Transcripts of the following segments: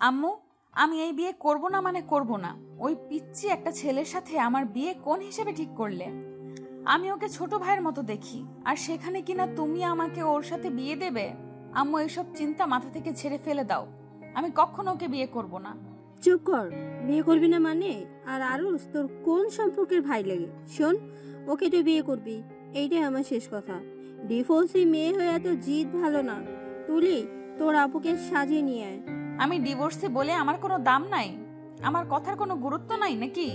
আম্মু, আমি এই বিয়ে করব না মানে করব না। ওই পিচ্চি একটা ছেলের সাথে আমার বিয়ে কোন হিসেবে ঠিক করলে? আমি ওকে ছোট ভাইয়ের মতো দেখি, আর সেখানে কিনা তুমি আমাকে ওর সাথে বিয়ে দেবে? আম্মু, এসব চিন্তা মাথা থেকে ছেড়ে ফেলে দাও। আমি কখনো ওকে বিয়ে করব না। চুপ কর, বিয়ে করবি না মানে? আর আরুষ তোর কোন সম্পর্কের ভাই লাগে? শোন, ওকে তুই বিয়ে করবি, এইটাই আমার শেষ কথা। ডিভোর্সি মেয়ে হয়ে এত জিদ ভালো না। তুলি, তোর আপুকে সাজিয়ে নিয়ে আয়। আমি ডিভোর্সি বলে আমার কোনো দাম নাই? আমার কথার কোনো গুরুত্ব নাই নাকি?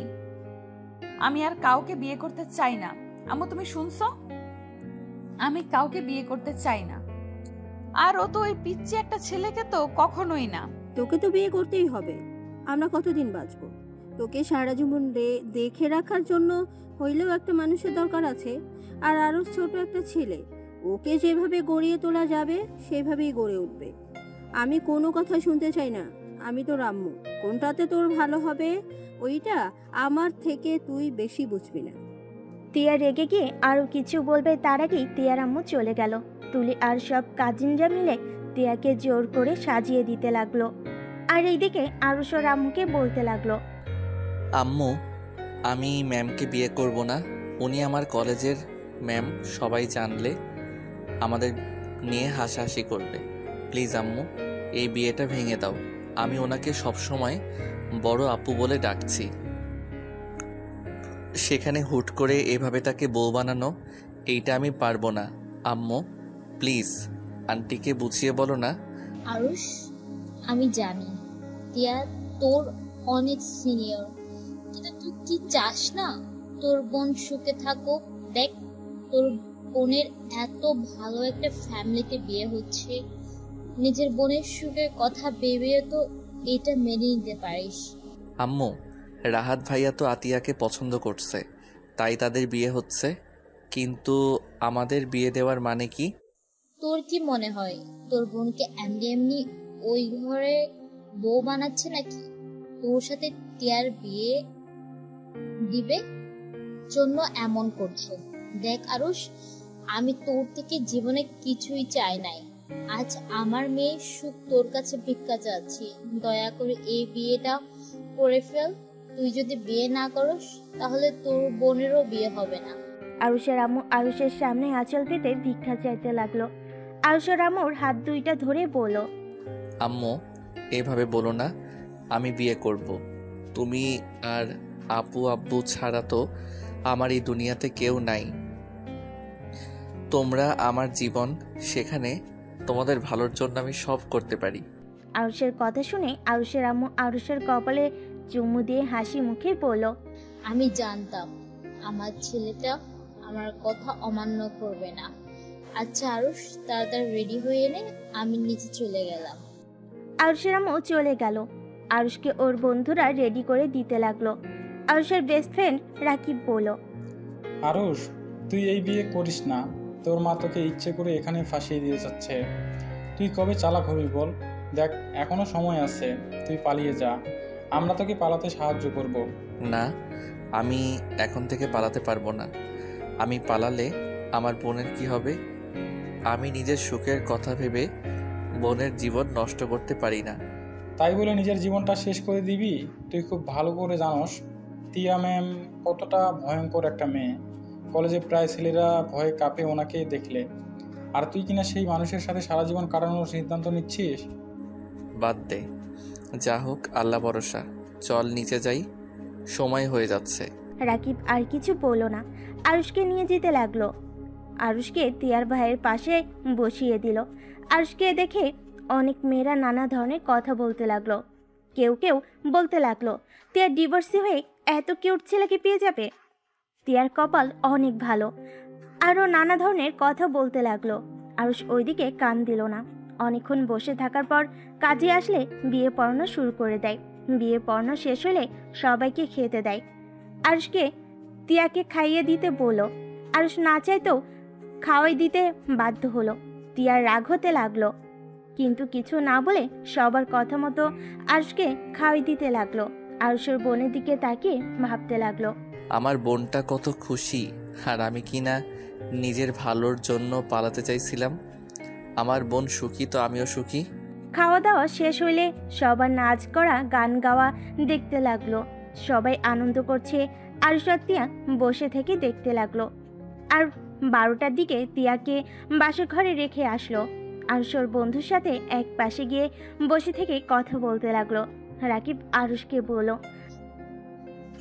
আমি আর কাউকে বিয়ে করতে চাই না। আম্মু, তুমি শুনছো? আমি কাউকে বিয়ে করতে চাই না। আর ও তো ওই পিচ্চি একটা ছেলেকে তো কখনোই না। তোকে তো বিয়ে করতেই হবে। আমরা কতদিন বাঁচবো? তোকে সারা জীবন দেখে রাখার জন্য হইলেও একটা মানুষের দরকার আছে। আর আরো ছোট একটা ছেলে, ওকে যেভাবে গড়িয়ে তোলা যাবে সেভাবেই গড়ে উঠবে। আমি কোনো কথা শুনতে চাই না। আমি তোর আম্মু, কোনটাতে তোর ভালো হবে ওইটা আমার থেকে তুই বেশি বুঝবি না। তিয়া রেগে গিয়ে আরও কিছু বলবে তার আগেই তিয়ার আম্মু চলে গেল। তুলি আর সব কাজিনরা মিলে তিয়াকে জোর করে সাজিয়ে দিতে লাগলো। আর এইদিকে আরুষর আম্মুকে বলতে লাগলো, আম্মু, আমি ম্যামকে বিয়ে করব না। উনি আমার কলেজের ম্যাম, সবাই জানলে আমাদের নিয়ে হাসাহাসি করবে। প্লিজ আম্মু, এই বিয়েটা ভেঙে দাও। আমি ওনাকে সবসময় বড় আপু বলে ডাকছি, সেখানে হুট করে এভাবে তাকে বউ বানানো, এইটা আমি পারবো না। আম্মু প্লিজ, আন্টিকে বুঝিয়ে বলো না। আরুষ, আমি জানি তিয়া তোর অনেক সিনিয়র, কিন্তু তুই কি চাস না তোর বোন সুখে থাকুক? দেখ, তোর বোনের এত ভালো একটা ফ্যামিলিতে বিয়ে হচ্ছে, নিজের বোনের সুখের কথা ভেবেও তো এটা মেনে নিতে পারিস। আম্মু, রাহাত ভাইয়া তো আতিয়াকে পছন্দ করছে, তাই তাদের বিয়ে হচ্ছে। কিন্তু আমাদের বিয়ে দেওয়ার মানে কি? তোর কি মনে হয় তোর বোনকে এমনি এমনি ওই ঘরে বউ বানাচ্ছে নাকি? তোর সাথে তিয়ার বিয়ে দিবে জন্য এমন করছে? দেখ আরুষ, আমি তোর থেকে জীবনে কিছুই চাই নাই। আজ আমার মেয়ে সুখ তোর কাছে ভিক্ষা চাচ্ছি, দয়া করে এই বিয়েটা করে ফেল। তুই যদি বিয়ে না করস তাহলে তোর বোনেরও বিয়ে হবে না। আরুষের আম্মু আরুষের সামনে আঁচল পেতে ভিক্ষা চাইতে লাগলো। আরুষের আম্মুর হাত দুইটা ধরে বলল, আম্মু, এভাবে বলো না। আমি বিয়ে করব। তুমি আর আপু আব্বু ছাড়া তো আমার এই দুনিয়াতে কেউ নাই। তোমরা আমার জীবন, সেখানে তোমাদের ভালোর জন্য আমি সব করতে পারি। আরুষের কথা শুনে আরুষের আম্মু আরুষের কপালে চুমু দিয়ে হাসি মুখে বলল, আমি জানতাম আমার ছেলেটা আমার কথা অমান্য করবে না। আচ্ছা আরুষ, তাড়াতাড়ি রেডি হয়ে নে, আমি নিচে চলে গেলাম। আরুষের আম্মু চলে গেল। আরুষকে ওর বন্ধুরা রেডি করে দিতে লাগলো। আরুষের বেস্ট ফ্রেন্ড রাকিব বলল, আরুষ, তুই এই বিয়ে করিস না। তোর মা তোকে ইচ্ছে করে এখানে ফাঁসিয়ে দিয়ে যাচ্ছে। তুই কবে চালাক হবি বল? দেখ, এখনো সময় আছে, তুই পালিয়ে যা, আমরা তোকে পালাতে সাহায্য করব। না, আমি এখন থেকে পালাতে পারবো না। আমি পালালে আমার বোনের কি হবে? আমি নিজের সুখের কথা ভেবে বোনের জীবন নষ্ট করতে পারি না। তাই বলে নিজের জীবনটা শেষ করে দিবি? তুই খুব ভালো করে জানোস তিয়া ম্যাম কতটা ভয়ঙ্কর একটা মেয়ে। কলেজে প্রায় ছেলেরা ভয়ে কাঁপে ওনাকে দেখলে, আর তুই কিনা সেই মানুষের সাথে সারা জীবন কাটানোর সিদ্ধান্ত নিচ্ছিস। বাদ দে, যা হোক আল্লাহ ভরসা। চল নিচে যাই, সময় হয়ে যাচ্ছে। রাকিব আর কিছু বলল না, আরুষকে নিয়ে যেতে লাগলো। আরুষকে তিয়ার ভাইয়ের পাশে বসিয়ে দিল। আরুষকে দেখে অনেক মেয়েরা নানা ধরনের কথা বলতে লাগলো। কেউ কেউ বলতে লাগলো, তিয়ার ডিভোর্সি হয়ে এত কিউট ছেলেকে পেয়ে যাবে, তিয়ার কপাল অনেক ভালো। আরও নানা ধরনের কথা বলতে লাগলো। আরুষ ওইদিকে কান দিল না। অনেকক্ষণ বসে থাকার পর কাজে আসলে বিয়ে পড়ানো শুরু করে দেয়। বিয়ে পড়ানো শেষ হলে সবাইকে খেতে দেয়। আরুষকে তিয়াকে খাইয়ে দিতে বলল। আরুষ না চাইতেও খাওয়াই দিতে বাধ্য হলো। তিয়ার রাগ হতে লাগলো, কিন্তু কিছু না বলে সবার কথা মতো আরুষকে খাওয়াই দিতে লাগলো। আরুষের বোনের দিকে তাকিয়ে ভাবতে লাগলো, আমার বোনটা কত খুশি, আর আমি কি না নিজের ভালোর জন্য পালাতে চাইছিলাম। আমার বোন সুখী তো আমিও সুখী। খাওয়া দাওয়া শেষ হইলে সবার নাচ করা, গান গাওয়া দেখতে লাগলো। সবাই আনন্দ করছে, আরুষ আর তিয়া বসে থেকে দেখতে লাগলো। আর 12টার দিকে তিয়াকে বাসর ঘরে রেখে আসলো। আরুষ ওর বন্ধুর সাথে এক পাশে গিয়ে বসে থেকে কথা বলতে লাগলো। রাকিব আরুষকে বলল,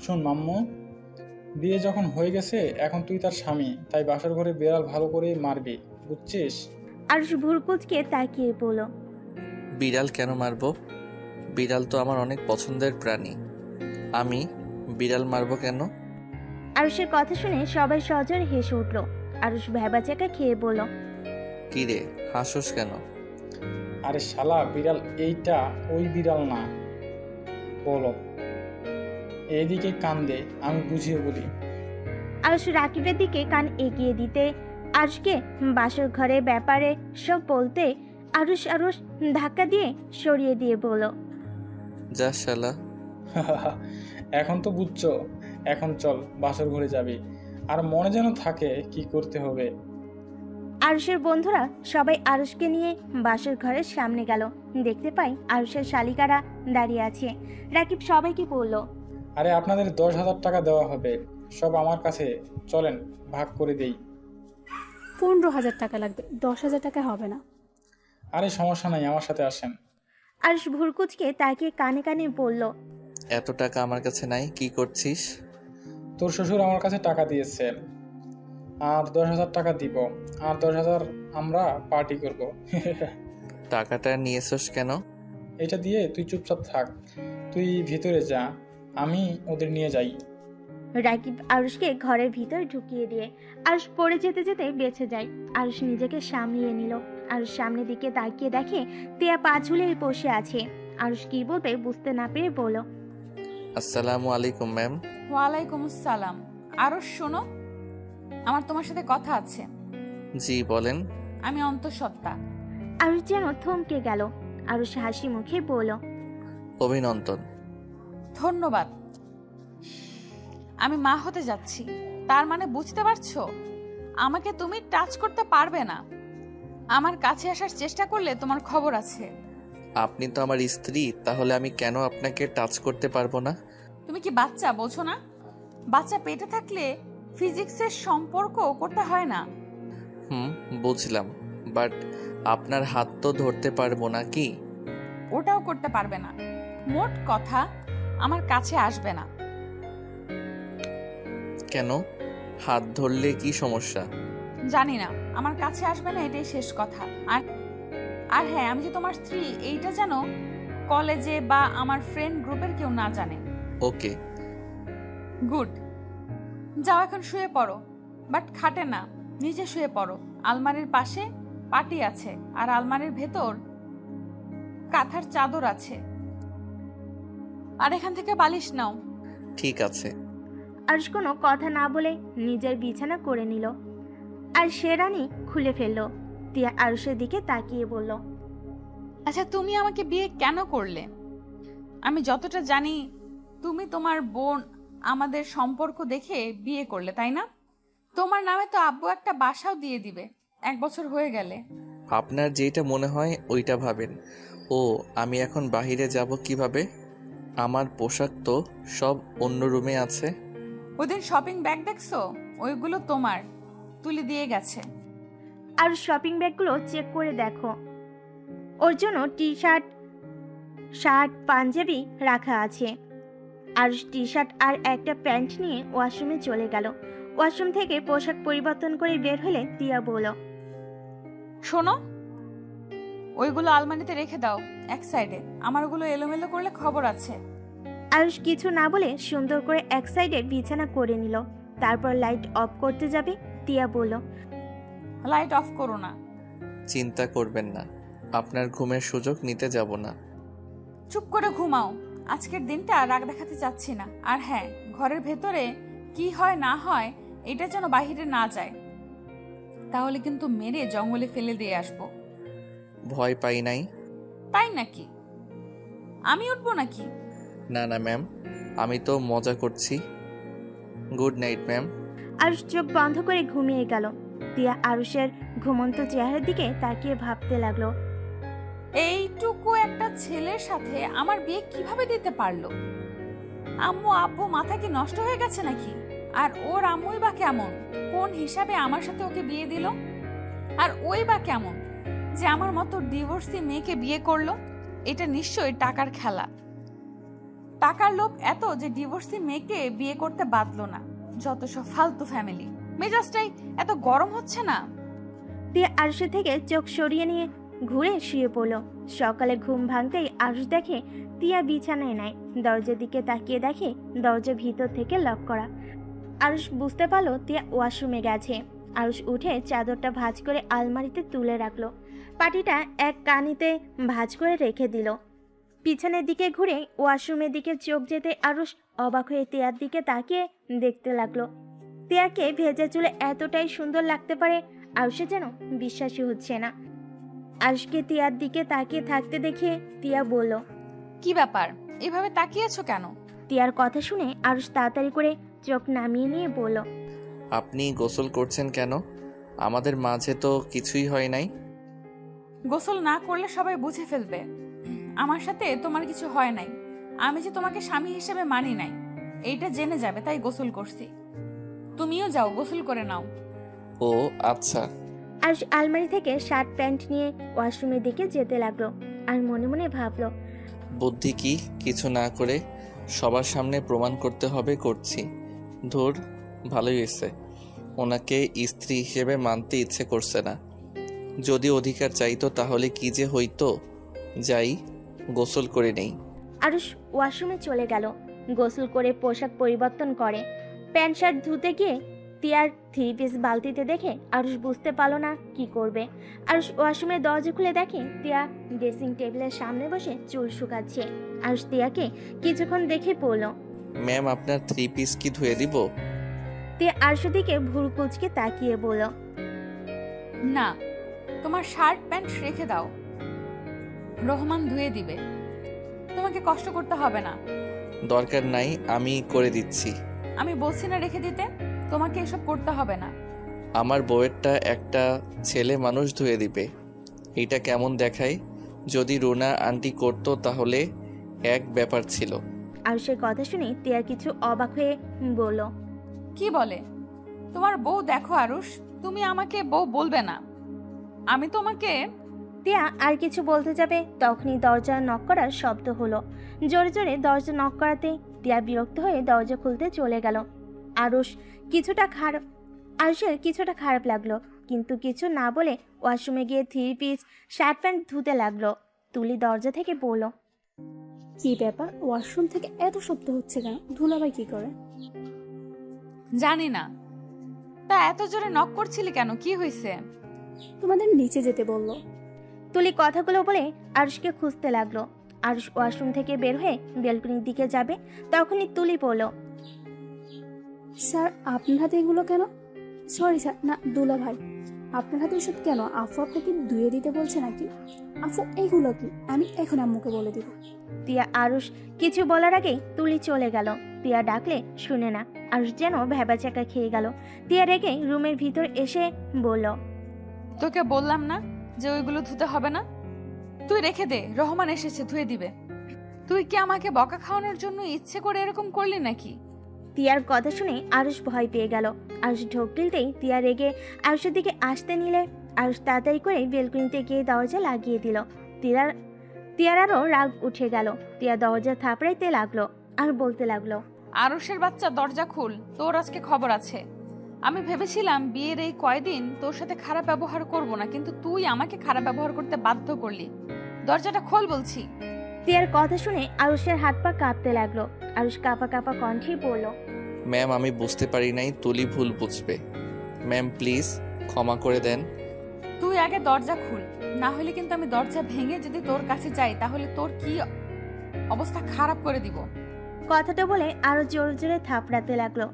শোন মাম্মু, বিয়ে যখন হয়ে গেছে এখন তুই তার স্বামী, তাই বাসর ঘরে বিড়াল ভালো করে মারবি, বুঝছিস? আরুষ ভুরকুচকে তাকিয়ে বলল, বিড়াল কেন মারবো? বিড়াল তো আমার অনেক পছন্দের প্রাণী। আমি বিড়াল মারবো কেন? আরুষের কথা শুনে সবাই সজোরে হেসে উঠল। আরুষ ভ্যাবাচাকা খেয়ে বলল, কি রে, হাসোস কেন? আরে শালা, বিড়াল এইটা ওই বিড়াল না, বলো এইদিকে কান দে, আমি বুঝিয়ে বলি। আরুষ রাকিবের দিকে কান এগিয়ে দিতে আরুষকে বাসর ঘরের ব্যাপারে সব বলতে আরুষ ধাক্কা দিয়ে সরিয়ে দিয়ে বলল, যা শালা। এখন তো বুঝছো, এখন চল বাসর ঘরে যাবি, আর মনে যেন থাকে কি করতে হবে। আরুষের বন্ধুরা সবাই আরুষকে নিয়ে বাসর ঘরের সামনে গেল। দেখতে পাই আরুষের শালিকারা দাঁড়িয়ে আছে। রাকিব সবাইকে বলল, আরে আপনাদের 10,000 টাকা দেওয়া হবে, সব আমার কাছে, চলেন ভাগ করে দেই। 15,000 টাকা লাগবে, 10,000 টাকা হবে না। আরে সমস্যা নাই, আমার সাথে আসেন। আরুষ ভুরকুচকে তাকিয়ে কানে কানে বলল, এত টাকা আমার কাছে নাই, কি করছিস? তোর শ্বশুর আমার কাছে টাকা দিয়েছে, আর 10,000 টাকা দিব, আর 10,000 আমরা পার্টি করব। টাকাটা নিয়েছস কেন? এটা দিয়ে তুই চুপচাপ থাক, তুই ভিতরে যা, আমি ওদের নিয়ে যাই। রাকিব আরুষকে ঘরের ভিতর ঢুকিয়ে দিয়ে আরুষ পড়ে যেতে যেতে বেঁচে যায়। আরুষ নিজেকে সামলিয়ে নিল। আরুষ সামনের দিকে তাকিয়ে দেখে তিয়া পা ঝুলে বসে আছে। আরুষ কি বলবে বুঝতে না পেরে বলল, আসসালামু আলাইকুম ম্যাম। ওয়ালাইকুম আসসালাম। আরো শোনো, আমার তোমার সাথে কথা আছে। জি বলেন। আমি অন্তঃসত্ত্বা। আরুষ যেন থমকে গেল। আরুষ হাসি মুখে বলল, অভিনন্দন। ধন্যবাদ। আমি মা হতে যাচ্ছি, তার মানে বুঝতে পারছো, আমাকে তুমি টাচ করতে পারবে না। আমার কাছে আসার চেষ্টা করলে তোমার খবর আছে। আপনি তো আমার স্ত্রী, তাহলে আমি কেন আপনাকে টাচ করতে পারবো না? তুমি কি বাচ্চা বোঝো না? বাচ্চা পেটে থাকলে ফিজিক্সের সম্পর্ক করতে হয় না। বুঝলাম, বাট আপনার হাত তো ধরতে পারবো না কি? ওটাও করতে পারবে না। মোট কথা, আমার কাছে আসবে না। কেন? হাত ধরলে কি সমস্যা? জানি না, আমার কাছে আসবে না, এটাই শেষ কথা। আর হ্যাঁ, আমি যে তোমার স্ত্রী এইটা যেন কলেজে বা আমার ফ্রেন্ড গ্রুপের কেউ না জানে। ওকে। গুড। যাও এখন শুয়ে পড়ো, বাট খাটে না, নিচে শুয়ে পড়ো। আলমারির পাশে পাটি আছে, আর আলমারির ভেতর কাঁথার চাদর আছে। আর এখান থেকে বালিশ নাও। ঠিক আছে। আরুষ কোনো কথা না বলে নিজের বিছানা করে নিল আর শেরানি খুলে ফেললো। তিয়া আরুষের দিকে তাকিয়ে বলল, আচ্ছা, তুমি আমাকে বিয়ে কেন করলে? আমি যতটা জানি তুমি তোমার বোন আমাদের সম্পর্ক দেখে বিয়ে করলে, তাই না? তোমার নামে তো আব্বু একটা বাসাও দিয়ে দিবে 1 বছর হয়ে গেলে। আপনার যেটা মনে হয় ওইটা ভাবেন। ও, আমি এখন বাহিরে যাব কিভাবে? আমার পোশাক তো সব অন্য রুমে আছে। ওদিন শপিং ব্যাগ দেখছো? ওইগুলো তোমার, তুলে দিয়ে গেছে। আর শপিং ব্যাগগুলো চেক করে দেখো, ওর জন্য টি শার্ট, পাঞ্জাবি রাখা আছে। আর টি শার্ট আর একটা প্যান্ট নিয়ে ওয়াশরুমে চলে গেল। ওয়াশরুম থেকে পোশাক পরিবর্তন করে বের হলে তিয়া বলল, শোনো, ওইগুলো আলমারিতে রেখে দাও এক সাইডে। আমার ওগুলো এলোমেলো করলে খবর আছে। আয়ুষ কিছু না বলে সুন্দর করে এক সাইডে বিছানা করে নিল। তারপর লাইট অফ করতে যাবে। তিয়া বলল, লাইট অফ করো না। চিন্তা করবেন না, আপনার ঘুমের সুযোগ নিতে যাব না। চুপ করে ঘুমাও। আজকের দিনটা রাগ দেখাতে চাচ্ছি না। আর হ্যাঁ, ঘরের ভেতরে কি হয় না হয় এটা যেন বাহিরে না যায়, তাহলে কিন্তু মেরে জঙ্গলে ফেলে দিয়ে আসবো। ভয় পাই নাই। তাই নাকি? আমি উঠবো নাকি? না না ম্যাম, আমি তো মজা করছি। Good night ma'am. আয়ুষ চোখ বন্ধ করে ঘুমিয়ে গেল। তিয়া আরুষের ঘুমন্ত চেহারার দিকে তাকিয়ে ভাবতে লাগলো। এইটুকু একটা ছেলের সাথে আমার বিয়ে কিভাবে দিতে পারলো? আম্মু আব্বু মাথা কি নষ্ট হয়ে গেছে নাকি? আর ওর আম্মুই বা কেমন, কোন হিসাবে আমার সাথে ওকে বিয়ে দিল? আর ওই বা কেমন যে আমার মতো ডিভোর্সি মেয়েকে বিয়ে করলো? এটা নিশ্চয়ই টাকার খেলা। টাকার লোভ এত যে ডিভোর্সি মেয়েকে বিয়ে করতে বাধ্য না। যত সব ফালতু ফ্যামিলি। মেজাজটাই এত গরম হচ্ছে না? তিয়া আরুষের থেকে চোখ সরিয়ে নিয়ে ঘুরে শুয়ে পড়ল। সকালে ঘুম ভাঙতেই আরুষ দেখে তিয়া বিছানায় নাই। দরজার দিকে তাকিয়ে দেখে দরজা ভিতর থেকে লক করা। আরুষ বুঝতে পারলো তিয়া ওয়াশরুমে গেছে। আরুষ উঠে চাদরটা ভাঁজ করে আলমারিতে তুলে রাখলো। পাটিটা এক কানিতে ভাঁজ করে রেখে দিল। পিছনের দিকে ঘুরে ওয়াশরুমের দিকে চোখ যেতে আরুষ অবাক হয়ে তিয়ার দিকে তাকিয়ে দেখতে লাগলো। তিয়াকে ভেজা চুলে এতটাই সুন্দর লাগতে পারে আরুষের যেন বিশ্বাসই হচ্ছে না। আরুষকে তিয়ার দিকে তাকিয়ে থাকতে দেখে তিয়া বলল, কি ব্যাপার, এভাবে তাকিয়েছো কেন? তিয়ার কথা শুনে আরুষ তাড়াতাড়ি করে চোখ নামিয়ে নিয়ে বলল, আপনি গোসল করছেন কেন? আমাদের মাঝে তো কিছুই হয় নাই। গোসল না করলে সবাই বুঝে ফেলবে আমার সাথে তোমার কিছু হয় নাই। আমি যে তোমাকে স্বামী হিসেবে মানি নাই এইটা জেনে যাবে, তাই গোসল করছি। তুমিও যাও, গোসল করে নাও। ও আচ্ছা। আরুষ আলমারি থেকে শার্ট প্যান্ট নিয়ে ওয়াশরুমের দিকে যেতে লাগলো। আর মনে মনে ভাবলো, বুদ্ধি কি, কিছু না করে সবার সামনে প্রমাণ করতে হবে করছি। ধুর, ভালোই হয়েছে। ওনাকে স্ত্রী হিসেবে মানতে ইচ্ছে করছে না। যদি অধিকার চাইতো তাহলে কি যে হইতো। যাই, গোসল করে নেই। আরুষ ওয়াশরুমে চলে গেল। গোসল করে পোশাক পরিবর্তন করে প্যান্ট শার্ট ধুতে গিয়ে তিয়ার 3 পিস বালতিতে দেখে আরুষ বুঝতে পারলো না কি করবে। আরুষ ওয়াশরুমের দরজা খুলে দেখে তিয়া ড্রেসিং টেবিলের সামনে বসে চুল শুকাচ্ছে। আরুষ তিয়াকে কিছুক্ষণ দেখে পড়ল। ম্যাম, আপনার 3 পিস কি ধুয়ে দিব? তিয়া আরুষের দিকে ভুরু কুচকে তাকিয়ে বলল, না, তোমার শার্ট প্যান্ট রেখে দাও, রহমান ধুয়ে দিবে, তোমাকে কষ্ট করতে হবে না। দরকার নাই, আমি করে দিচ্ছি। আমি বলছি না রেখে দিতে, তোমাকে এসব করতে হবে না। আমার বউয়েরটা একটা ছেলে মানুষ ধুয়ে দিবে, এটা কেমন দেখায়? যদি রুনা আন্টি করতো তাহলে এক ব্যাপার ছিল। আরুষের কথা শুনে তিয়া কিছু অবাক হয়ে বলল, কি বলে? তোমার বউ দেখো আরুষ, তুমি আমাকে বউ বলবে না। আমি তোমাকে। তিয়া আর কিছু বলতে যাবে তখনই দরজা নক করার শব্দ হলো। জোরে জোরে দরজা নক করাতে তিয়া বিরক্ত হয়ে দরজা খুলতে চলে গেল। আরুষের কিছুটা খারাপ লাগলো, কিন্তু কিছু না বলে ওয়াশরুমে গিয়ে 3 পিস শার্ট প্যান্ট ধুতে লাগলো। তুলি দরজা থেকে বলল, কি ব্যাপার, ওয়াশরুম থেকে এত শব্দ হচ্ছে কেন? ধুলাবাই কি করে? জানি না। তা এত জোরে নক করছিলি কেন? কি হয়েছে? তোমাদের নিচে যেতে বললো। তুলি কথাগুলো বলে আরুষকে খুঁজতে লাগলো। আরুষ ওয়াশরুম থেকে বের হয়ে বেলকনির দিকে যাবে তখনই তুলি বলল, স্যার আপনার হাতে এগুলো কেন? সরি স্যার, না দুলা ভাই, আপনার হাতে ওষুধ কেন? আফু আপনাকে ধুয়ে দিতে বলছে নাকি? আফু এইগুলো কি? আমি এখন আম্মুকে বলে দিব। তিয়া আরুষ কিছু বলার আগেই তুলি চলে গেল। তিয়া ডাকলে শুনে না। আরুষ যেন ভ্যাবাচাকা খেয়ে গেল। তিয়া রেগে রুমের ভিতর এসে বলল, তোকে বললাম না যে ওইগুলো ধুতে হবে না? তুই রেখে দে, রহমান এসেছে ধুয়ে দিবে। তুই কি আমাকে বকা খাওয়ানোর জন্য ইচ্ছে করে এরকম করলি নাকি? তিয়ার কথা শুনে আরুষ ভয় পেয়ে গেল। আরুষ ঢোক গিলতেই তিয়া রেগে আরুষের দিকে আসতে নিলে আরুষ তাড়াতাড়ি করে বেলকনিতে গিয়ে দরজা লাগিয়ে দিল। তিয়ার আরও রাগ উঠে গেল। তিয়া দরজা থাপড়াইতে লাগলো আর বলতে লাগলো, আরুষের বাচ্চা, দরজা খুল, তোর আজকে খবর আছে। আমি ভেবেছিলাম বিয়ের এই কয়দিন তোর সাথে খারাপ ব্যবহার করব না, কিন্তু তুই আমাকে খারাপ ব্যবহার করতে বাধ্য করলি। দরজাটা খোল বলছি। তিয়ার কথা শুনে আরুষের হাত পা কাঁপতে লাগলো। আরুষ কাঁপা কাঁপা কণ্ঠে বলল, ম্যাম, আমি বুঝতে পারি নাই, তুলি ভুল বুঝবে। ম্যাম প্লিজ ক্ষমা করে দেন। তুই আগে দরজা খুল, না হলে কিন্তু আমি দরজা ভেঙে যদি তোর কাছে যাই তাহলে তোর কি অবস্থা খারাপ করে দিব। কথাটা বলে আরো জোরে জোরে থাপড়াতে লাগলো।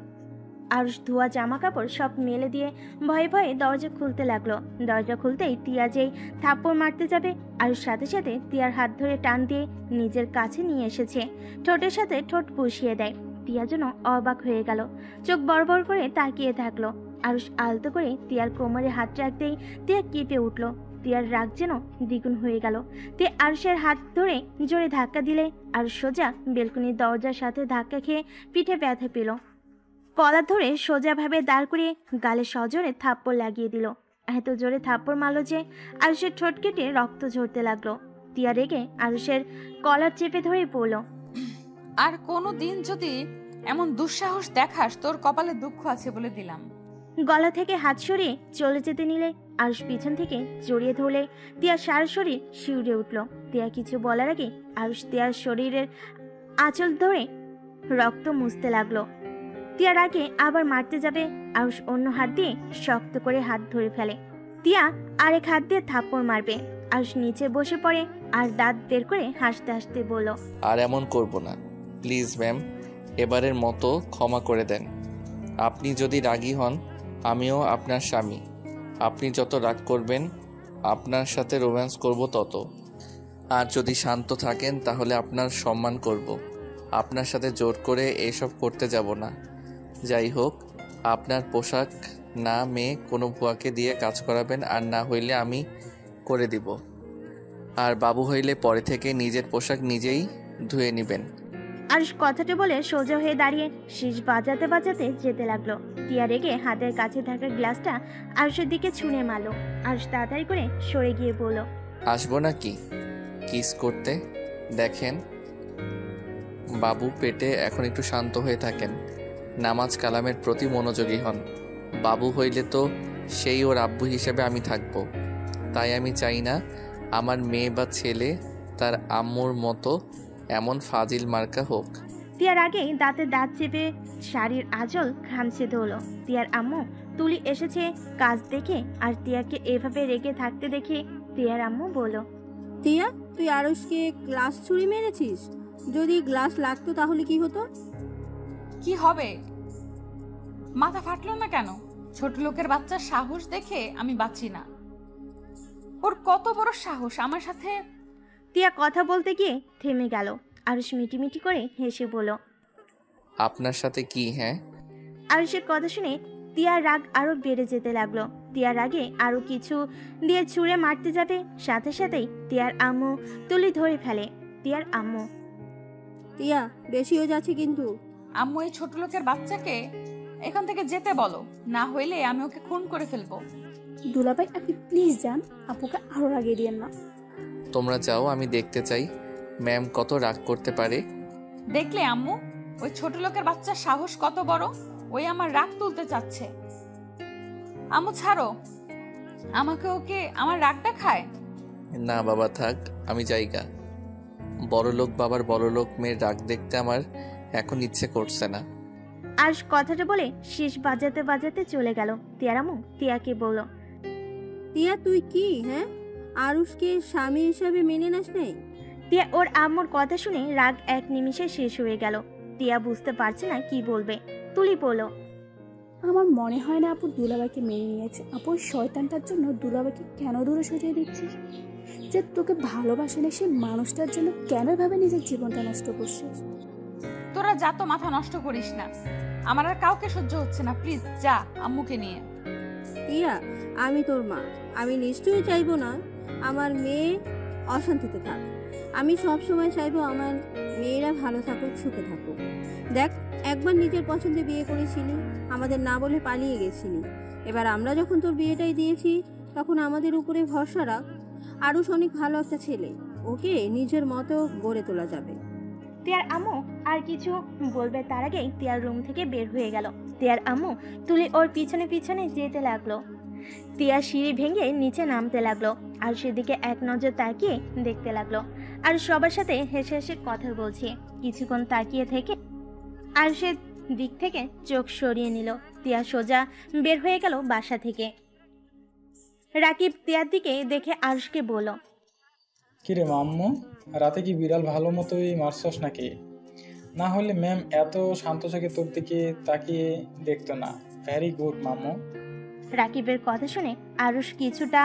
আরুষ ধোয়া জামা কাপড় সব মেলে দিয়ে ভয়ে ভয়ে দরজা খুলতে লাগলো। দরজা খুলতেই তিয়া যেই থাপ্পড় মারতে যাবে আরুষ সাথে সাথে তিয়ার হাত ধরে টান দিয়ে নিজের কাছে নিয়ে এসেছে। ঠোঁটের সাথে ঠোঁট পুষিয়ে দেয়। তিয়া যেন অবাক হয়ে গেল, চোখ বড় বড় করে তাকিয়ে থাকলো। আরুষ আলতো করে তিয়ার কোমরে হাত রাখতেই তিয়া কেঁপে উঠলো। তিয়ার রাগ যেন দ্বিগুণ হয়ে গেল। তে আরুষের হাত ধরে জোরে ধাক্কা দিলে আর সোজা বেলকনির দরজার সাথে ধাক্কা খেয়ে পিঠে ব্যথা পেল। কলার ধরে সোজাভাবে দাঁড় করিয়ে গালে সজোরে থাপ্পড় লাগিয়ে দিল। এত জোরে থাপ্পড় মারল যে আরুষের ঠোঁট কেটে রক্ত ঝরতে লাগলো। তিয়া রেগে আরুষের কলার চেপে ধরে পড়ল। আর কোনো দিন যদি এমন দুঃসাহস দেখাস তোর কপালে দুঃখ আছে বলে দিলাম। গলা থেকে হাত সরিয়ে চলে যেতে নিলে আরুষ পিছন থেকে জড়িয়ে ধরলে তিয়ার সারা শরীর শিউরে উঠল। তিয়া কিছু বলার আগে আরুষ তিয়ার শরীরের আঁচল ধরে রক্ত মুছতে লাগলো। তিয়ার আগে আবার মারতে যাবে, আরুষ অন্য হাত দিয়ে শক্ত করে হাত ধরে ফেলে। তিয়া আরেক হাত দিয়ে থাপ্পড় মারবে। আরুষ নিচে বসে পড়ে আর দাঁত বের করে হাসতে হাসতে বলল, আর এমন করব না, প্লিজ ম্যাম, এবারের মতো ক্ষমা করে দেন। আপনি যদি রাগী হন, আমিও আপনার স্বামী। আপনি যত রাগ করবেন আপনার সাথে রোম্যান্স করব তত। আর যদি শান্ত থাকেন তাহলে আপনার সম্মান করব। আপনার সাথে জোর করে এসব করতে যাব না। যাই হোক, আপনার পোশাক না মেয়ে কোনো ভুয়াকে দিয়ে কাজ করাবেন, আর না হইলে আমি করে দিব। আর বাবু হইলে পরে থেকে নিজের পোশাক নিজেই ধুয়ে নেবেন। আরুষ কথাটা বলে সোজা হয়ে দাঁড়িয়ে শীষ বাজাতে বাজাতে যেতে লাগলো। তিয়া রেগে হাতের কাছে থাকা গ্লাসটা আরুষের দিকে ছুঁড়ে মারলো। আরুষ তাড়াতাড়ি করে সরে গিয়ে বলল, আসবো নাকি কিস করতে? দেখেন বাবু পেটে এখন একটু শান্ত হয়ে থাকেন, নামাজ কালামের প্রতি মনোযোগী হন। বাবু হইলে তো সেই ওর আব্বু হিসেবে আমি থাকবো। তাই আমি চাই না আমার মেয়ে বা ছেলে তার আম্মুর মতো এমন ফাজিল মার্কা হোক। তিয়ার আগেই দাঁতে দাঁত চেপে শাড়ির আঁচল খামছে ধরলো। তিয়ার আম্মু তুলি এসেছে কাজ দেখে আর তিয়াকে এভাবে রেগে থাকতে দেখে তিয়ার আম্মু বলল, তিয়া, তুই আরুষকে গ্লাস ছুরি মেরেছিস? যদি গ্লাস লাগতো তাহলে কি হতো? কি হবে? মাথা ফাটলো না কেন? ছোট লোকের বাচ্চার সাহস দেখে আমি বাঁচি না। ওর কত বড় সাহস আমার সাথে। তিয়া কথা বলতে গিয়ে থেমে গেল। আরুষ মিটিমিটি করে হেসে বলল, আপনার সাথে কি? হ্যাঁ। আরুষের কথা শুনে তিয়ার রাগ আরো বেড়ে যেতে লাগলো। তিয়ার আগে আরো কিছু দিয়ে ছুঁড়ে মারতে যাবে, সাথে সাথেই তিয়ার আম্মু তুলি ধরে ফেলে। তিয়ার আম্মু, তিয়া, বেশি হয়ে যাচ্ছে কিন্তু। আম্মু এই ছোট লোকের বাচ্চাকে এখান থেকে যেতে বলো, না হইলে আমি ওকে খুন করে ফেলবো। দুলাভাই, আপনি প্লিজ যান, আপুকে আরো রাগিয়ে দিয়েন না। তোমরা যাও, আমি দেখতে চাই ম্যাম কত রাগ করতে পারে। দেখলে আম্মু, ওই ছোট লোকের বাচ্চার সাহস কত বড়। ওই আমার রাগ তুলতে চাচ্ছে। আম্মু ছাড়ো আমাকে, ওকে আমার রাগটা খায়। না বাবা থাক, আমি যাইগা। বড়লোক বাবার বড়লোক মেয়ের রাগ দেখতে আমার এখন ইচ্ছে করছে না। আরুষ কথাটা বলে শেষ বাজাতে বাজাতে চলে গেল। তিয়ার আম্মু তিয়াকে বলল, তিয়া, তুই কি আরুষকে স্বামী হিসাবে মেনে নাস নাই? তিয়া ওর আম্মুর কথা শুনে রাগ এক নিমিষে শেষ হয়ে গেল। তিয়া বুঝতে পারছে না কি বলবে। তুলি বলল, আমার মনে হয় না আপু দুলাভাইকে মেনে নিয়েছে। আপু ওই শয়তানটার জন্য দুলাভাইকে কেন দূরে সরিয়ে দিচ্ছিস? যে তোকে ভালোবাসে না সে মানুষটার জন্য কেন ভাবে নিজের জীবনটা নষ্ট করছিস? তোরা যা তো, মাথা নষ্ট করিস না। আমার আর কাউকে সহ্য হচ্ছে না, প্লিজ যা আম্মুকে নিয়ে। তিয়া, আমি তোর মা, আমি নিশ্চয়ই চাইবো না আমার মেয়ে অশান্তিতে থাক। আমি সব সময় চাইবো আমার মেয়েরা ভালো থাকুক, সুখে থাকুক। দেখ, একবার নিজের পছন্দে বিয়ে করেছিলি, আমাদের না বলে পালিয়ে গেছিলি। এবার আমরা যখন তোর বিয়েটাই দিয়েছি তখন আমাদের উপরে ভরসা রাখ। আরুষ অনেক ভালো একটা ছেলে, ওকে নিজের মতো গড়ে তোলা যাবে। তিয়ার আম্মু আর কিছু বলবে তার আগেই তিয়ার রুম থেকে বের হয়ে গেল। তিয়ার আম্মু তুলি ওর পিছনে পিছনে যেতে লাগলো। তিয়া সিঁড়ি ভেঙে নিচে নামতে লাগলো আর সেদিকে এক নজর তাকিয়ে দেখতে লাগলো। আর সবার সাথে হেসে হেসে কথা বলছে। কিছুক্ষণ তাকিয়ে থেকে আরুষের দিক থেকে চোখ সরিয়ে নিল। তিয়া সোজা বের হয়ে গেল বাসা থেকে। রাকিব তিয়ার দিকে দেখে আরুষকে বলল, কিরে মাম্মু, রাতে কি বিড়াল ভালো মতোই মারছস নাকি? না হলে ম্যাম এত শান্ত চোখে তোর দিকে তাকিয়ে দেখতো না। ভেরি গুড মাম্মু। রাকিবের কথা শুনে আরুষ কিছুটা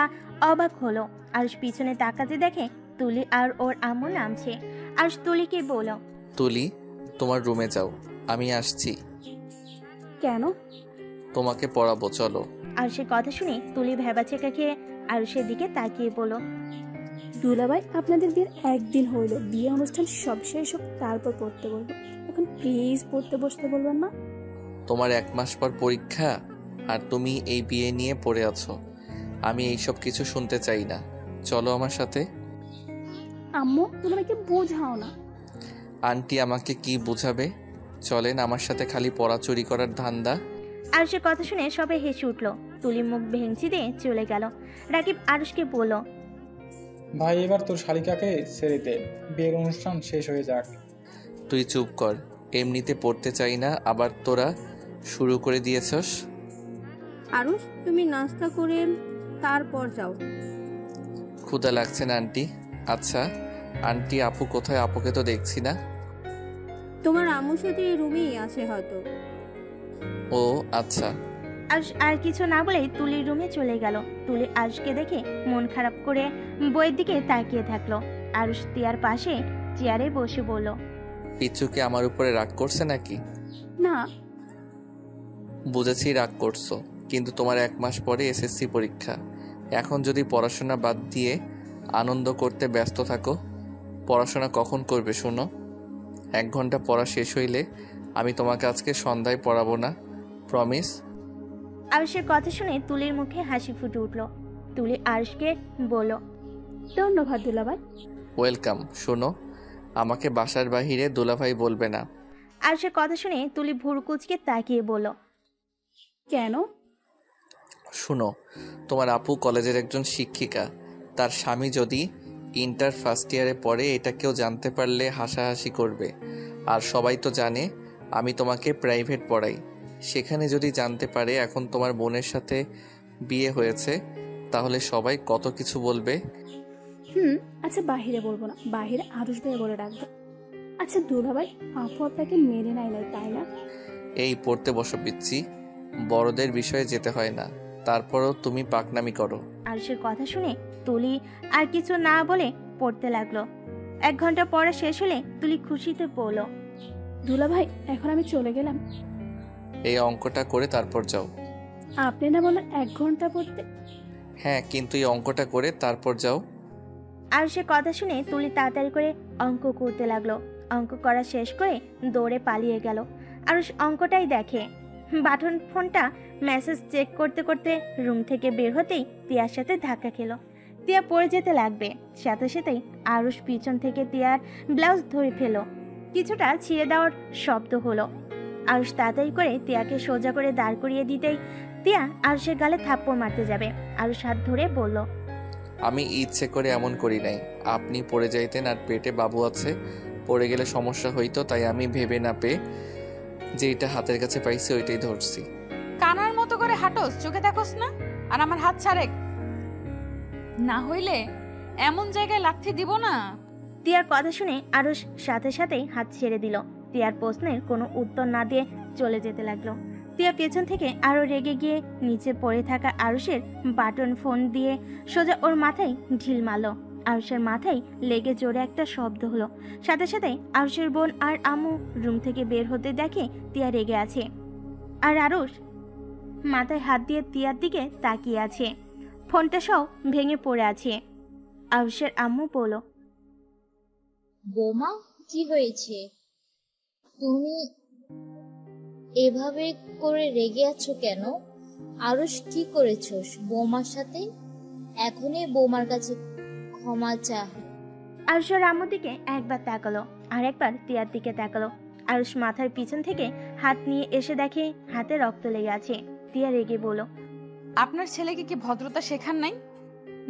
অবাক হলো। আরুষ পিছনে তাকাতে দেখে তুলি আর ওর আম্মু নামছে। আরুষ তুলিকে বলল, তুলি, তোমার রুমে যাও, আমি আসছি। কেন? তোমাকে পড়াবো, চলো। আরুষের কথা শুনে তুলি ভেবাচেকা খেয়ে আরুষের দিকে তাকিয়ে বলল, দুলাভাই আপনাদের বিয়ের একদিন হইল, বিয়ে অনুষ্ঠান সব শেষ হোক তারপর পড়তে বলবো। এখন প্লিজ পড়তে বসতে বলবেন না। তোমার 1 মাস পর পরীক্ষা আর তুমি এই বিয়ে নিয়ে পড়ে আছো। আমি এইসব কিছু শুনতে চাই না। চলো আমার সাথে। আম্মু দুলাভাইকে বোঝাও না। আন্টি আমাকে কি বোঝাবে? চলেন আমার সাথে। খালি পড়া চুরি করার ধান্দা। আরুষের কথা শুনে সবাই হেসে উঠল। তুলি মুখ ভেঙচি দিয়ে চলে গেল। রাকিব আরুষকে বলল, ভাই এবার তোর শালিকাকে ছেড়ে দে, বিয়ের অনুষ্ঠান শেষ হয়ে যাক। তুই চুপ কর। এমনিতে পড়তে চাই না, আবার তোরা শুরু করে দিয়েছস। আরুষ, তুমি নাস্তা করে তারপর যাও। ক্ষুধা লাগছে না আন্টি? আচ্ছা আন্টি, আপু কোথায়? আপুকে তো দেখছি না। তোমার আম্মুর সাথে এই রুমেই আছে হয়তো। ও আচ্ছা। আরুষ আর কিছু না বলেই তুলির রুমে চলে গেল। তুলি আরুষকে দেখে মন খারাপ করে বইয়ের দিকে তাকিয়ে থাকলো। আরুষ তিয়ার পাশে চেয়ারে বসে বলল, পিচ্ছুকে আমার উপরে রাগ করছে নাকি? না, বুঝেছি রাগ করছো, কিন্তু তোমার 1 মাস পরে এসএসসি পরীক্ষা। এখন যদি পড়াশোনা বাদ দিয়ে আনন্দ করতে ব্যস্ত থাকো, পড়াশোনা কখন করবে শোনো? 1 ঘন্টা পড়া শেষ হইলে আমি তোমাকে আজকে সন্ধ্যায় পড়াবো না, প্রমিস। আরুষের কথা শুনে তুলির মুখে হাসি ফুটে উঠল। তুলি আরুষকে বলল, ধন্যবাদ দুলাভাই। ওয়েলকাম। শোনো, আমাকে বাসার বাহিরে দুলাভাই বলবে না। আরুষের কথা শুনে তুলি ভুরু কুঁচকে তাকিয়ে বলল, কেন? শুনো, তোমার আপু কলেজের একজন শিক্ষিকা। তার স্বামী যদি ইন্টার ফার্স্ট ইয়ারে পড়ে, এটা কেউ জানতে পারলে হাসাহাসি করবে। আর সবাই তো জানে আমি তোমাকে প্রাইভেট পড়াই। সেখানে যদি জানতে পারে এখন তোমার বোনের সাথে বিয়ে হয়েছে, তাহলে সবাই কত কিছু বলবে। আচ্ছা বাহিরে বলবো না, বাহিরে আরুষ ভাই বলে রাখবো। আচ্ছা দুলাভাই, আপু আপনাকে মেনে নাই নাই তাই না? এই পড়তে বসো পিচ্ছি, বড়দের বিষয়ে যেতে হয় না। তারপরও তুমি পাকনামি করো। আরুষের কথা শুনে তুলি আর কিছু না বলে পড়তে লাগলো। 1 ঘন্টা পড়া শেষ হলে তুলি খুশিতে বলল, দুলাভাই এখন আমি চলে গেলাম। এই অঙ্কটা করে তারপর যাও। আপনি না বললেন 1 ঘন্টা পড়তে? হ্যাঁ, কিন্তু এই অঙ্কটা করে তারপর যাও। আরুষের কথা শুনে তুলি তাড়াতাড়ি করে অঙ্ক করতে লাগলো। অঙ্ক করা শেষ করে দৌড়ে পালিয়ে গেল। আরুষ অঙ্কটাই দেখে। বাটন ফোনটা মেসেজ চেক করতে করতে রুম থেকে বের হতেই তিয়ার সাথে ধাক্কা খেলো। তিয়া পড়ে যেতে লাগবে, সাথে সাথেই আরুষ পিছন থেকে তিয়ার ব্লাউজ ধরে ফেলো। কিছুটা ছিঁড়ে দেওয়ার শব্দ হলো। আরুষ তাড়াতাড়ি করে তিয়াকে সোজা করে দাঁড় করিয়ে দিতেই তিয়া আরুষের গালে থাপ্পড় মারতে যাবে। আরুষ হাত ধরে বলল, আমি ইচ্ছে করে এমন করি নাই। আপনি পড়ে যাইতেন আর পেটে বাবু আছে, পড়ে গেলে সমস্যা হইতো, তাই আমি ভেবে না পেয়ে যেটা হাতের কাছে পাইছি ওইটাই ধরছি। কানার মতো করে হাঁটোস, চোখে দেখোস না? আর আমার হাত ছাড়ে না হইলে এমন জায়গায় লাথি দিব না। তিয়ার কথা শুনে আরুষ সাথে সাথেই হাত ছেড়ে দিল। তিয়ার প্রশ্নের কোনো উত্তর না দিয়ে চলে যেতে লাগলো। তিয়া পেছন থেকে আরো রেগে গিয়ে নিচে পড়ে থাকা আরুষের বাটন ফোন দিয়ে সোজা ওর মাথায় ঢিল মারল। আরুষের মাথায় লেগে জোরে একটা শব্দ হলো। সাথে সাথে আরুষের বোন আর আম্মু রুম থেকে বের হতে দেখে তিয়া রেগে আছে। আর আরুষ মাথায় হাত দিয়ে তিয়ার দিকে তাকিয়ে আছে। ফোনটা সব ভেঙে পড়ে আছে। আরুষের আম্মু বলল, বোমা, কি হয়েছে? তুমি এভাবে করে রেগে আছো কেন? আরুষ কি করেছো বৌমার সাথে? এখনই বৌমার কাছে ক্ষমা চা। আরুষের আম্মুর দিকে একবার তাকালো আর একবার তিয়ার দিকে তাকালো। আরুষ মাথার পিছন থেকে হাত নিয়ে এসে দেখে হাতে রক্ত লেগে আছে। তিয়া রেগে বলল, আপনার ছেলেকে কি ভদ্রতা শেখান নাই,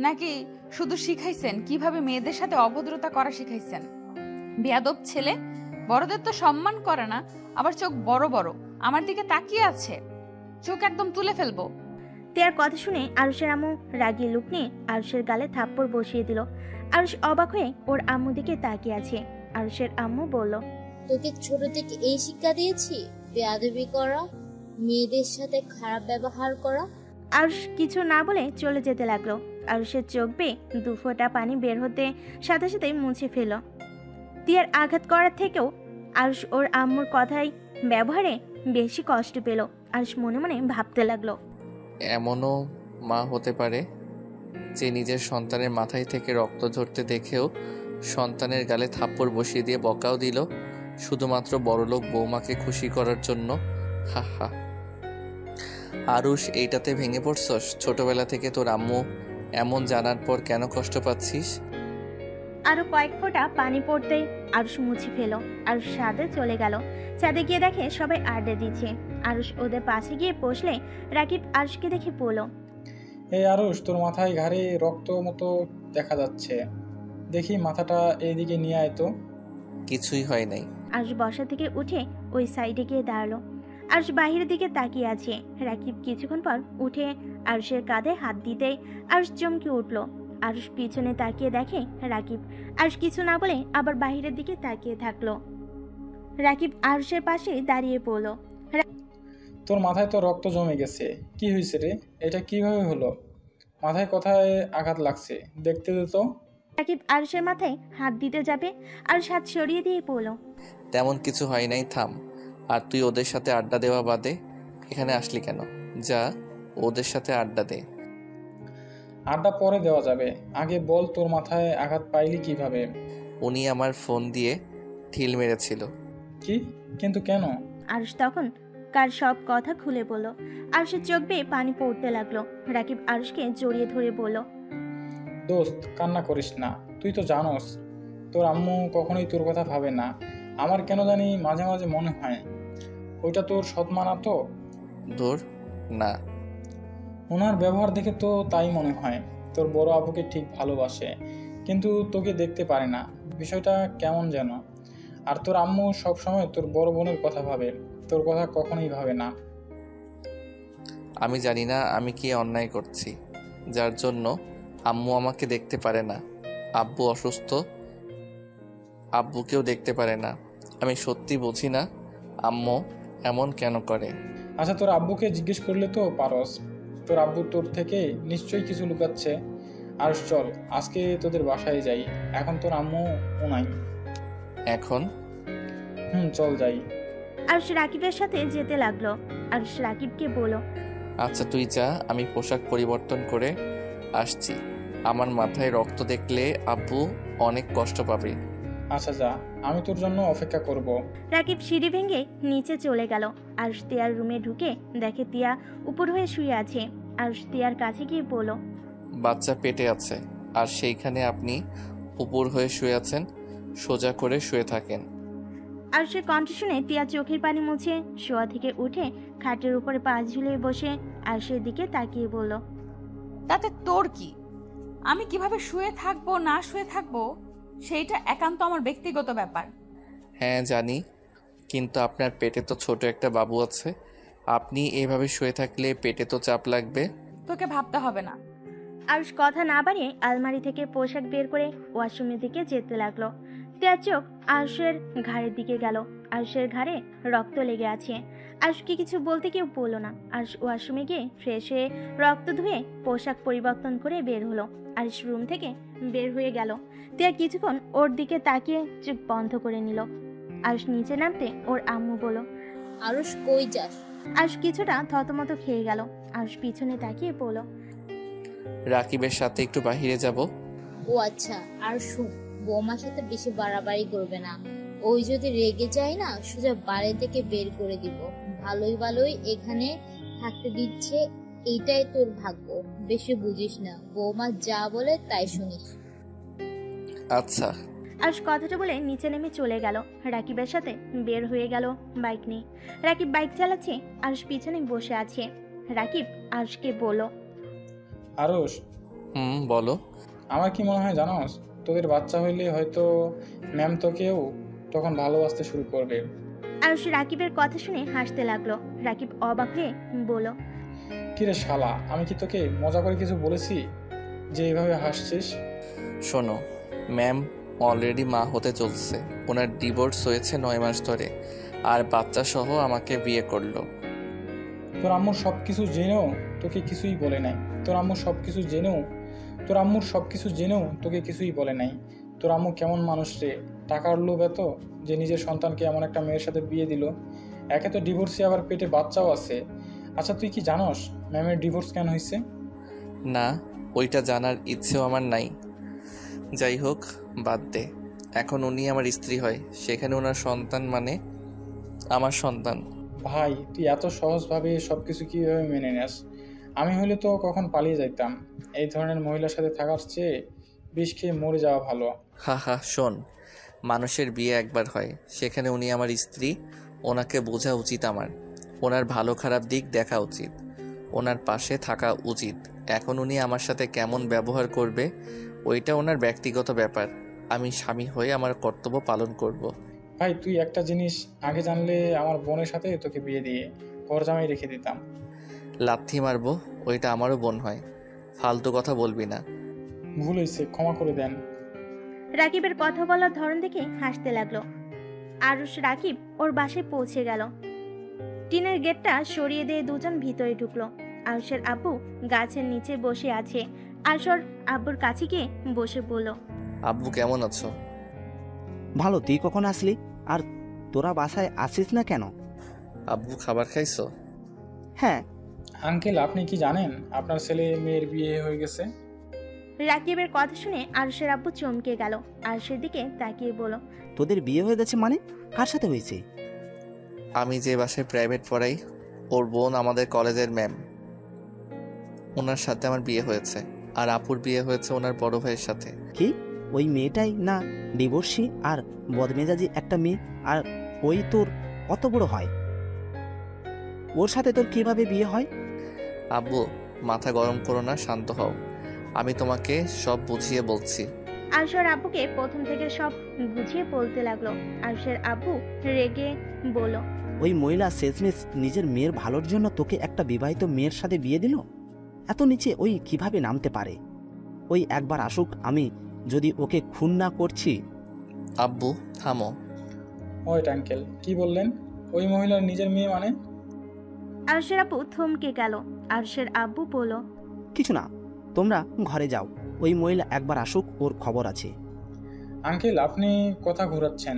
নাকি শুধু শিখাইছেন কিভাবে মেয়েদের সাথে অভদ্রতা করা শিখাইছেন? বেয়াদব ছেলে, বড়দের তো সম্মান করে না, আবার চোখ বড় বড় আমার দিকে তাকিয়ে আছে, চোখ একদম তুলে ফেলবো। তিয়ার কথা শুনে আরুষের আম্মু রাগিয়ে লুক নিয়ে আরুষের গালে থাপ্পড় বসিয়ে দিল। আরুষ অবাক হয়ে ওর আম্মু দিকে তাকিয়ে আছে। আরুষের আম্মু বলল, তোকে ছোট থেকে এই শিক্ষা দিয়েছি, বেয়াদবি করা, মেয়েদের সাথে খারাপ ব্যবহার করা। আরুষ কিছু না বলে চলে যেতে লাগলো। আরুষের চোখ বেয়ে 2 ফোঁটা পানি বের হতে সাথে সাথেই মুছে ফেল। তিয়ার আঘাত করার থেকেও আরুষ ওর আম্মুর কথাই ব্যবহারে বেশি কষ্ট পেল। আরুষ মনে মনে ভাবতে লাগলো, এমনও মা হতে পারে। যে নিজের সন্তানের মাথায় থেকে রক্ত ঝরতে দেখেও সন্তানের গালে থাপ্পড় বসিয়ে দিয়ে বকাও দিল শুধুমাত্র বড়লোক বৌমাকে খুশি করার জন্য। হা হা। আরুষ, এইটাতে ভেঙে পড়ছস? ছোটবেলা থেকে তোর আম্মু এমন জানার পর কেন কষ্ট পাচ্ছিস? আরো কয়েক ফোঁটা পানি পড়তেই আরুষ মুছে ফেল। আরুষ ছাদে চলে গেল। ছাদে গিয়ে দেখে সবাই আড্ডা দিচ্ছে। আরুষ ওদের পাশে গিয়ে বসলে রাকিব আরুষকে দেখে বলল, এই আরুষ, তোর মাথায় ঘাড়ে রক্ত মতো দেখা যাচ্ছে, দেখি মাথাটা এইদিকে নিয়ে আয় তো। কিছুই হয় নাই। আরুষ বসা থেকে উঠে ওই সাইডে গিয়ে দাঁড়ালো। আরুষ বাহিরের দিকে তাকিয়ে আছে। রাকিব কিছুক্ষণ পর উঠে আরুষের কাঁধে হাত দিতেই আরুষ চমকে উঠল। আরুষ পিছনে তাকিয়ে দেখে রাকিব। আরুষ কিছু না বলে আবার বাহিরের দিকে তাকিয়ে থাকলো। রাকিব আরুষের পাশে দাঁড়িয়ে পড়ল। তোর মাথায় তো রক্ত জমে গেছে, কি হয়েছে রে? এটা কিভাবে হলো? মাথায় কোথায় আঘাত লাগছে, দেখতে দে তো। রাকিব আরুষের মাথায় হাত দিতে যাবে, আরুষ হাত সরিয়ে দিয়ে পড়ল। তেমন কিছু হয় নাই, থাম। আর তুই ওদের সাথে আড্ডা দেওয়া বাদে এখানে আসলি কেন? যা ওদের সাথে আড্ডা দে। আড্ডা পরে দেওয়া যাবে, আগে বল তোর মাথায় আঘাত পাইলি কিভাবে? উনি আমার ফোন দিয়ে ঠিল মেরেছিল। কি? কিন্তু কেন? আরুষ তখন কার সব কথা খুলে বলল। আরুষের চোখ বেয়ে পানি পড়তে লাগলো। রাকিব আরুষকে জড়িয়ে ধরে বলল, দোস্ত, কান্না করিস না। তুই তো জানোস তোর আম্মু কখনোই তোর কথা ভাবে না। আমার কেন জানি মাঝে মাঝে মনে হয় ওইটা তোর সৎমা না তো। দূর না। ওনার ব্যবহার দেখে তো তাই মনে হয়। তোর বড় আপুকে ঠিক ভালোবাসে, কিন্তু তোকে দেখতে পারে না। বিষয়টা কেমন যেন। আর তোর আম্মু সবসময় তোর বড় বোনের কথা ভাবে, তোর কথা কখনোই ভাবে না। আমি জানি না আমি কি অন্যায় করছি, যার জন্য আম্মু আমাকে দেখতে পারে না। আব্বু অসুস্থ, আব্বুকেও দেখতে পারে না। আমি সত্যি বুঝি না আম্মু এমন কেন করে। আচ্ছা, তোর আব্বুকে জিজ্ঞেস করলে তো পারস। তোর আব্বু তোর থেকে নিশ্চয়ই কিছু লুকাচ্ছে। আর চল, আজকে তোদের বাসায় যাই। এখন তোর আম্মু নাই। এখন চল যাই। আরুষ রাকিবের সাথে যেতে লাগলো। আরুষ রাকিবকে বলল, আচ্ছা তুই যা, আমি পোশাক পরিবর্তন করে আসছি। আমার মাথায় রক্ত দেখলে আব্বু অনেক কষ্ট পাবে। আচ্ছা যা, আমি তোর জন্য অপেক্ষা করব। রাকিব সিঁড়ি ভেঙে নিচে চলে গেল। আরুষ তিয়ার রুমে ঢুকে দেখে তিয়া উপর হয়ে শুয়ে আছে। আরুষ তিয়ার কাছে গিয়ে বলল, বাচ্চা পেটে আছে, আর সেইখানে আপনি উপর হয়ে শুয়ে আছেন। সোজা করে শুয়ে থাকেন। আরুষের কণ্ঠ শুনে তিয়া চোখের পানি মুছে শোয়া থেকে উঠে খাটের উপরে পা ঝুলিয়ে বসে আরুষের দিকে তাকিয়ে বলল, তাতে তোর কি? আমি কিভাবে শুয়ে থাকবো না শুয়ে থাকবো সেইটা একান্ত আমার ব্যক্তিগত ব্যাপার। হ্যাঁ জানি, কিন্তু আপনার পেটে তো ছোট একটা বাবু আছে। আপনি এভাবে শুয়ে থাকলে পেটে তো চাপ লাগবে। তোকে ভাবতে হবে না। আরুষ কথা না বাড়িয়ে আলমারি থেকে পোশাক বের করে ওয়াশরুমের দিকে যেতে লাগলো। তিয়ার চোখ আরুষের ঘাড়ের দিকে গেল। আরুষের ঘাড়ে রক্ত লেগে আছে। আরুষকে কিছু বলতে কেউ বলল না। আরুষ ওয়াশরুমে গিয়ে ফ্রেশ হয়ে রক্ত ধুয়ে পোশাক পরিবর্তন করে বের হলো। আরুষ রুম থেকে বের হয়ে গেল। তিয়া কিছুক্ষণ ওর দিকে তাকিয়ে চোখ বন্ধ করে নিল। আরুষ নিচে নামতে ওর আম্মু বলল, আরুষ কই যাস? আরুষ কিছুটা থতমত খেয়ে গেল। আরুষ পিছনে তাকিয়ে বলল, রাকিবের সাথে একটু বাহিরে যাব। ও আচ্ছা। আর শুন, বৌমার সাথে বেশি বাড়াবাড়ি করবে না। ওই যদি রেগে যায় না, সোজা বাড়ি থেকে বের করে দিব। ভালোই ভালোই এখানে থাকতে দিচ্ছে, এইটাই তোর ভাগ্য। বেশি বুঝিস না, বৌমা যা বলে তাই শুনিস। আচ্ছা। আরুষ কথাটা বলে নিচে নেমে চলে গেল। রাকিবের সাথে বের হয়ে গেল বাইক নিয়ে। রাকিব বাইক চালাচ্ছে, আরুষ পিছনে বসে আছে। রাকিব আরুষকে বলল, আরুষ, বলো। আমার কি মনে হয় জানোস, তোদের বাচ্চা হইলে হয়তো ম্যাম তোকেও তখন ভালোবাসতে শুরু করবে। আরুষ রাকিবের কথা শুনে হাসতে লাগলো। রাকিব অবাক হয়ে বলল, কিরে শালা, আমি কি তোকে মজা করে কিছু বলেছি যে এইভাবে হাসছিস? শোনো, ম্যাম অলরেডি মা হতে চলছে। ওনার ডিভোর্স হয়েছে 9 মাস ধরে, আর বাচ্চা সহ আমাকে বিয়ে করলো। তোর আম্মুর সব কিছু জেনেও তোকে কিছুই বলে নাই। তোর আম্মুর সব কিছু জেনেও তোকে কিছুই বলে নাই। তোর আম্মু কেমন মানুষ রে? টাকার লোভ এত যে নিজের সন্তানকে এমন একটা মেয়ের সাথে বিয়ে দিল। একে তো ডিভোর্সে, আবার পেটে বাচ্চাও আছে। আচ্ছা তুই কি জানোস ম্যামের ডিভোর্স কেন হয়েছে? না, ওইটা জানার ইচ্ছেও আমার নাই। যাই হোক, বাদ দে। এখন উনি আমার স্ত্রী হয়, সেখানে ওনার সন্তান মানে আমার সন্তান। ভাই, তুই এত সহজভাবে সব কিছু কীভাবে মেনে নেস? আমি হলে তো কখন পালিয়ে যাইতাম। এই ধরনের মহিলার সাথে থাকার চেয়ে বিষ খেয়ে মরে যাওয়া ভালো। হা হা, শোন, মানুষের বিয়ে একবার হয়, সেখানে উনি আমার স্ত্রী। ওনাকে বোঝা উচিত আমার, ওনার ভালো খারাপ দিক দেখা উচিত, ওনার পাশে থাকা উচিত। এখন উনি আমার সাথে কেমন ব্যবহার করবে ওইটা ওনার ব্যক্তিগত ব্যাপার। আমি স্বামী হয়ে আমার কর্তব্য পালন করব। ভাই, তুই একটা জিনিস আগে জানলে আমার বোনের সাথে তোকে বিয়ে দিয়ে ঘর জামাই রেখে দিতাম। লাথি মারবো, ওইটা আমারও বোন হয়। ফালতু কথা বলবি না। ভুল হয়েছে, ক্ষমা করে দেন। রাকিবের কথা বলার ধরন দেখে হাসতে লাগলো। আরুষ রাকিব ওর বাসায় পৌঁছে গেল। টিনের গেটটা সরিয়ে দিয়ে দুজন ভিতরে ঢুকলো। আরুষের আব্বু গাছের নিচে বসে আছে। আরুষ ওর আব্বুর কাছে গিয়ে বসে বলল, আব্বু কেমন আছো? ভালো। তুই কখন আসলি? আর তোরা বাসায় আসিস না কেন? আব্বু খাবার খাইছো? হ্যাঁ। আঙ্কেল, আপনি কি জানেন আপনার ছেলে মেয়ের বিয়ে হয়ে গেছে? রাকিবের কথা শুনে আরুষের আব্বু চমকে গেল। আরুষের দিকে তাকিয়ে বলল, তোদের বিয়ে হয়ে গেছে মানে? কার সাথে হয়েছে? আমি যে বাসায় প্রাইভেট পড়াই, ওর বোন আমাদের কলেজের ম্যাম, ওনার সাথে আমার বিয়ে হয়েছে। আর আপুর বিয়ে হয়েছে ওনার বড় ভাইয়ের সাথে। কি ওই মেয়েটাই না ডিভোর্সি আর বদমেজাজি একটা মেয়ে? আর ওই তোর কত বড় হয়? ওর সাথে তোর কিভাবে বিয়ে হয়? আব্বু, মাথা গরম করো না, শান্ত হও। আমি তোমাকে সব বুঝিয়ে বলছি। আরুষের আব্বুকে প্রথম থেকে সব বুঝিয়ে বলতে লাগলো। আরুষের আব্বু রেগে বলল, ওই মহিলা শেষমেশ নিজের মেয়ের ভালোর জন্য তোকে একটা বিবাহিত মেয়ের সাথে বিয়ে দিল? এত নিচে ওই কিভাবে নামতে পারে? ওই একবার আসুক, আমি যদি ওকে খুন না করছি। আব্বু থামো। ওয়েট আঙ্কেল, কি বললেন? ওই মহিলার নিজের মেয়ে মানে? আরুষের আব্বু থমকে গেল। আরুষের আব্বু বলল, কিছু না, তোমরা ঘরে যাও। ওই মহিলা একবার আসুক, ওর খবর আছে। আঙ্কেল, আপনি কথা ঘোরাচ্ছেন।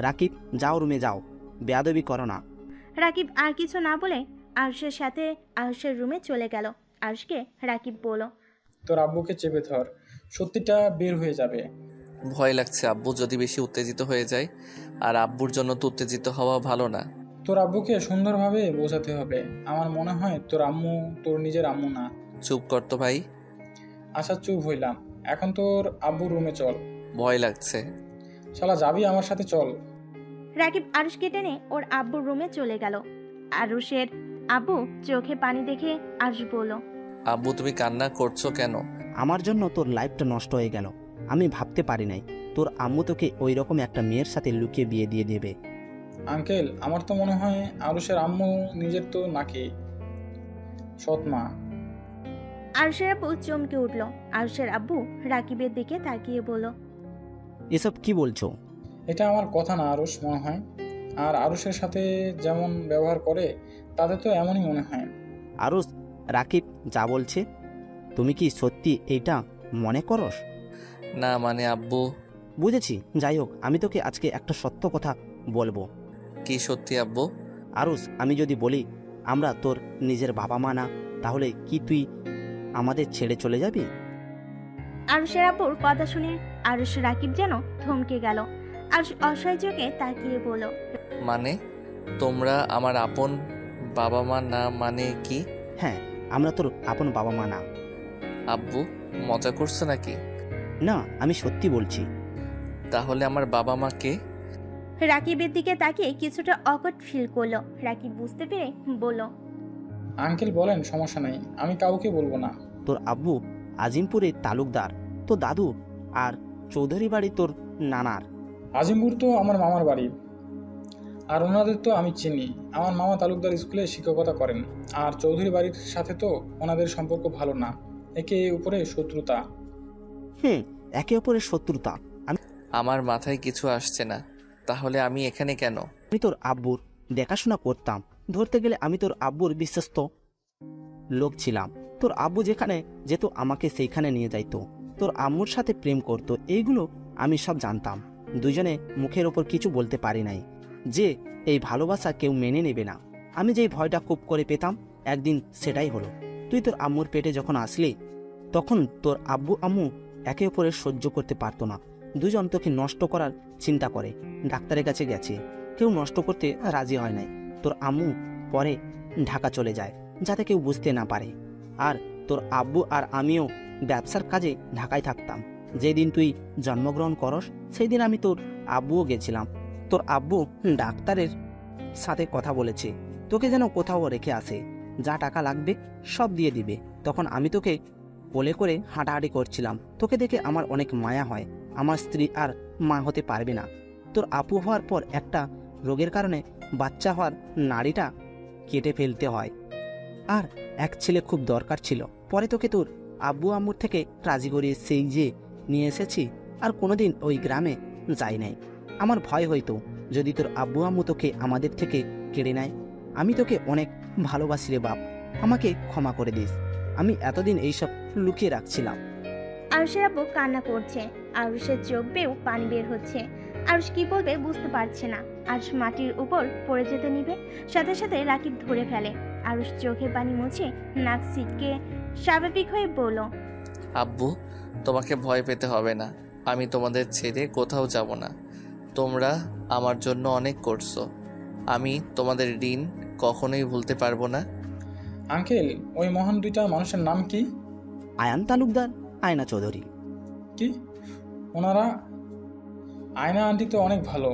রাকিব, যাও, রুমে যাও, বেয়াদবি করো না। রাকিব আর কিছু না বলে আরুষের সাথে আরুষের রুমে চলে গেল। আরুষকে রাকিব বলল, তোর আব্বুকে চেপে ধর, সত্যিটা বের হয়ে যাবে। ভয় লাগছে আব্বু, যদি বেশি উত্তেজিত হয়ে যায়। আর আব্বুর জন্য তো উত্তেজিত হওয়া ভালো না। তোর আব্বুকে সুন্দরভাবে বোঝাতে হবে। আমার মনে হয় তোর আম্মু তোর নিজের আম্মু না। চুপ কর তো ভাই। আচ্ছা, চুপ হইলাম। এখন তোর আব্বুর রুমে চল। ভয় লাগছে। শালা, যাবি আমার সাথে? চল। রাকিব আরুষকে টেনে ওর আব্বুর রুমে চলে গেল। আরুষের আব্বু চোখে পানি দেখে আরুষ বলল, আব্বু তুমি কান্না করছো কেন? আমার জন্য তোর লাইফটা নষ্ট হয়ে গেল। আমি ভাবতে পারি নাই তোর আম্মু তোকে ওই রকম একটা মেয়ের সাথে লুকিয়ে বিয়ে দিয়ে দেবে। আঙ্কেল, আমার তো মনে হয় আরুষের আম্মু নিজের তো নাকি সৎ মা। আরুষের আব্বু চমকে উঠল। আরুষের আব্বু রাকিবের দিকে তাকিয়ে বলল, এসব কি বলছো? এটা আমার কথা না আরুষ, মনে হয়। আর আরুষের সাথে যেমন ব্যবহার করে তাতে তো এমনই মনে হয়। আরুষ, রাকিব যা বলছে তুমি কি সত্যি এইটা মনে করস? না মানে আব্বু। বুঝেছি, যাই হোক, আমি তোকে আজকে একটা সত্য কথা বলবো। কি সত্যি আব্বু? আরুষ, আমি যদি বলি আমরা তোর নিজের বাবা মা না, তাহলে কি তুই আমাদের ছেড়ে চলে যাবি? আরুষের আব্বুর কথা শুনে আরুষ রাকিব যেন থমকে গেল। আরুষ অসহায় চোখে তাকিয়ে বলল, মানে তোমরা আমার আপন বাবা মা না? মানে কি? হ্যাঁ, আমরা তোর আপন বাবা মা না। আব্বু মজা করছো নাকি? না, আমি সত্যি বলছি। তাহলে আমার বাবা মা কে? রাকিবের দিকে তাকিয়ে কিছুটা অকট ফিল করলো। রাকিব বুঝতে পেরে বলল, আঙ্কেল বলেন, সমস্যা নাই, আমি কাউকে বলবো না। তোর আব্বু আজিমপুরের তালুকদার, তোর দাদু, আর চৌধুরী বাড়ি তোর নানার। আজিমপুর তো আমার মামার বাড়ি, আর ওনাদের তো আমি চিনি। আমার মামা তালুকদার স্কুলে শিক্ষকতা করেন। আর চৌধুরী বাড়ির সাথে তো ওনাদের সম্পর্ক ভালো না, একে উপরে শত্রুতা। একে অপরের শত্রুতা? আমার মাথায় কিছু আসছে না। তাহলে আমি এখানে কেন? আমি তোর আব্বুর দেখাশোনা করতাম। ধরতে গেলে আমি তোর আব্বুর বিশ্বস্ত লোক ছিলাম। তোর আব্বু যেখানে যেত আমাকে সেইখানে নিয়ে যাইতো। তোর আম্মুর সাথে প্রেম করতো, এইগুলো আমি সব জানতাম। দুজনে মুখের ওপর কিছু বলতে পারি নাই যে এই ভালোবাসা কেউ মেনে নেবে না। আমি যেই ভয়টা খুব করে পেতাম, একদিন সেটাই হলো। তুই তোর আম্মুর পেটে যখন আসলি, তখন তোর আব্বু আম্মু একে অপরের সহ্য করতে পারতো না। দুজন তোকে নষ্ট করার চিন্তা করে ডাক্তারের কাছে গেছে, কেউ নষ্ট করতে রাজি হয় নাই। তোর আম্মু পরে ঢাকা চলে যায় যাতে কেউ বুঝতে না পারে। আর তোর আব্বু আর আমিও ব্যবসার কাজে ঢাকায় থাকতাম। যেদিন তুই জন্মগ্রহণ করস সেই দিন আমি তোর আব্বুও গেছিলাম। তোর আব্বু ডাক্তারের সাথে কথা বলেছে, তোকে যেন কোথাও রেখে আসে, যা টাকা লাগবে সব দিয়ে দিবে। তখন আমি তোকে কোলে করে হাঁটাহাঁটি করছিলাম। তোকে দেখে আমার অনেক মায়া হয়। আমার স্ত্রী আর মা হতে পারবে না। তোর আপু হওয়ার পর একটা রোগের কারণে বাচ্চা হওয়ার নাড়িটা কেটে ফেলতে হয়, আর এক ছেলে খুব দরকার ছিল। পরে তোকে তোর আব্বু আম্মুর থেকে রাজি করিয়ে সেই যে নিয়ে এসেছি, আর কোনোদিন ওই গ্রামে যাই নাই। আমার ভয় হইতো যদি তোর আব্বু আম্মু তোকে আমাদের থেকে কেড়ে নেয়। আমি তোকে অনেক ভালোবাসি রে বাপ, আমাকে ক্ষমা করে দিস। আমি এতদিন এইসব লুকিয়ে রাখছিলাম। আরুষের আব্বু কান্না করছে, আরুষের চোখ বেয়েও পানি বের হচ্ছে। আরুষ কি বলবে বুঝতে পারছে না। আরুষ মাটির উপর পড়ে যেতে নিবে, সাথে সাথে রাকিব ধরে ফেলে। আরুষ চোখে পানি মুছে নাক সিটকে স্বাভাবিক হয়ে বলল, আব্বু, তোমাকে ভয় পেতে হবে না, আমি তোমাদের ছেড়ে কোথাও যাব না। তোমরা আমার জন্য অনেক করছো, আমি তোমাদের ঋণ কখনোই ভুলতে পারবো না। আঙ্কেল, ওই মহান দুইটা মানুষের নাম কি? আয়ান তালুকদার, আয়না চৌধুরী। কি? ওনারা? আয়না আন্টি তো অনেক ভালো,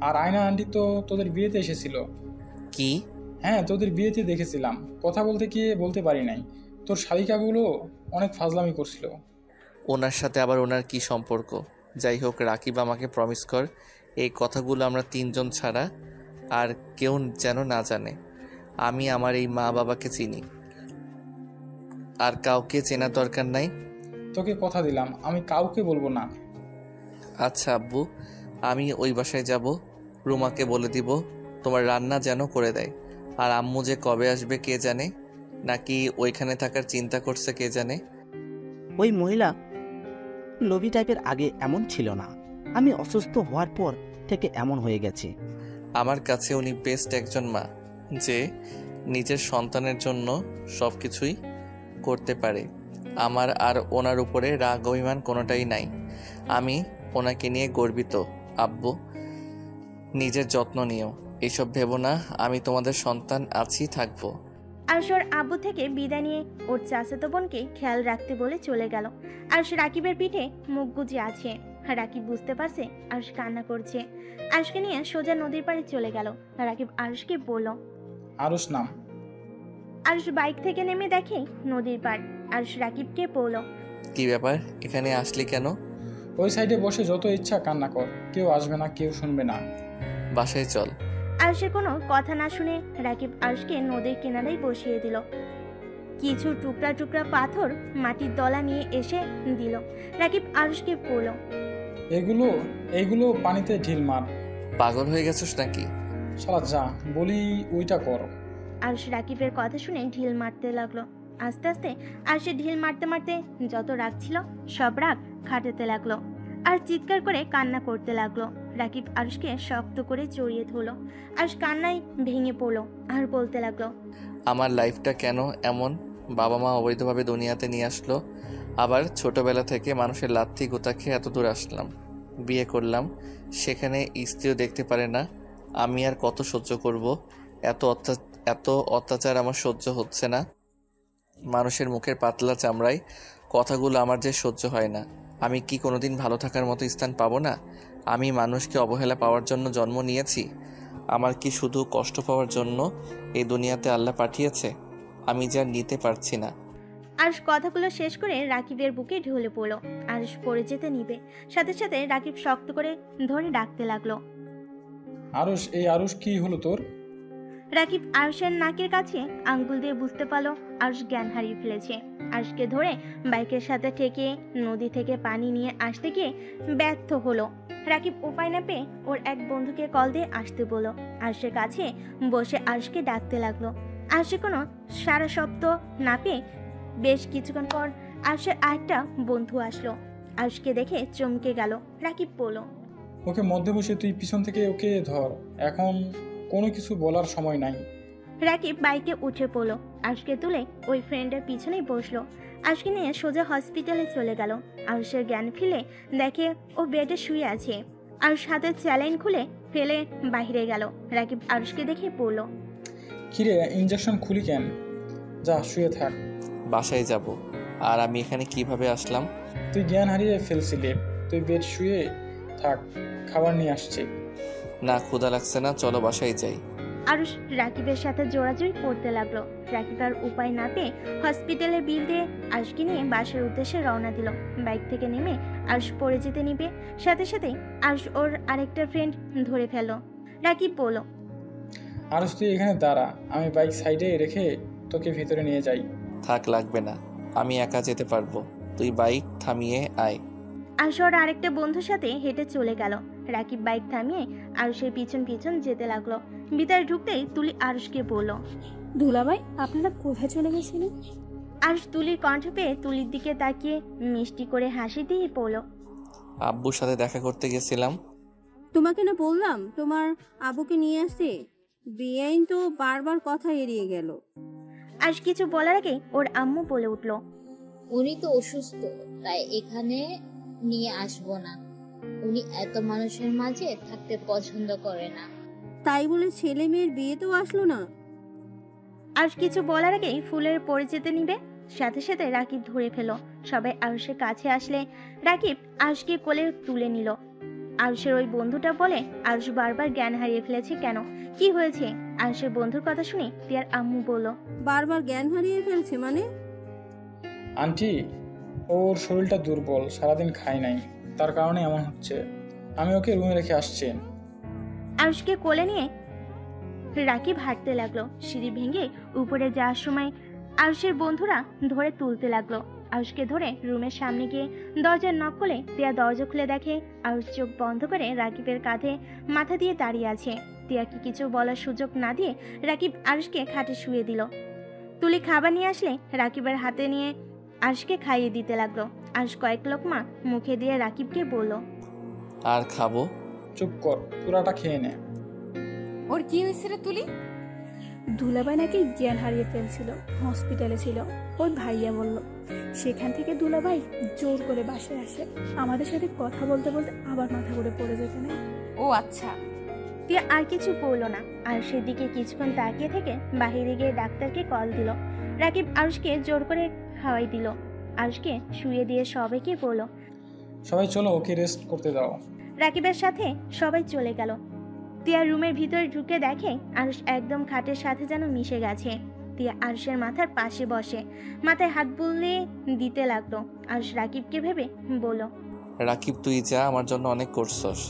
আর আয়না আন্টি তো তোদের বিয়েতে এসেছিল। কি? হ্যাঁ, তোদের বিয়েতে দেখেছিলাম। কথা বলতে গিয়ে বলতে পারি নাই, তোর শালিকাগুলো অনেক ফাজলামি করছিল। ওনার সাথে আবার ওনার কি সম্পর্ক? যাই হোক, রাকিব আমাকে প্রমিস কর এই কথাগুলো আমরা তিনজন ছাড়া আর কেউ যেন না জানে। আমি আমার এই মা বাবাকে চিনি, আর কাউকে চেনার দরকার নাই। তোকে কথা দিলাম, আমি কাউকে বলবো না। আচ্ছা আব্বু, আমি ওই বাসায় যাব, রুমাকে বলে দিব তোমার রান্না যেন করে দেয়। আর আম্মু যে কবে আসবে কে জানে, নাকি ওইখানে থাকার চিন্তা করছে কে জানে। ওই মহিলা লোভী টাইপের, আগে এমন ছিল না। আমি অসুস্থ হওয়ার পর থেকে এমন হয়ে গেছে। আমার কাছে উনি বেস্ট একজন মা, যে নিজের সন্তানের জন্য সব কিছুই করতে পারে। আমার আর ওনার উপরে রাগ অভিমান কোনোটাই নাই। আমি ওনাকে নিয়ে গর্বিত। আব্বু, নিজের যত্ন নিও, এসব ভেবো না, আমি তোমাদের সন্তান আছি, থাকবো। আরুষ ওর আব্বু থেকে বিদায় নিয়ে ওর চাচাতো বোনকে খেয়াল রাখতে বলে চলে গেল। আরুষ রাকিবের পিঠে মুখ গুজে আছে। রাকিব বুঝতে পারছে আরুষ কান্না করছে। আরুষকে নিয়ে সোজা নদীর পাড়ে চলে গেল। রাকিব আরুষকে বলল, আরুষ নাম। আরুষ বাইক থেকে নেমে দেখে নদীর পাড়। আরুষ রাকিবকে বলল, কি ব্যাপার, এখানে আসলি কেন? ওই সাইডে বসে যত ইচ্ছা কান্না কর, কেউ আসবে না, কেউ শুনবে না। বাসায় চল। আরুষের কোনো কথা না শুনে রাকিব আরুষকে নদীর কিনারেই বসিয়ে দিল। কিছু টুকরা টুকরা পাথর মাটির দলা নিয়ে এসে দিল। রাকিব আরুষকে বলল, এইগুলো পানিতে ঢিল মার। পাগল হয়ে গেছিস নাকি? শালা যা বলি ওইটা কর। আরুষ রাকিবের কথা শুনে ঢিল মারতে লাগলো। আস্তে আস্তে আরুষের ঢিল মারতে মারতে যত রাগ ছিল সব রাগ খাটাতে লাগলো, আর চিৎকার করে কান্না করতে লাগলো। রাকিব আরুষকে শক্ত করে জড়িয়ে ধরলো। আরুষ কান্নায় ভেঙে পড়লো আর বলতে লাগলো, আমার লাইফটা কেন এমন? বাবা মা অবৈধভাবে দুনিয়াতে নিয়ে আসলো, আবার ছোটবেলা থেকে মানুষের লাথি গোতা খেয়ে এত দূর আসলাম, বিয়ে করলাম, সেখানে স্ত্রীও দেখতে পারে না। আমি আর কত সহ্য করব? এত অত্যাচার আমার সহ্য হচ্ছে না। মানুষের মুখের পাতলা চামড়ায় কথাগুলো আমার যে সহ্য হয় না। আমি কি কোনোদিন ভালো থাকার মতো স্থান পাবো না? আমি মানুষকে অবহেলা পাওয়ার জন্য জন্ম নিয়েছি? আমার কি শুধু কষ্ট পাওয়ার জন্য এই দুনিয়াতে আল্লাহ পাঠিয়েছে? আমি যা নিতে পারছি না। আরুষ কথাগুলো শেষ করে রাকিবের বুকে ঢলে পড়লো। আরুষ পড়ে যেতে নিবে, সাথে সাথে রাকিব শক্ত করে ধরে ডাকতে লাগলো, আরুষ, এই আরুষ কি হলো তোর? রাকিব আরুষের নাকের কাছে আঙ্গুল দিয়ে বুঝতে পারলো আরুষ জ্ঞান হারিয়ে ফেলেছে। আরুষকে ধরে বাইকের সাথে ঠেকিয়ে নদী থেকে পানি নিয়ে আসতে গিয়ে ব্যর্থ হলো। রাকিব উপায় না পেয়ে ওর এক বন্ধুকে কল দিয়ে আসতে বলল। আরুষের কাছে বসে আরুষকে ডাকতে লাগলো। আরুষের কোনো সারা শব্দ না পেয়ে বেশ কিছুক্ষণ পর আরুষের আরেকটা বন্ধু আসলো। আরুষকে দেখে চমকে গেল। রাকিব বলল, ওকে মধ্যে বসে তুই পিছন থেকে ওকে ধর, এখন কোনো কিছু বলার সময় নাই। রাকিব বাইকে উঠে পড়লো। আরুষকে তুলে ওই ফ্রেন্ডের পিছনেই বসলো। আজকে নিয়ে সোজা হসপিটালে চলে গেল। আরুষের জ্ঞান ফিরে দেখে ও বেডে শুয়ে আছে। আরুষ হাতে স্যালাইন খুলে ফেলে বাইরে গেল। রাকিব আরুষকে দেখে পড়ল। কিরে, ইঞ্জেকশন খুলি কেন? যা শুয়ে থাক। বাসায় যাব। আর আমি এখানে কিভাবে আসলাম? তুই জ্ঞান হারিয়ে ফেলছিলি, তুই বেড শুয়ে থাক, খাবার নিয়ে আসছি। না, ক্ষুধা লাগছে না, চলো বাসায় যাই। আরুষ রাকিবের সাথে জোরাজুরি করতে লাগলো। রাকিব আর উপায় না পেয়ে হসপিটালে বিল দিয়ে আরুষকে নিয়ে বাসার উদ্দেশ্যে রওনা দিল। বাইক থেকে নেমে আরুষ পড়ে যেতে নিবে, সাথে সাথে আরুষ ওর আরেকটা ফ্রেন্ড ধরে ফেলল। রাকিব বলল, আরুষ তুই এখানে দাঁড়া, আমি বাইক সাইডে রেখে তোকে ভিতরে নিয়ে যাই। থাক, লাগবে না, আমি একা যেতে পারবো। তুই বাইক থামিয়ে আয়। আরুষ ওর আরেকটা বন্ধুর সাথে হেঁটে চলে গেল। রাকিব বাইক থামিয়ে আরুষের পিছন পিছন যেতে লাগলো। ভিতরে ঢুকতেই তুলি আরুষকে বলল, দুলাভাই আপনারা কোথায় চলে গেছিলেন? আরুষ তুলির কণ্ঠ পেয়ে তুলির দিকে তাকিয়ে মিষ্টি করে হাসি দিয়ে পড়ল, আব্বুর সাথে দেখা করতে গেছিলাম। তোমাকে না বললাম তোমার আবুকে নিয়ে আসতে? বেআইন তো বারবার কথা এড়িয়ে গেল। আরুষ কিছু বলার আগে ওর আম্মু বলে উঠল, উনি তো অসুস্থ, তাই এখানে নিয়ে আসবো না। উনি এত মানুষের মাঝে থাকতে পছন্দ করে না। তাই বলে ছেলে মেয়ের বিয়ে তো আসলো না। আরুষ কিছু বলার আগেই ফুলের পরে যেতে নিবে, সাথে সাথে রাকিব ধরে ফেল। সবাই আরুষের কাছে আসলে রাকিব আরুষকে কোলে তুলে নিল। আরুষের ওই বন্ধুটা বলে, আরুষ বারবার জ্ঞান হারিয়ে ফেলেছে কেন, কি হয়েছে? আরুষের বন্ধুর কথা শুনে তিয়ার আম্মু বলল, বারবার জ্ঞান হারিয়ে ফেলছে মানে? আন্টি, ওর শরীরটা দুর্বল, সারাদিন খাই নাই, তার কারণে এমন হচ্ছে। আমি ওকে রুমে রেখে আসছি। আরুষকে কোলে নিয়ে রাকিব হাঁটতে লাগলো। সিঁড়ি ভেঙে উপরে যাওয়ার সময় আরুষের বন্ধুরা ধরে তুলতে লাগলো। আরুষকে ধরে রুমের সামনে গিয়ে দরজার নক করলে তিয়া দরজা খুলে দেখে আরুষ চোখ বন্ধ করে রাকিবের কাঁধে মাথা দিয়ে দাঁড়িয়ে আছে। তিয়াকে কিছু বলার সুযোগ না দিয়ে রাকিব আরুষকে খাটে শুয়ে দিল। তুলি খাবার নিয়ে আসলে রাকিবের হাতে নিয়ে আরুষকে খাইয়ে দিতে লাগলো। আরুষ কয়েক লোকমা মুখে দিয়ে রাকিবকে বলল, আর খাবো? চুপ কর, পুরাটা খেয়ে নে। ওর কি হয়েছে রে তুলি? দুলাভাই নাকি জ্ঞান হারিয়ে ফেলছিল, হসপিটালে ছিল। ওর ভাইয়া বলল, সেখান থেকে দুলাভাই জোর করে বাসায় আসে। আমাদের সাথে কথা বলতে বলতে আবার মাথা ঘুরে পড়ে যেতে নেই। ও আচ্ছা। তিয়া আর কিছু বললো না। আরুষের দিকে কিছুক্ষণ তাকিয়ে থেকে বাহিরে গিয়ে ডাক্তারকে কল দিল। রাকিব আরুষকে জোর করে খাওয়াই দিল। আরুষকে শুয়ে দিয়ে সবাইকে বলল, সবাই চলো, ওকে রেস্ট করতে দাও। রাকিবের সাথে সবাই চলে গেল। তিয়া রুমের ভিতরে ঢুকে দেখে আরুষ একদম খাটের সাথে যেন মিশে গেছে। তিয়া আরুষের মাথার পাশে বসে মাথায় হাত বুলিয়ে দিতে লাগলো। আরুষ রাকিবকে ভেবে বলল, রাকিব, তুই যা, আমার জন্য অনেক করছস,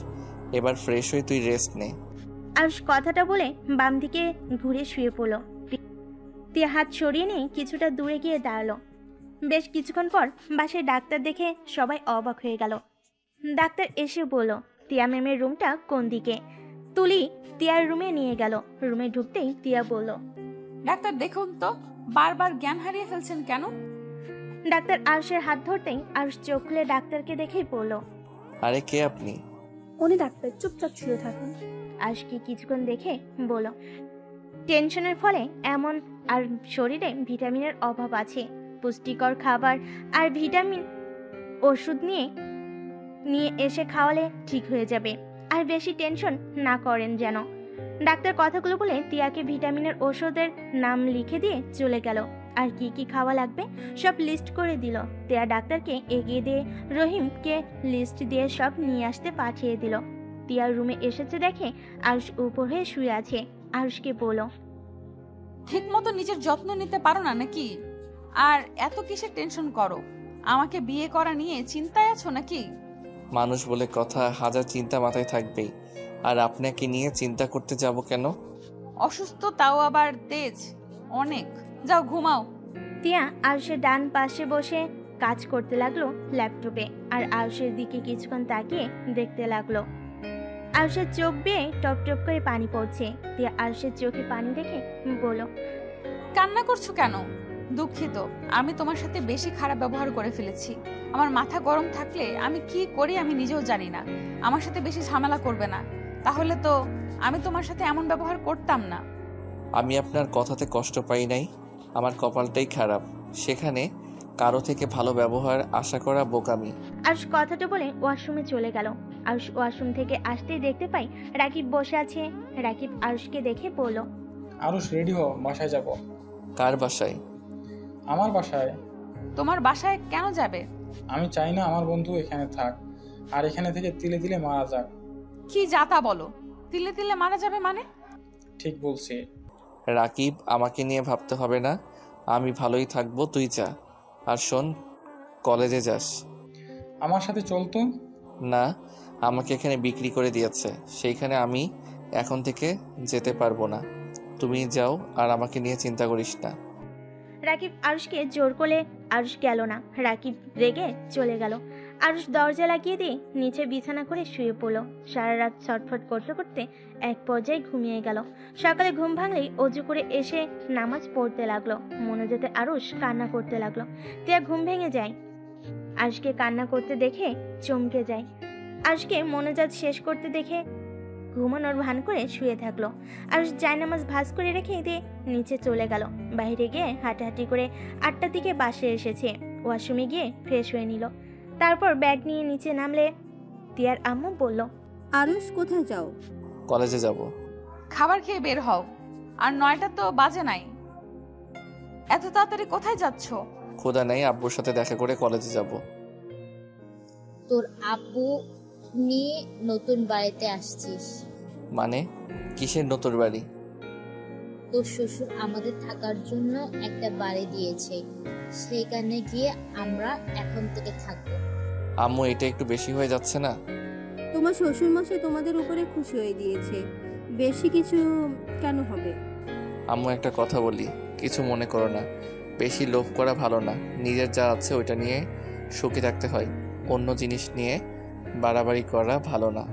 এবার ফ্রেশ হয়ে তুই রেস্ট নে। আরুষ কথাটা বলে বাম দিকে ঘুরে শুয়ে পড়ল। তিয়া হাত সরিয়ে নিয়ে কিছুটা দূরে গিয়ে দাঁড়ালো। বেশ কিছুক্ষণ পর বাসায় ডাক্তার দেখে সবাই অবাক হয়ে গেল। ডাক্তার এসে বলল, তিয়া ম্যামের রুমটা কোন দিকে? তুলি তিয়ার রুমে নিয়ে গেল। রুমে ঢুকতেই তিয়া বলল, ডাক্তার দেখুন তো, বারবার জ্ঞান হারিয়ে ফেলছেন কেন? ডাক্তার আরুষের হাত ধরতেই আরুষ চোখ খুলে ডাক্তারকে দেখেই বলল, আরে কে আপনি? উনি ডাক্তার, চুপচাপ শুয়ে থাকুন। আরুষকে কিছুক্ষণ দেখে বলল, টেনশনের ফলে এমন, আর শরীরে ভিটামিনের অভাব আছে। পুষ্টিকর খাবার আর ভিটামিন ওষুধ নিয়ে এসে খাওয়ালে ঠিক হয়ে যাবে। আর বেশি টেনশন না করেন যেন। ডাক্তার কথাগুলো বলে তিয়াকে ভিটামিনের ওষুধের নাম লিখে দিয়ে চলে গেল। আর কি কি খাওয়া লাগবে সব লিস্ট করে দিল। তিয়া ডাক্তারকে এগিয়ে দিয়ে রহিমকে লিস্ট দিয়ে সব নিয়ে আসতে পাঠিয়ে দিল। তিয়ার রুমে এসেছে দেখে আরুষ উপর হয়ে শুয়ে আছে। আরুষকে বলল, ঠিক মতো নিজের যত্ন নিতে পারো না নাকি? আর এত কিসের টেনশন করো? আমাকে বিয়ে করা নিয়ে চিন্তায় আছো নাকি? মানুষ বলে কথা, হাজার চিন্তা মাথায় থাকবেই। আর আপনাকে নিয়ে চিন্তা করতে যাব কেন? অসুস্থ, তাও আবার তেজ অনেক। যাও ঘুমাও। তিয়া আরুষের ডান পাশে বসে কাজ করতে লাগলো ল্যাপটপে। আর আরুষের দিকে কিছুক্ষণ তাকিয়ে দেখতে লাগলো। আরুষের চোখ বেয়ে টপ টপ করে পানি পড়ছে। তিয়া আরুষের চোখে পানি দেখে বলল, কান্না করছো কেন? দুঃখিত, আমি তোমার সাথে বেশি খারাপ ব্যবহার করে ফেলেছি। আমার মাথা গরম থাকলে আমি কি করি আমি নিজেও জানি না। আমার সাথে বেশি ঝামেলা করবে না, তাহলে তো আমি তোমার সাথে এমন ব্যবহার করতাম না। আমি আপনার কথাতে কষ্ট পাই নাই, আমার কপালটাই খারাপ। সেখানে কারো থেকে ভালো ব্যবহার আশা করা বোকামি। আরুষ কথাটা বলে ওয়াশরুমে চলে গেল। আরুষ ওয়াশরুম থেকে আসতেই দেখতে পাই রাকিব বসে আছে। রাকিব আরুষকে দেখে বলল, আরুষ রেডি হও, বাসায় যাব। কার বাসায়? আমার বাসায়। তোমার বাসায় কেন যাবে? আমি চাই না আমার বন্ধু এখানে থাক, আর এখানে থেকে তিলে তিলে মারা যাক। কি যাতা বলো? তিলে তিলে মারা যাবে মানে? ঠিক বলছি। রাকিব, আমাকে নিয়ে ভাবতে হবে না, আমি ভালোই থাকবো, তুই যা। আর শোন, কলেজে যাস। আমার সাথে চলতো। না, আমাকে এখানে বিক্রি করে দিয়েছে, সেইখানে আমি এখন থেকে যেতে পারবো না। তুমি যাও, আর আমাকে নিয়ে চিন্তা করিস না। রাকিব আরুষকে জোর করলে আরুষ গেল না। রাকিব রেগে চলে গেল। আরুষ দরজা লাগিয়ে দিয়ে নিচে বিছানা করে শুয়ে পড়ল। সারা রাত ছটফট করতে করতে এক পর্যায়ে ঘুমিয়ে গেল। সকালে ঘুম ভাঙলেই অজু করে এসে নামাজ পড়তে লাগলো। মনোযোগে আরুষ কান্না করতে লাগলো। তিয়া ঘুম ভেঙে যায়। আরুষকে কান্না করতে দেখে চমকে যায়। আরুষকে মনোজাত শেষ করতে দেখে ঘুমানোর ভান করে শুয়ে থাকলো। আরুষ জায়নামাজ ভাঁজ করে রেখে দিয়ে নিচে চলে গেল। বাইরে গিয়ে হাঁটাহাঁটি করে 8টার দিকে বাসে এসেছে। ওয়াশরুমে গিয়ে ফ্রেশ হয়ে নিল। তারপর ব্যাগ নিয়ে নিচে নামলে তিয়ার আম্মু বলল, আরুষ কোথায় যাও? কলেজে যাব। খাবার খেয়ে বের হও, আর 9টা তো বাজে নাই। এত তাড়াতাড়ি কোথায় যাচ্ছ? ক্ষুধা নেই, আব্বুর সাথে দেখা করে কলেজে যাব। তোর আব্বু নিয়ে নতুন বাড়িতে আসছিস? মানে কিসের নতুন বাড়ি? তোর শ্বশুর আমাদের থাকার জন্য একটা বাড়ি দিয়েছে, সেখানে গিয়ে আমরা এখন থেকে থাকবো। আম্মু, এটা একটু বেশি হয়ে যাচ্ছে না? তোমার শ্বশুর মশাই তোমাদের উপরে খুশি হয়ে দিয়েছে, বেশি কিছু কেন হবে? আম্মু, একটা কথা বলি, কিছু মনে করো না। বেশি লোভ করা ভালো না। নিজের যা আছে ওইটা নিয়ে সুখী থাকতে হয়, অন্য জিনিস নিয়ে বাড়াবাড়ি করা ভালো না।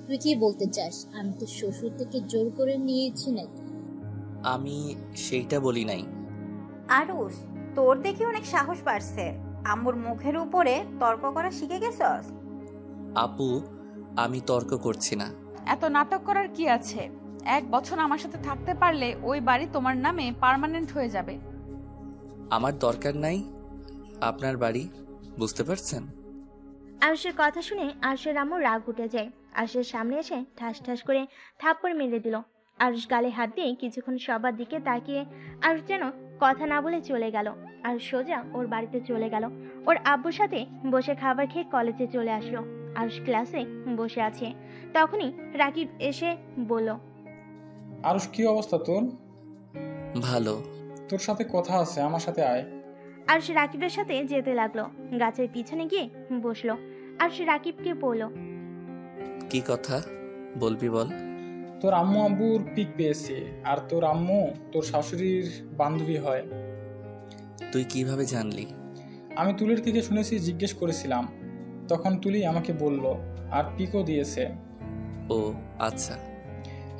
তুই কি বলতে চাস? আমি তো শ্বশুর থেকে জোর করে নিয়েছি নাকি? আমি সেইটা বলি নাই। আরুষ, তোর দেখি অনেক সাহস বাড়ছে। আম্মুর মুখের উপরে তর্ক করা শিখে গেছস? আপু, আমি তর্ক করছি না। এত নাটক করার কি আছে? 1 বছর আমার সাথে থাকতে পারলে ওই বাড়ি তোমার নামে পার্মানেন্ট হয়ে যাবে। আমার দরকার নাই আপনার বাড়ি, বুঝতে পারছেন? আরুষের কথা শুনে আরুষের আম্মু রাগ উঠে যায়। আরুষের সামনে এসে ঠাস ঠাস করে থাপ্পড় মেরে দিল। আরুষ গালে হাত দিয়ে কিছুক্ষণ সবার দিকে তাকিয়ে আরুষ যেন কথা না বলে চলে গেল। আর সোজা ওর বাড়িতে চলে গেল। ওর আব্বুর সাথে বসে খাবার খেয়ে কলেজে চলে আসলো। আরুষ ক্লাসে বসে আছে। তখনই রাকিব এসে বলল, আরুষ, কি অবস্থা তোর? ভালো। তোর সাথে কথা আছে, আমার সাথে আয়। আরুষ রাকিবের সাথে যেতে লাগলো। গাছের পিছনে গিয়ে বসলো। আরুষ রাকিবকে বলল, কি কথা বলবি বল। তোর আম্মু আব্বুর পিক পেয়েছি, আর তোর আম্মু তোর শাশুড়ির বান্ধবী হয়। তুই কিভাবে জানলি? আমি তুলির থেকে শুনেছি, জিজ্ঞেস করেছিলাম, তখন তুলি আমাকে বলল, আর পিকও দিয়েছে। ও আচ্ছা।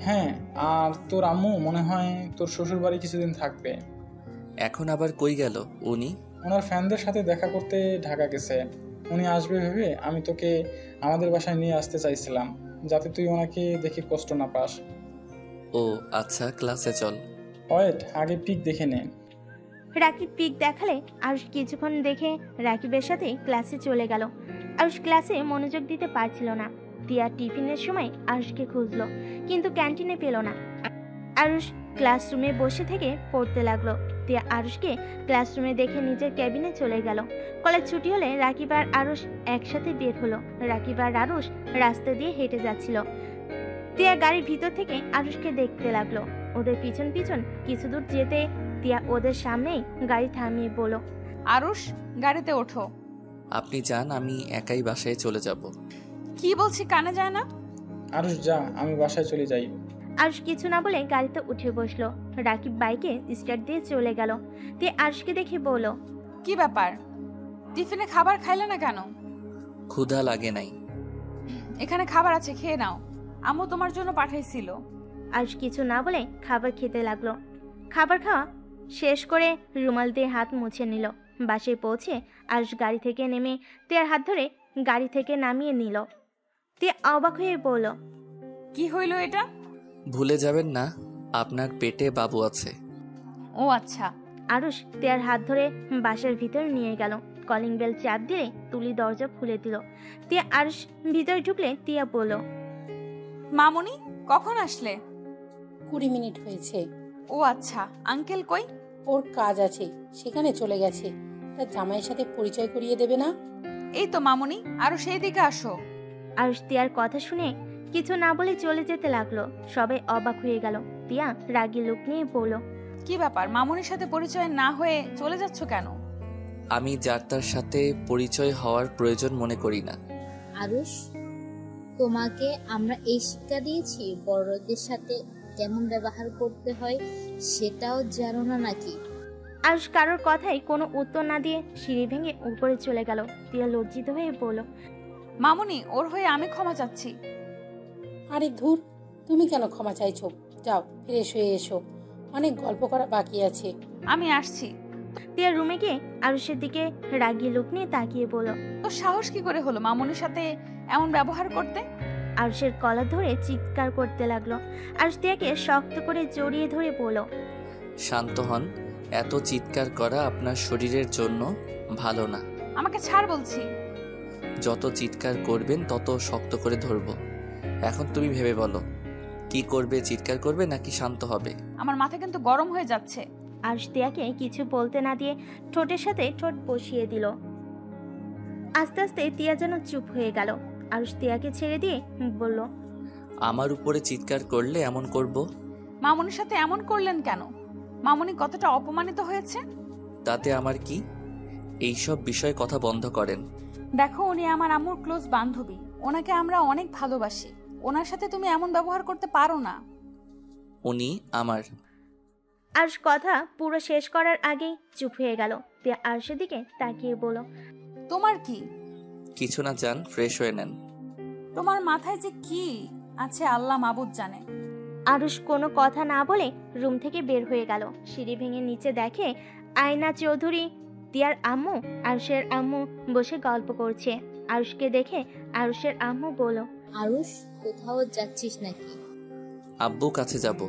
হ্যাঁ, আর তোর আম্মু মনে হয় তোর শ্বশুর বাড়ি কিছুদিন থাকবে। এখন আবার কই গেল উনি? ওনার ফ্যানদের সাথে দেখা করতে ঢাকা গেছে। উনি আসবে ভেবে আমি তোকে আমাদের বাসায় নিয়ে আসতে চাইছিলাম, যাতে তুই ওনাকে দেখে কষ্ট না পাস। ও আচ্ছা, ক্লাসে চল। ওয়েট, আগে পিক দেখে নে। রাকিব পিক দেখালে আরুষ কিছুক্ষণ দেখে রাকিবের সাথে ক্লাসে চলে গেল। আরুষ ক্লাসে মনোযোগ দিতে পারছিল না। টিয়া টিফিনের সময় আরুষকে খুঁজলো, কিন্তু ক্যান্টিনে পেল না। আরুষ ক্লাসরুমে বসে থেকে পড়তে লাগলো। টিয়া আরুষকে ক্লাসরুমে দেখে নিজের ক্যাবিনে চলে গেল। কলেজ ছুটি হলে রাকিব আর আরুষ একসাথে বের হলো। রাকিব আর আরুষ রাস্তা দিয়ে হেঁটে যাচ্ছিল। টিয়া গাড়ির ভিতর থেকে আরুষকে দেখতে লাগলো। ওদের পিছন পিছন কিছু দূর যেতে টিয়া ওদের সামনেই গাড়ি থামিয়ে বলল, আরুষ, গাড়িতে ওঠো। আপনি যান, আমি একাই বাসায় চলে যাব। কি বলছি কানে যায় না? আরুষ যা, আমি বাসায় চলে যাই। আরুষ কিছু না বলে গাড়িতে উঠে বসলো। রাকিব বাইকে স্টার্ট দিয়ে চলে গেল। টিয়া আরুষকে দেখে বলল, কি ব্যাপার? টিফিনে খাবার খাইলে না কেন? ক্ষুধা লাগে নাই। এখানে খাবার আছে, খেয়ে নাও। আম্মু তোমার জন্য পাঠাইছিল। আরুষ কিছু না বলে খাবার খেতে লাগলো। খাবার খাওয়া শেষ করে রুমাল দিয়ে হাত মুছে নিল। বাসে পৌঁছে আরুষ গাড়ি থেকে নেমে টিয়ার হাত ধরে গাড়ি থেকে নামিয়ে নিল। টিয়া অবাক হয়ে বলল, কি হইল এটা? ভুলে যাবেন না, আপনার পেটে বাবু আছে। ও আচ্ছা। আরুষ তিয়ার হাত ধরে বাসার ভিতর নিয়ে গেল। কলিং বেল চাপ দিলে তুলি দরজা খুলে দিল। তিয়া আরুষ ভিতরে ঢুকলে তিয়া বলল, মামুনি কখন আসলে? 20 মিনিট হয়েছে। ও আচ্ছা, আঙ্কেল কই? ওর কাজ আছে, সেখানে চলে গেছে। তার জামাইয়ের সাথে পরিচয় করিয়ে দেবে না? এই তো মামুনি, আরো সেই দিকে আসো। আরুষ তিয়ার কথা শুনে কিছু না বলে চলে যেতে লাগলো। সবাই অবাক হয়ে গেল। তিয়া রাগী লোক নিয়ে বলল, কি ব্যাপার, মামুনির সাথে পরিচয় না হয়ে চলে যাচ্ছ কেন? আমি যার তার সাথে পরিচয় হওয়ার প্রয়োজন মনে করি না। আরুষ, তোমাকে আমরা এই শিক্ষা দিয়েছি বড়দের সাথে কেমন ব্যবহার করতে হয় সেটাও জানো না নাকি? আরুষ কারোর কথাই কোনো উত্তর না দিয়ে সিঁড়ি ভেঙে উপরে চলে গেল। তিয়া লজ্জিত হয়ে বলল, মামুনি, ওর হয়ে আমি ক্ষমা চাচ্ছি। আরে ধুর, তুমি কেন ক্ষমা চাইছো? যাও, ফ্রেশ হয়ে এসো, অনেক গল্প করা বাকি আছে। আমি আসছি। তিয়া রুমে গিয়ে আরুষের দিকে রাগী লোক নিয়ে তাকিয়ে বলল, তো সাহস কি করে হলো মামুনির সাথে এমন ব্যবহার করতে? আরুষের কলার ধরে চিৎকার করতে লাগলো। আরুষ তিয়াকে শক্ত করে জড়িয়ে ধরে বলল, শান্ত হন, এত চিৎকার করা আপনার শরীরের জন্য ভালো না। আমাকে ছাড় বলছি। যত চিৎকার করবেন তত শক্ত করে ধরবো। এখন তুমি ভেবে বলো, কি করবে? চিৎকার করবে নাকি শান্ত হবে? আমার মাথা কিন্তু গরম হয়ে যাচ্ছে। আরুষ তিয়াকে কিছু বলতে না দিয়ে ঠোঁটের সাথে ঠোঁট বসিয়ে দিল। আস্তে আস্তে তিয়া যেন চুপ হয়ে গেল। আরুষ তিয়াকে ছেড়ে দিয়ে বলল, আমার উপরে চিৎকার করলে এমন করব? মামুনির সাথে এমন করলেন কেন? মামুনি কতটা অপমানিত হয়েছে। তাতে আমার কি? এইসব বিষয়ে কথা বন্ধ করেন। দেখো, উনি আমার আম্মুর ক্লোজ বান্ধবী, ওনাকে আমরা অনেক ভালোবাসি। ওনার সাথে তুমি এমন ব্যবহার করতে পারো না। উনি আমার। আরুষ কথা পুরো শেষ করার আগেই চুপ হয়ে গেল। তিয়া আরুষের দিকে তাকিয়ে বলল, তোমার কি? কিছু না, যান ফ্রেশ হয়ে নেন। তোমার মাথায় যে কি আছে আল্লাহ মাবুদ জানে। আরুষ কোনো কথা না বলে রুম থেকে বের হয়ে গেল। সিঁড়ি ভেঙে নিচে দেখে আয়না চৌধুরী, তিয়ার আম্মু, আরুষের আম্মু বসে গল্প করছে। আরুষকে দেখে আরুষের আম্মু বলল, আরুষ, কোথাও যাচ্ছিস নাকি? আব্বু কাছে যাব।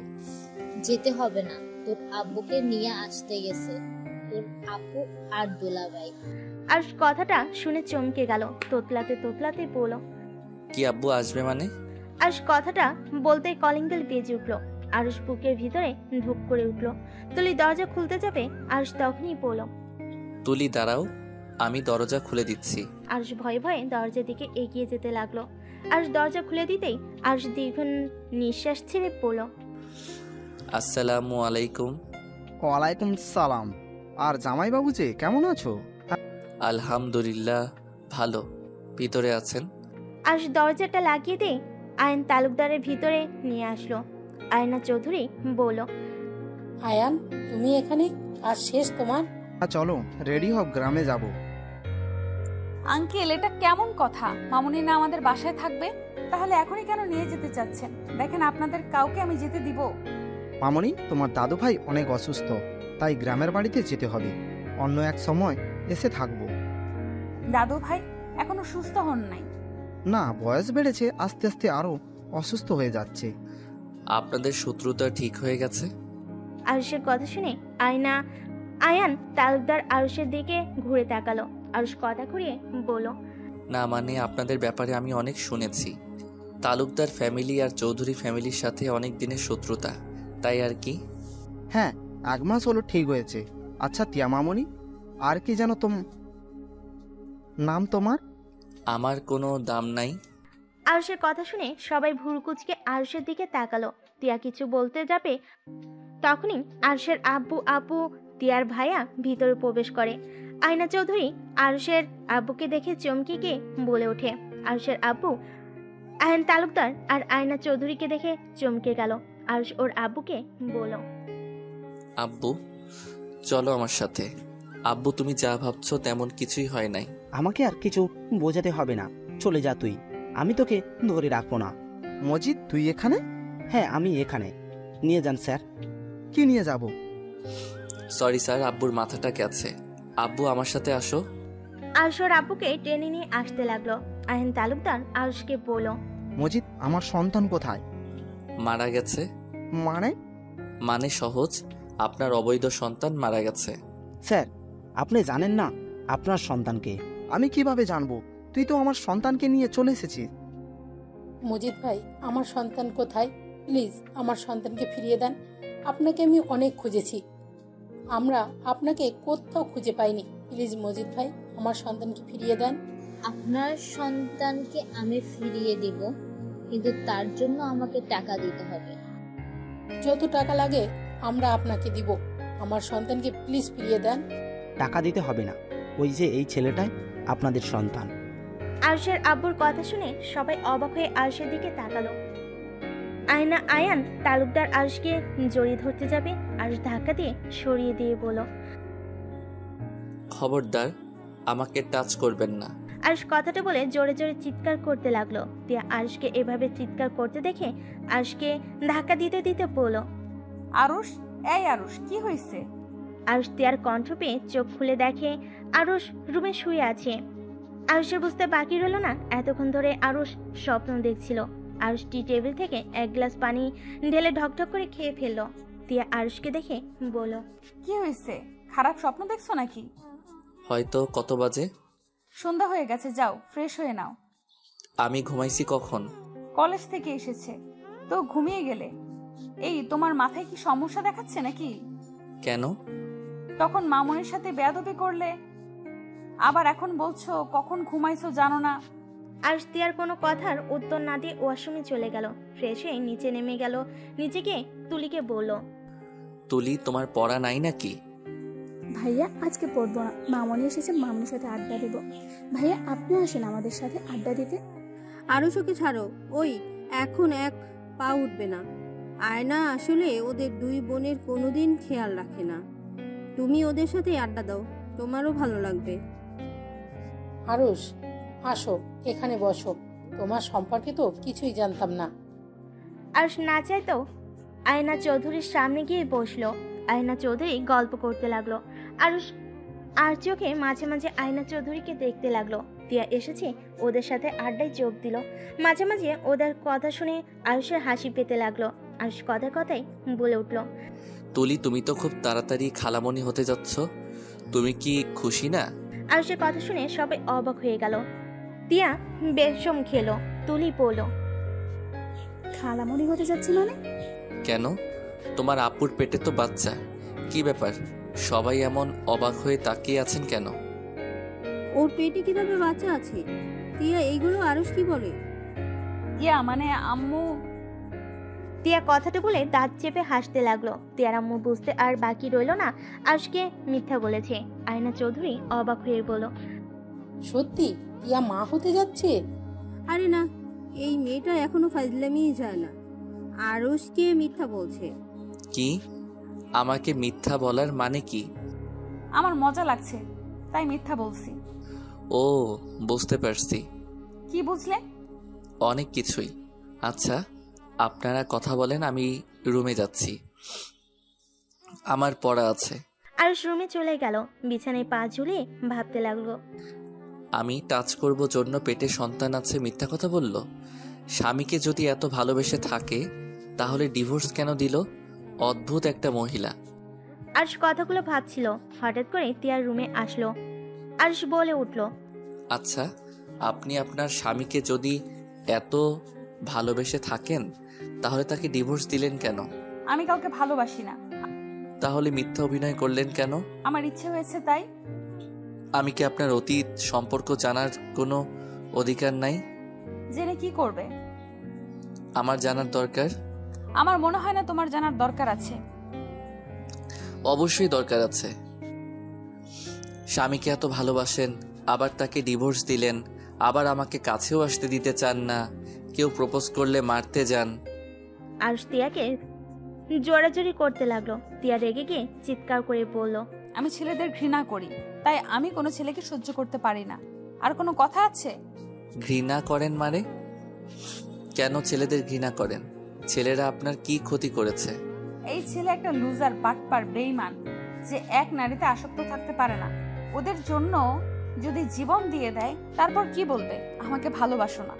যেতে হবে না, তোর আব্বুকে নিয়ে আসতে গেছে তোর আপু আর দুলাভাই। আরুষ কথাটা শুনে চমকে গেল। তোতলাতে তোতলাতে বলল, কি আব্বু আসবে মানে? আরুষ কথাটা বলতেই কলিং বেল বেজে উঠল। আরুষ বুকের ভিতরে ঢুক করে উঠল। তুলি দরজা খুলতে যাবে, আরুষ তখনই বলল, তুলি দাঁড়াও, আমি দরজা খুলে দিচ্ছি। আরুষ ভয়ে ভয়ে দরজার দিকে এগিয়ে যেতে লাগলো। আরুষ দরজা খুলে দিতেই আরুষ দীর্ঘ নিঃশ্বাস ছেড়ে বলল, আসসালামু আলাইকুম। ওয়ালাইকুম সালাম। আর জামাইবাবু যে কেমন আছো? আলহামদুলিল্লাহ ভালো। ভিতরে আছেন? আরুষ দরজাটা লাগিয়ে দিয়ে আয়ন তালুকদারের ভিতরে নিয়ে আসলো। আয়না চৌধুরী বলল, আয়ান, তুমি এখানে? কাজ শেষ তোমার? চলো রেডি হও, গ্রামে যাব। আঙ্কেল, এটা কেমন কথা? মামুনি না আমাদের বাসায় থাকবে? তাহলে এখনই কেন নিয়ে যেতে চাচ্ছেন? দেখেন, আপনাদের কাউকে আমি যেতে দিব? মামনি, তোমার দাদু ভাই অনেক অসুস্থ, তাই গ্রামের বাড়িতে যেতে হবে। অন্য এক সময় এসে থাকবো। দাদু ভাই এখনো সুস্থ হন নাই? না, বয়স বেড়েছে, আস্তে আস্তে আরো অসুস্থ হয়ে যাচ্ছে। আপনাদের শত্রুতা ঠিক হয়ে গেছে? আরুষের কথা শুনে আয়ান তালুকদার আরুষের দিকে ঘুরে তাকালো। আরুষ কথা ঘুরিয়ে বলল, না মানে আপনাদের ব্যাপারে আমি অনেক শুনেছি। তালুকদার ফ্যামিলি আর চৌধুরী ফ্যামিলির সাথে অনেক দিনের শত্রুতা, তাই আর কি। হ্যাঁ, 1 মাস হলো ঠিক হয়েছে। আচ্ছা টিয়া মামনি, আর কি যেন নাম তোমার? আমার কোনো দাম নাই। আরুষের কথা শুনে সবাই ভুরুকুচকে আরুষের দিকে তাকালো। টিয়া কিছু বলতে যাবে, তখনই আরুষের আব্বু টিয়ার ভাইয়া ভিতরে প্রবেশ করে। আয়না চৌধুরী আরুষের আব্বুকে দেখে চমকে গিয়ে বলে ওঠে। আরুষের আব্বু আয়ন তালুকদার আর আয়না চৌধুরীকে দেখে চমকে গেল। আরুষ ওর আব্বুকে বলল, আব্বু চলো আমার সাথে। আব্বু তুমি যা ভাবছো তেমন কিছুই হয় নাই। আমাকে আর কিছু বোঝাতে হবে না, চলে যা তুই, আমি তোকে ধরে রাখবো না। মজিদ, তুই এখানে? হ্যাঁ, আমি এখানে। নিয়ে যান স্যার। কি নিয়ে যাব? সরি স্যার, আব্বুর মাথাটা গেছে। আব্বু আমার সাথে আসো। আরুষ ওর আব্বুকে টেনে নিয়ে আসতে লাগলো। আয়ন তালুকদার আরুষকে বলল, মজিদ, আমার সন্তান কোথায়? মারা গেছে। মানে? মানে সহজ, আপনার অবৈধ সন্তান মারা গেছে। স্যার, আপনি জানেন না আপনার সন্তানকে? আমি কিভাবে জানবো? তুই তো আমার সন্তানকে নিয়ে চলে এসেছিস। মজিদ ভাই, আমার সন্তান কোথায়? প্লিজ আমার সন্তানকে ফিরিয়ে দেন। আপনাকে আমি অনেক খুঁজেছি, আমরা আপনাকে কোথাও খুঁজে পাইনি। প্লিজ মজিদ ভাই, আমার সন্তানকে ফিরিয়ে দেন। আপনার সন্তানকে আমি ফিরিয়ে দিব, কিন্তু তার জন্য আমাকে টাকা দিতে হবে। যত টাকা লাগে আমরা আপনাকে দিব। আমার সন্তানকে প্লিজ ফিরিয়ে দেন। টাকা দিতে হবে না, ওই যে এই ছেলেটাই আপনাদের সন্তান। আরুষের আব্বুর কথা শুনে সবাই অবাক হয়ে আরুষের দিকে তাকালো। আয়ান তালুকদার আরুষকে জড়িয়ে ধরতে যাবে, আরুষ ধাক্কা দিয়ে সরিয়ে দিয়ে বলল, খবরদার, আমাকে টাচ করবেন না। আরুষ কথাটা বলে জোরে জোরে চিৎকার করতে লাগলো। তিয়া আরুষকে এভাবে চিৎকার করতে দেখে আরুষকে ধাক্কা দিতে দিতে বলল, আরুষ, এই আরুষ, কি হয়েছে? আরুষ তিয়ার কণ্ঠ পেয়ে চোখ খুলে দেখে আরুষ রুমে শুয়ে আছে। আরুষের বুঝতে বাকি রইল না এতক্ষণ ধরে আরুষ স্বপ্ন দেখছিল। আরুষ টি টেবিল থেকে এক গ্লাস পানি ঢেলে ঢকঢক করে খেয়ে ফেললো। তিয়া আরুষকে দেখে বলল, কি হয়েছে? খারাপ স্বপ্ন দেখছো নাকি? হয়তো। কত বাজে? সন্ধ্যা হয়ে গেছে, যাও ফ্রেশ হয়ে নাও। আমি ঘুমাইছি কখন? কলেজ থেকে এসেছে তো ঘুমিয়ে গেলে। এই, তোমার মাথায় কি সমস্যা দেখাচ্ছে নাকি? কেন? তখন মামুনের সাথে বেয়াদবি করলে, আবার এখন বলছো কখন ঘুমাইছো জানো না। আরুষ তিয়ার কোনো কথার উত্তর না দিয়ে ওয়াশরুমে চলে গেল। ফ্রেশ হয়ে নিচে নেমে গেল। নিচে গিয়ে তুলিকে বলল, তুলি, তোমার পড়া নাই নাকি? ভাইয়া আজকে পড়বো না, মামনি এসেছে, মামনির সাথে আড্ডা দেব। ভাইয়া আপনি আসেন আমাদের সাথে আড্ডা দিতে। আরুষকে ছাড়ো, ওই এখন এক পা উঠবে না। আয়না আসলে ওদের দুই বোনের কোনোদিন খেয়াল রাখে না। তুমি ওদের সাথে আড্ডা দাও, তোমারও ভালো লাগবে। আরুষ, আসো এখানে বসো। তোমার সম্পর্কে তো কিছুই জানতাম না। আরুষ না চাইতেও আয়না চৌধুরীর সামনে গিয়ে বসলো। আয়না চৌধুরী গল্প করতে লাগলো। আরুষ আর চোখে মাঝে মাঝে আয়না চৌধুরীকে দেখতে লাগলো। তিয়া এসেছে, ওদের সাথে আড্ডায় যোগ দিল। মাঝে মাঝে ওদের কথা শুনে আরুষের হাসি পেতে লাগলো। আরুষ কথায় কথায় বলে উঠলো, তুলি, তুমি তো খুব তাড়াতাড়ি খালামণি হতে যাচ্ছ, তুমি কি খুশি না? আরুষের কথা শুনে সবাই অবাক হয়ে গেল। তিয়া বেশম খেলো। তুলি বলল, খালামণি হতে যাচ্ছি মানে? কেন? তোমার আপুর পেটে তো বাচ্চা, কি ব্যাপার? সবাই এমন অবাক হয়ে তাকিয়ে আছেন কেন? ওর পেটে কিভাবে বাচ্চা আছে? তিয়া এইগুলো আরুষ কি বলে? মানে আম্মু। তিয়া কথাটা বলে দাঁত চেপে হাসতে লাগলো। তিয়ার আম্মু বুঝতে আর বাকি রইল না আরুষকে মিথ্যা বলেছে। আয়না চৌধুরী অবাক হয়ে বলল, সত্যি তিয়া মা হতে যাচ্ছে? আরে না, এই মেয়েটা এখনো ফাজলামিই যায় না। আরুষকে মিথ্যা বলছে। কি? আমাকে মিথ্যা বলার মানে কি? আমার মজা লাগছে তাই মিথ্যা বলছি। ও, বুঝতে পারছি। কি বুঝলে? অনেক কিছুই। আচ্ছা, আপনারা কথা বলেন, আমি রুমে যাচ্ছি, আমার পড়া আছে। আরুষ রুমে চলে গেল। বিছানায় পা ঝুলিয়ে ভাবতে লাগলো। আমি টাচ করব জন্য পেটে সন্তান আছে মিথ্যা কথা বলল। স্বামীকে যদি এত ভালোবেসে থাকে তাহলে ডিভোর্স কেন দিল? অদ্ভুত একটা মহিলা। আরুষ কথাগুলো ভাবছিল, হঠাৎ করে তিয়ার রুমে আসলো। আরুষ বলে উঠল, আচ্ছা, আপনি আপনার স্বামীকে যদি এত ভালোবেসে থাকেন তাহলে তাকে ডিভোর্স দিলেন কেন? আমি কাউকে ভালোবাসি না। তাহলে মিথ্যা অভিনয় করলেন কেন? আমার ইচ্ছে হয়েছে তাই। আমি কি আপনার অতীত সম্পর্ক জানার কোনো অধিকার নাই? জেনে কি করবে? আমার জানার দরকার। আমার মনে হয় না তোমার জানার দরকার আছে। অবশ্যই দরকার আছে। স্বামীকে এত ভালোবাসেন, আবার তাকে ডিভোর্স দিলেন, আবার আমাকে কাছেও আসতে দিতে চান না, কেউ প্রপোজ করলে মারতে যান। আরুষ তিয়াকে জোরাজোরি করতে লাগলো। তিয়া রেগে গিয়ে চিৎকার করে বলল, আমি ছেলেদের ঘৃণা করি, তাই আমি কোনো ছেলেকে সহ্য করতে পারি না। আর কোনো কথা আছে? ঘৃণা করেন মানে? কেন ছেলেদের ঘৃণা করেন? ছেলেরা আপনার কি ক্ষতি করেছে? এই ছেলে একটা লুজার, বাটপার, বেঈমান, যে এক নারীতে আসক্ত থাকতে পারে না। ওদের জন্য যদি জীবন দিয়ে দেয় তারপর কি বলবে আমাকে ভালোবাসো না?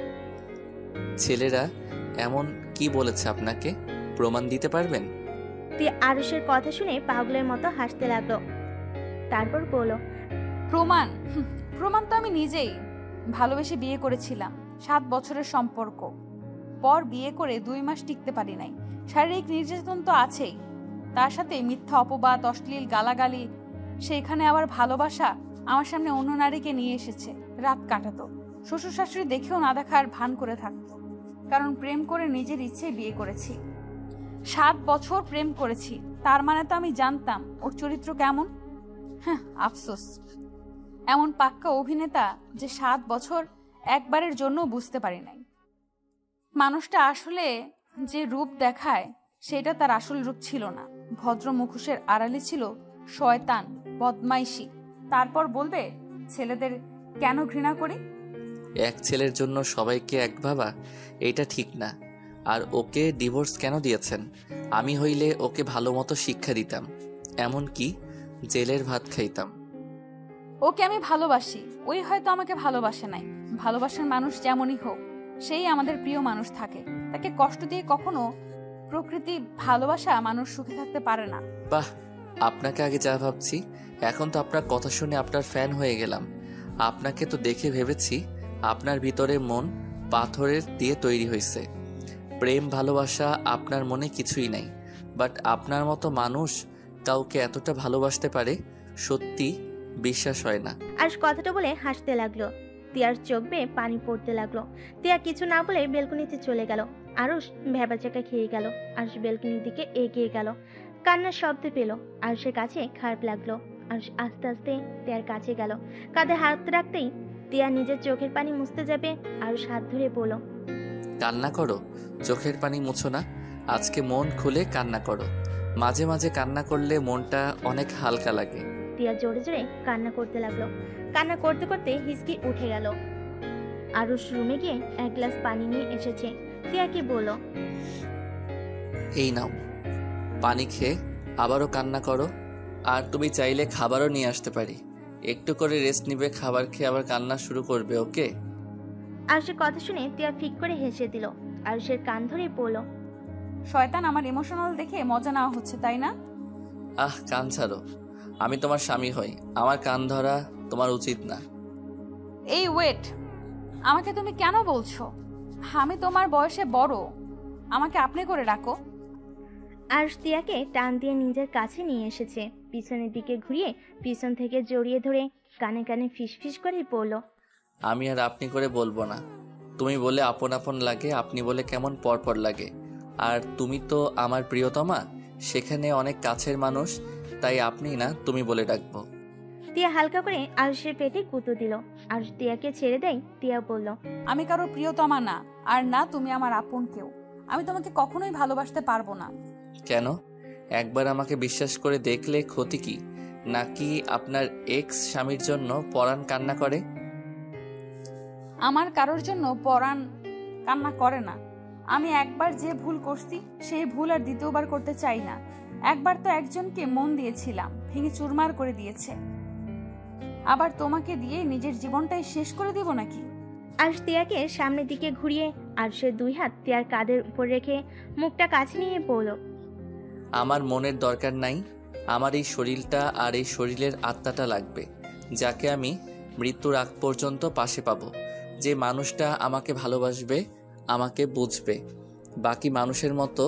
ছেলেরা এমন কি বলেছে আপনাকে? প্রমাণ দিতে পারবেন? তিয়া আরুষের কথা শুনে পাগলের মতো হাসতে লাগলো। তারপর বলল, প্রমাণ প্রমাণ তো আমি নিজেই। ভালোবেসে বিয়ে করেছিলাম, 7 বছরের সম্পর্ক। পর বিয়ে করে 2 মাস টিকতে পারি নাই। শারীরিক নির্যাতন তো আছেই, তার সাথে মিথ্যা অপবাদ, অশ্লীল গালাগালি। সেখানে আবার ভালোবাসা। আমার সামনে অন্য নারীকে নিয়ে এসেছে, রাত কাটাতো। শ্বশুর শাশুড়ি দেখেও না দেখার ভান করে থাকতো, কারণ প্রেম করে নিজের ইচ্ছেই বিয়ে করেছি। 7 বছর প্রেম করেছি, তার মানে তো আমি জানতাম ওর চরিত্র কেমন। হ্যাঁ, আফসোস এমন পাক্কা অভিনেতা যে 7 বছর একবারের জন্য বুঝতে পারি নাই মানুষটা আসলে যে রূপ দেখায় সেটা তার আসল রূপ ছিল না। ভদ্র মুখোশের আড়ালে ছিল শয়তান, বদমাইশি। তারপর বলবে ছেলেদের কেন ঘৃণা করি। এক ছেলের জন্য সবাইকে এক ভাবা, এটা ঠিক না। আর ওকে ডিভোর্স কেন দিয়েছেন? আমি হইলে ওকে ভালো মতো শিক্ষা দিতাম, এমনকি জেলের ভাত খাইতাম। ওকে আমি ভালোবাসি, ওই হয়তো আমাকে ভালোবাসে নাই। ভালোবাসার মানুষ যেমনই হোক, সেই আমাদের প্রিয় মানুষ থাকে। তাকে কষ্ট দিয়ে কখনো প্রকৃতি ভালোবাসা মানুষ সুখে থাকতে পারে না। বাহ, আপনাকে আগে যা ভাবছি, এখন তো আপনার কথা শুনে আপনার ফ্যান হয়ে গেলাম। আপনাকে তো দেখে ভেবেছি আপনার ভিতরে মন পাথরের দিয়ে তৈরি হয়েছে। প্রেম ভালোবাসা আপনার মনে কিছুই নাই, বাট আপনার মতো মানুষ কাউকে এতটা ভালোবাসতে পারে, সত্যি বিশ্বাস হয় না। আরুষ কথাটা বলে হাসতে লাগলো। তিয়ার চোখ বেয়ে পানি পড়তে লাগলো। তিয়া কিছু না বলে বেলকনিতে চলে গেল। আরুষ ভেবাচাকা খেয়ে গেল। আরুষ বেলকনির দিকে এগিয়ে গেল। কান্নার শব্দ পেল। আরুষের কাছে খারাপ লাগলো। আরুষ আস্তে আস্তে তিয়ার কাছে গেল। কাঁধে হাত রাখতেই তিয়া নিজের চোখের পানি মুছতে যাবে। আরুষ হাত ধরে বলল, কান্না করো, চোখের পানি মুছো না। আজকে মন খুলে কান্না করো। মাঝে মাঝে কান্না করলে মনটা অনেক হালকা লাগে। তিয়া জোরে জোরে কান্না করতে লাগলো। কান্না করতে করতে হিসকি উঠে গেল। আরুষ রুমে গিয়ে 1 গ্লাস পানি নিয়ে এসেছে। তিয়াকে বলল, এই নাও পানি, খেয়ে আবারও কান্না করো। আর তুমি চাইলে খাবারও নিয়ে আসতে পারি। একটু করে রেস্ট নিবে, খাবার খেয়ে আবার কান্না শুরু করবে, ওকে? আরুষের কথা শুনে তিয়া ফিক করে হেসে দিল। আরুষের কান ধরে বলল, শয়তান, আমার ইমোশনাল দেখে মজা নেওয়া হচ্ছে তাই না? আহ, কান ছাড়ো। আমি তোমার স্বামী হই, আমার কান ধরা তোমার উচিত না। এই ওয়েট, আমাকে তুমি কেন বলছো? আমি তোমার বয়সে বড়, আমাকে আপনি করে ডাকো। আরুষ তিয়াকে টান দিয়ে নিজের কাছে নিয়ে এসেছে। পিছনের দিকে ঘুরিয়ে পিছন থেকে জড়িয়ে ধরে কানে কানে ফিসফিস করে বলল, আমি আর আপনি করে বলবো না। তুমি বলে আপন আপন লাগে, আপনি বলে কেমন পরপর লাগে। আর তুমি তো আমার প্রিয়তমা, সেখানে অনেক কাছের মানুষ, তাই আপনি না তুমি বলে ডাকবো। তিয়া হালকা করে আরুষের পেটে গুঁতো দিল। আরুষ তিয়াকে ছেড়ে দেয়। তিয়া বলল, আমি কারো প্রিয়তমা না, আর না তুমি আমার আপন কেউ। আমি তোমাকে কখনোই ভালোবাসতে পারবো না। কেন? একবার আমাকে বিশ্বাস করে দেখলে ক্ষতি কি? নাকি আপনার এক্স স্বামীর জন্য পরাণ কান্না করে? আমার কারোর জন্য পরাণ কান্না করে না। আমি একবার যে ভুল করছি সেই ভুল আর দ্বিতীয়বার করতে চাই না। একবার তো একজনকে মন দিয়েছিলাম, ভেঙে চুরমার করে দিয়েছে। আবার তোমাকে দিয়ে নিজের জীবনটাই শেষ করে দিব নাকি? আরুষ তিয়াকে সামনের দিকে ঘুরিয়ে আরুষের 2 হাত তিয়ার কাঁধের উপর রেখে মুখটা কাছে নিয়ে বলল, আমার মনের দরকার নাই। আমার এই শরীরটা আর এই শরীরের আত্মাটা লাগবে, যাকে আমি মৃত্যুর আগ পর্যন্ত পাশে পাবো। যে মানুষটা আমাকে ভালোবাসবে, আমাকে বুঝবে, বাকি মানুষের মতো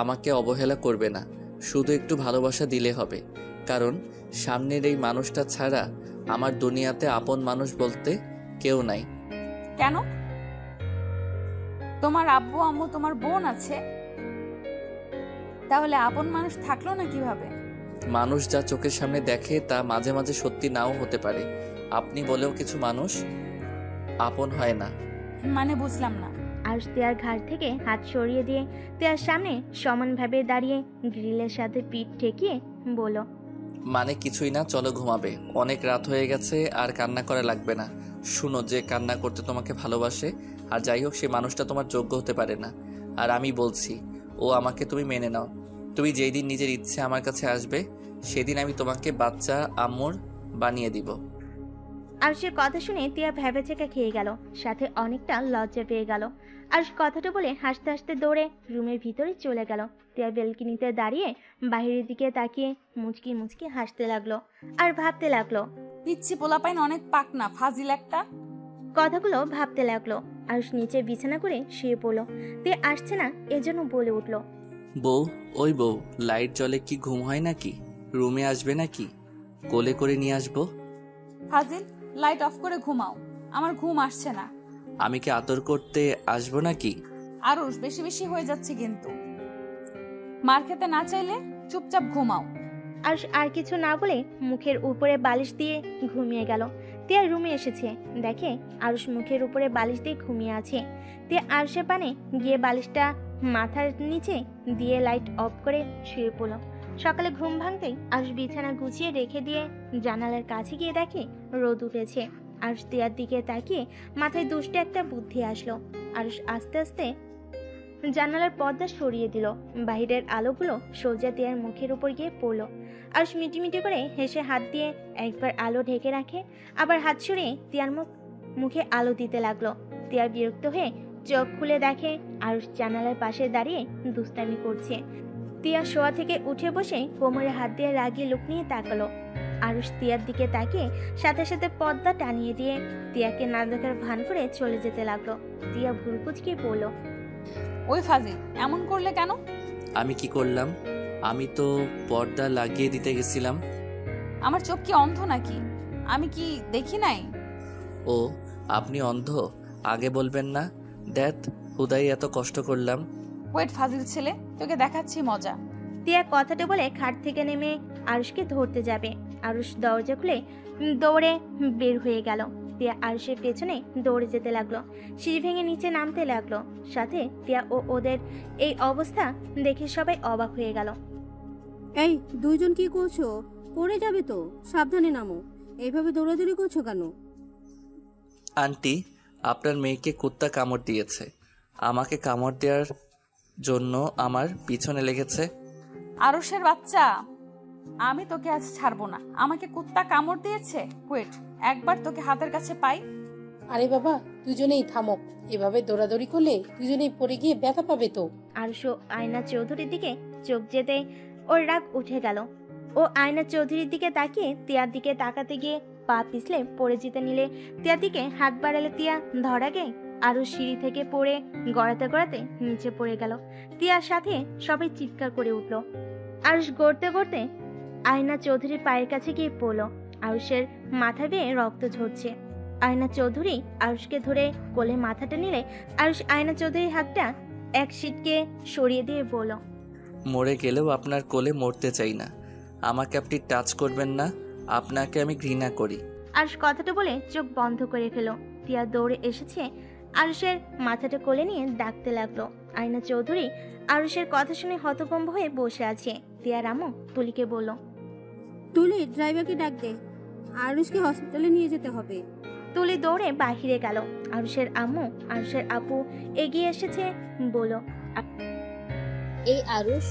আমাকে অবহেলা করবে না। শুধু একটু ভালোবাসা দিলে হবে, কারণ সামনের এই মানুষটা ছাড়া আমার দুনিয়াতে আপন মানুষ বলতে কেউ নাই। কেন? তোমার আব্বু আম্মু, তোমার বোন আছে, তাহলে আপন মানুষ থাকলো না কিভাবে? মানুষ যা চোখের সামনে দেখে তা মাঝে মাঝে সত্যি নাও হতে পারে। আপনি বলেও কিছু মানুষ আপন হয় না। মানে বুঝলাম না। আরুষ তিয়ার ঘাড় থেকে হাত সরিয়ে দিয়ে তিয়ার সামনে সমানভাবে দাঁড়িয়ে গ্রিলের সাথে পিঠ ঠেকিয়ে বলল, মানে কিছুই না, চলো ঘুমাবে। অনেক রাত হয়ে গেছে, আর কান্না করা লাগবে না। শুনো, যে কান্না করতে তোমাকে ভালোবাসে আর যাই হোক সে মানুষটা তোমার যোগ্য হতে পারে না। আর আমি বলছি, ও আমাকে তুমি মেনে নাও। তুমি যেই দিন নিজের ইচ্ছে আমার কাছে আসবে, সেদিন আমি তোমাকে বাচ্চা আম্মুর বানিয়ে দিব। আরুষের কথা শুনে তিয়া ভ্যাবাচেকা খেয়ে গেল, সাথে অনেকটা লজ্জা পেয়ে গেল। আরুষ কথাটা বলে হাসতে হাসতে দৌড়ে রুমের ভিতরে চলে গেল। তিয়া বেলকনিতে দাঁড়িয়ে বাইরের দিকে তাকিয়ে মুচকি মুচকি হাসতে লাগলো আর ভাবতে লাগলো। পিচ্ছি পোলাপাইন অনেক পাকনা, ফাজিল একটা। কথাগুলো ভাবতে লাগলো। আরুষ নিচে বিছানা করে শুয়ে পড়লো। তিয়া আসছে না এজন্য বলে উঠলো, বউ, ওই বউ, লাইট জ্বলে কি ঘুম হয় নাকি? রুমে আসবে নাকি? কোলে করে নিয়ে আসবো? ফাজিল, লাইট অফ করে ঘুমাও, আমার ঘুম আসছে না। আমি কি আদর করতে আসবো নাকি? আরুষ, বেশি বেশি হয়ে যাচ্ছে কিন্তু। মার খেতে না চাইলে চুপচাপ ঘুমাও। আরুষ আর কিছু না বলে মুখের উপরে বালিশ দিয়ে ঘুমিয়ে গেল। তিয়া রুমে এসেছে, দেখে আরুষ মুখের উপরে বালিশ দিয়ে ঘুমিয়ে আছে। তিয়া আরুষের পানে গিয়ে বালিশটা মাথার নিচে দিয়ে লাইট অফ করে শুয়ে পড়ল। সকালে ঘুম ভাঙতেই আরুষ বিছানা গুছিয়ে রেখে দিয়ে জানালার কাছে গিয়ে দেখে রোদ উঠেছে। আরুষ তিয়ার দিকে তাকিয়ে মাথায় দুষ্ট একটা বুদ্ধি আসলো। আরুষ আস্তে আস্তে জানালার পর্দা সরিয়ে দিল। বাহিরের আলোগুলো সোজা তিয়ার মুখের উপর গিয়ে পড়লো। আরুষ মিটিমিটি করে হেসে হাত দিয়ে একবার আলো ঢেকে রাখে, আবার হাত সরিয়ে তিয়ার মুখে আলো দিতে লাগলো। তিয়া বিরক্ত হয়ে চোখ খুলে দেখে আরুষ জানালার পাশে দাঁড়িয়ে দুষ্টামি করছে। তিয়া শোয়া থেকে উঠে বসে কোমরে হাত দিয়ে রাগিয়ে লুক নিয়ে তাকালো। আরুষ তিয়ার দিকে তাকিয়ে সাথে সাথে পর্দা টানিয়ে দিয়ে তিয়াকে না দেখার ভান করে চলে যেতে লাগলো। তিয়া ভুল কুচকে বলল, ওই ফাজিল, এমন করলে কেন? আমি কি করলাম? আমি তো পর্দা লাগিয়ে দিতে গেছিলাম। আমার চোখ কি অন্ধ নাকি? আমি কি দেখি নাই? ও, আপনি অন্ধ? আগে বলবেন না? দেখ, হুদাই এত কষ্ট করলাম। ওয়েট ফাজিল ছেলে, তোকে দেখাচ্ছি মজা। তিয়া কথাটা বলে খাট থেকে নেমে আরুষকে ধরতে যাবে। আরুষ দরজা খুলে দৌড়ে বের হয়ে গেল। তিয়া আরুষের পেছনে দৌড়ে যেতে লাগলো, সিঁড়ি ভেঙে নিচে নামতে লাগলো। সাথে তিয়া ও ওদের এই অবস্থা দেখে সবাই অবাক হয়ে গেল। এই দুইজন কি করছো? পড়ে যাবে তো, সাবধানে নামো। এইভাবে দৌড়াদৌড়ি করছো কেন? আন্টি, আপনার মেয়েকে কুত্তা কামড় দিয়েছে। আমাকে কামড় দেওয়ার জন্য আমার পিছনে লেগেছে। আরুষের বাচ্চা, আমি তোকে আজ ছাড়বো না। আমাকে কুত্তা কামড় দিয়েছে? ওয়েট, একবার তোকে হাতের কাছে পাই। আরে বাবা, দুজনেই থামো। এভাবে দৌড়াদৌড়ি করলে দুজনেই পড়ে গিয়ে ব্যথা পাবে তো। আরুষ আয়না চৌধুরীর দিকে চোখ যেতে ওর রাগ উঠে গেল। ও আয়না চৌধুরীর দিকে তাকিয়ে তিয়ার দিকে তাকাতে গিয়ে পা পিছলে পড়ে যেতে নিলে তিয়ার দিকে হাত বাড়ালে তিয়া ধরাগে আরো সিঁড়ি থেকে পড়ে গড়াতে গড়াতে নিচে পড়ে গেল। তিয়ার সাথে সবাই চিৎকার করে উঠল। আরুষ গড়তে গড়তে আয়না চৌধুরীর পায়ের কাছে গিয়ে পড়ল। আরুষের মাথা বেয়ে রক্ত ঝরছে। আয়না চৌধুরী আরুষকে ধরে কোলে মাথাটা নিলে আরুষ আয়না চৌধুরীর হাতটা এক সিটকে সরিয়ে দিয়ে বলল, মরে গেলেও আপনার কোলে মরতে চাই না। আমাকে আপনি টাচ করবেন না, আপনাকে আমি ঘৃণা করি। আরুষ কথাটা বলে চোখ বন্ধ করে ফেল। তিয়া দৌড়ে এসেছে, আরুষের মাথাটা কোলে নিয়ে ডাকতে লাগলো। আয়না চৌধুরী আরুষের কথা শুনে হতভম্ব হয়ে বসে আছে। তিয়ার আম্মু তুলিকে বলল, তুলি, ড্রাইভারকে ডাক দে, আরুষকে হসপিটালে নিয়ে যেতে হবে। তুলি দৌড়ে বাহিরে গেল। আরুষের আম্মু আরুষের আপু এগিয়ে এসেছে, বলল, এই আরুষ,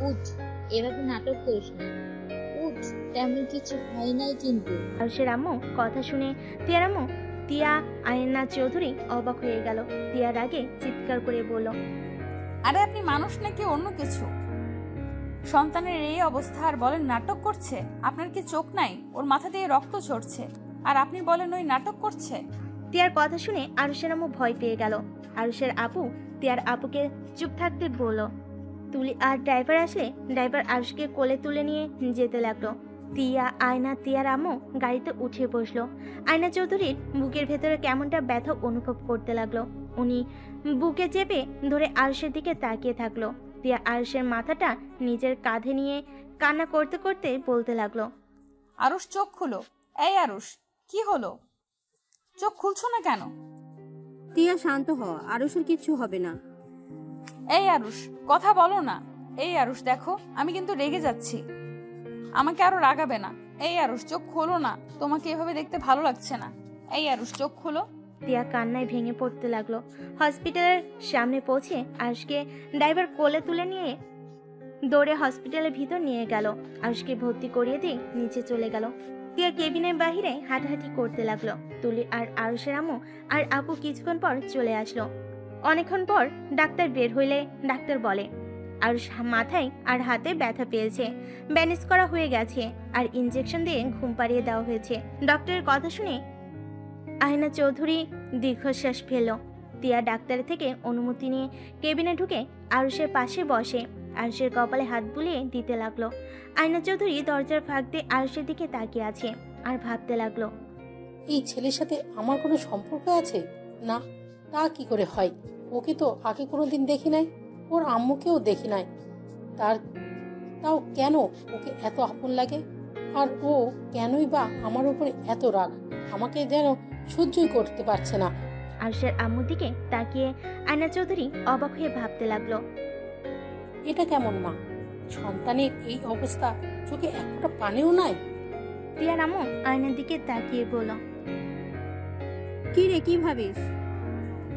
উঠ, এভাবে নাটক করিস না, উঠ, তেমন কিছু হয় নাই কিন্তু। আরুষের আম্মু কথা শুনে তিয়ার আম্মু তিয়া আয়না চৌধুরী অবাক হয়ে গেল। তিয়ার আগে চিৎকার করে বলল, আরে আপনি মানুষ নাকি অন্য কিছু? সন্তানের এই অবস্থা আর বলেন নাটক করছে? আপনার কি চোখ নাই? ওর মাথা দিয়ে রক্ত ঝরছে আর আপনি বলেন ওই নাটক করছে? তিয়ার কথা শুনে আরুষের আম্মু ভয় পেয়ে গেল। আরুষের আপু তিয়ার আপুকে চুপ থাকতে বলল। তুলি আর ড্রাইভার আসলে ড্রাইভার আরুষকে কোলে তুলে নিয়ে যেতে লাগলো। তিয়া আয়না তিয়ার আম্মু গাড়িতে উঠে বসলো। আয়না চৌধুরীর বুকের ভেতরে কেমনটা ব্যথা অনুভব করতে লাগলো। উনি বুকে চেপে ধরে আরুষের দিকে তাকিয়ে থাকলো। তিয়া আরুষের মাথাটা নিজের কাঁধে নিয়ে কান্না করতে করতে বলতে লাগলো, আরুষ চোখ খুলো। এই আরুষ, কি হলো? চোখ খুলছো না কেন? তিয়া শান্ত হ, আরুষের কিচ্ছু হবে না। এই আরুষ, কথা বলো না। এই আরুষ, দেখো আমি কিন্তু রেগে যাচ্ছি, আমাকে আরো রাগাবে না। এই আরুষ, চোখ খোলো না, তোমাকে এভাবে দেখতে ভালো লাগছে না। এই আরুষ, চোখ খোলো। তিয়া কান্নায় ভেঙে পড়তে লাগলো। হসপিটালের সামনে পৌঁছে আরুষকে ড্রাইভার কোলে তুলে নিয়ে দৌড়ে হসপিটালের ভিতর নিয়ে গেল। আরুষকে ভর্তি করিয়ে দিয়ে নিচে চলে গেল। তিয়া কেবিনের বাহিরে হাঁটাহাঁটি করতে লাগলো। তুলি আর আরুষের আম্মু আর আপু কিছুক্ষণ পর চলে আসলো। অনেকক্ষণ পর ডাক্তার বের হইলে ডাক্তার বলে আরুষ মাথায় আর হাতে ব্যথা পেয়েছে, ব্যান্ডেজ করা হয়ে গেছে আর ইনজেকশন দিয়ে ঘুম পাড়িয়ে দেওয়া হয়েছে। ডক্টরের কথা শুনে আয়না চৌধুরী দীর্ঘশ্বাস ফেলল। তিয়া ডাক্তারের থেকে অনুমতি নিয়ে কেবিনে ঢুকে আরুষের পাশে বসে আরুষের কপালে হাত বুলিয়ে দিতে লাগলো। আয়না চৌধুরী দরজার ফাঁক দিয়ে আরুষের দিকে তাকিয়ে আছে আর ভাবতে লাগলো, এই ছেলের সাথে আমার কোনো সম্পর্ক আছে? না, তা কি করে হয়? ওকে তো আগে কোনোদিন দেখি নাই, ওর আম্মুকেও দেখি নাই। তাও কেন ওকে এত আপন লাগে? আর ও কেনই বা আমার উপরে এত রাগ? আমাকে যেন সহ্যই করতে পারছে না। আরুষের আম্মুর দিকে তাকিয়ে আয়না চৌধুরী অবাক হয়ে ভাবতে লাগলো, এটা কেমন মা? সন্তানের এই অবস্থা, চোখে এক ফোঁটা পানিও নাই। তিয়ার আম্মু আয়নার দিকে তাকিয়ে বলল, কি রে, কি ভাবিস?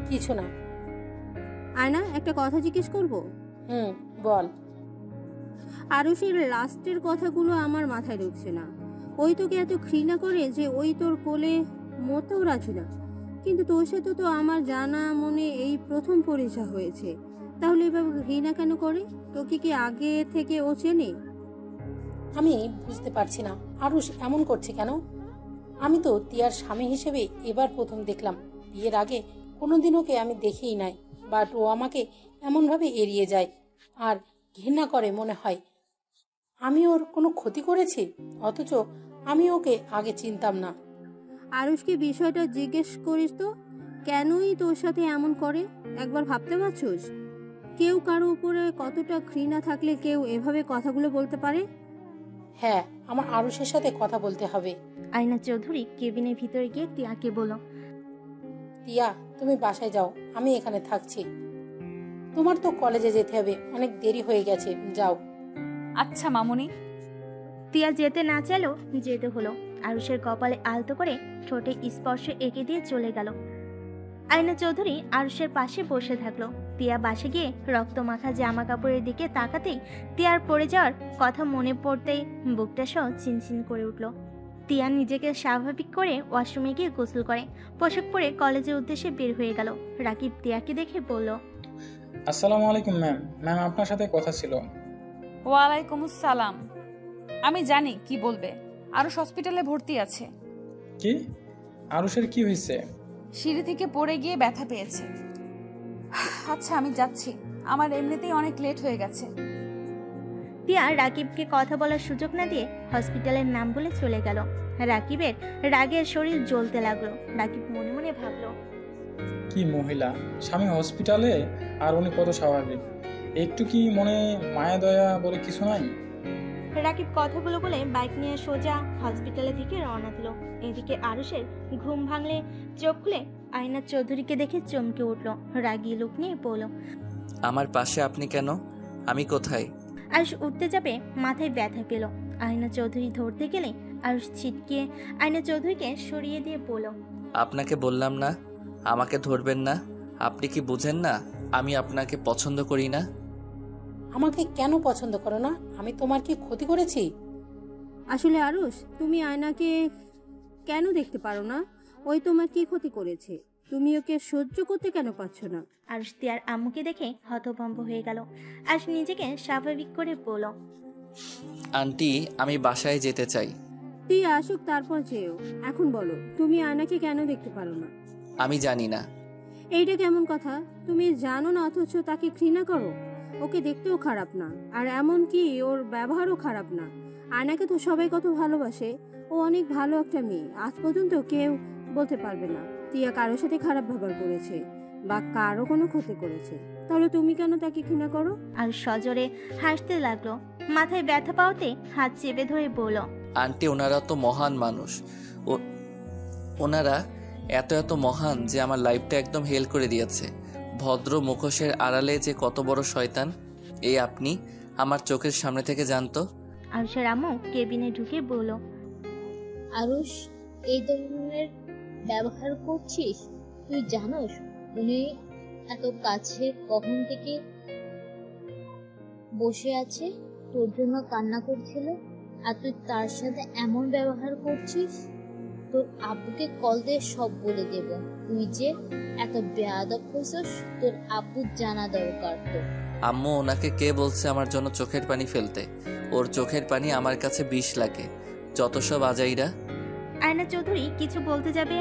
কিছু না। আয়না, একটা কথা জিজ্ঞেস করব? বল। আরুষের লাস্টের কথাগুলো আমার মাথায় ঢুকছে না। ওই তোকে এত ঘৃণা করে যে ওই তোর কোলে মরতেও রাজি না, কিন্তু তোর সাথে তো আমার জানা মনে এই প্রথম পরিচয় হয়েছে। তাহলে এভাবে ঘৃণা কেন করে? তোকে কি আগে থেকে ও চেনে? আমি বুঝতে পারছি না আরুষ এমন করছে কেন। আমি তো তিয়ার স্বামী হিসেবে এবার প্রথম দেখলাম। বিয়ের আগে কোনোদিন ওকে আমি দেখেই নাই, বাট ও আমাকে এমনভাবে এড়িয়ে যায় আর ঘৃণা করে। মনে হয় আমি ওর কোনো ক্ষতি করেছি, অথচ আমি ওকে আগে চিনতাম না। আরুষকে বিষয়টা জিজ্ঞেস করিস তো, কেনই তোর সাথে এমন করে? একবার ভাবতে পারছিস কেউ কারো উপরে কতটা ঘৃণা থাকলে কেউ এভাবে কথাগুলো বলতে পারে? হ্যাঁ, আমার আরুষের সাথে কথা বলতে হবে। আয়না চৌধুরী কেবিনের ভিতরে গিয়ে তিয়াকে বলল, তিয়া, তুমি বাসায় যাও, আমি এখানে থাকছি। তোমার তো কলেজে যেতে হবে, অনেক দেরি হয়ে গেছে, যাও। আচ্ছা মামুনি। তিয়া যেতে না চাইলেও যেতে হলো। আরুষের কপালে আলতো করে ঠোঁটে স্পর্শ এঁকে দিয়ে চলে গেল। আয়না চৌধুরী আরুষের পাশে বসে থাকলো। তিয়া বাসে গিয়ে রক্তমাখা জামা কাপড়ের দিকে তাকাতেই তিয়ার পড়ে যাওয়ার কথা মনে পড়তেই বুকটা সহ চিনচিন করে উঠল। তিয়া নিজেকে স্বাভাবিক করে ওয়াশরুমে গিয়ে গোসল করে পোশাক পরে কলেজের উদ্দেশ্যে বের হয়ে গেল। রাকিব তিয়াকে দেখে বলল, আসসালামু আলাইকুম ম্যাম। ম্যাম, আপনার সাথে কথা ছিল। ওয়ালাইকুম আসসালাম। আমি জানি কি বলবে। আরুষ হসপিটালে ভর্তি আছে। কি? আরুষের কি হয়েছে? সিঁড়ি থেকে পড়ে গিয়ে ব্যথা পেয়েছে। আচ্ছা আমি যাচ্ছি, আমার এমনিতেই অনেক লেট হয়ে গেছে। তিয়া রাকিবকে কথা বলার সুযোগ না দিয়ে হসপিটালের নাম বলে চলে গেল। রাকিবের রাগের শরীর জ্বলতে লাগলো। রাকিব মনে মনে ভাবলো, কি মহিলা, স্বামী হসপিটালে আর উনি কত স্বাভাবিক। একটু কি মনে মায়া দয়া বলে কিছু নাই? রাকিব কথাগুলো বলে বাইক নিয়ে সোজা হসপিটালের দিকে রওনা দিল। এদিকে আরুষের ঘুম ভাঙলে চোখ খুলে আয়না চৌধুরীকে দেখে চমকে উঠল। রাগী লোক নিয়ে বলল, আমার পাশে আপনি কেন? আমি কোথায়? আরুষ উঠতে যাবে, মাথায় ব্যথা পেল। আয়না চৌধুরী ধরতে গেলে আরুষ ছিটকে আয়না চৌধুরীকে সরিয়ে দিয়ে বলল, আপনাকে বললাম না আমাকে ধরবেন না। আপনি কি বুঝেন না আমি আপনাকে পছন্দ করি না? আমাকে কেন পছন্দ করো না? আমি তোমার কি ক্ষতি করেছি? আসলে আরুষ, তুমি আয়নাকে কেন দেখতে পারো না? ওই তোমার কি ক্ষতি করেছে? তুমি ওকে সহ্য করতে কেন পারছো না? আরুষ তিয়ার আম্মুকে দেখে হতভম্ব হয়ে গেল। আরুষ নিজেকে স্বাভাবিক করে বলল, আন্টি, আমি বাসায় যেতে চাই। তুই আসুক তারপর যেও। এখন বলো, তুমি আয়নাকে কেন দেখতে পারো না? আমি জানি না। এইটা কেমন কথা? তুমি জানো না অথচ তাকে ঘৃণা করো? ওকে দেখতেও খারাপ না, আর এমনকি ওর ব্যবহারও খারাপ না। আয়নাকে তো সবাই কত ভালোবাসে। ও অনেক ভালো একটা মেয়ে। আজ পর্যন্ত কেউ বলতে পারবে না তিয়া কারোর সাথে খারাপ ব্যবহার করেছে বা কারো কোনো ক্ষতি করেছে। তাহলে তুমি কেন তাকে ঘৃণা করো? আর সজোরে হাসতে লাগলো। মাথায় ব্যথা পাওয়াতে হাত চেপে ধরে বলল, আন্টি, ওনারা তো মহান মানুষ। ওনারা এত মহান যে আমার লাইফটা একদম হেল করে দিয়েছে। ভদ্র মুখোশের আড়ালে যে কত বড় শয়তান, এই আপনি আমার চোখের সামনে থেকে জানতো। আরুষের আম্মু কেবিনে ঢুকে বলল, আরুষ, এই ধরনের ব্যবহার করছিস? তুই জানোস উনি এত কাছে কখন থেকে বসে আছে, তোর জন্য কান্না করছিল। আর তুই তার সাথে এমন ব্যবহার করছিস। তোর আব্বুকে কল দিয়ে সব বলে দেব। তুই যে এত বেয়াদব হইছস তোর আব্বু জানা দরকার। তো আম্মু, ওনাকে কে বলছে আমার জন্য চোখের পানি ফেলতে? ওর চোখের পানি আমার কাছে বিষ লাগে। যত সব আজাইরা। আয়না চৌধুরী কিছু বলতে যাবে,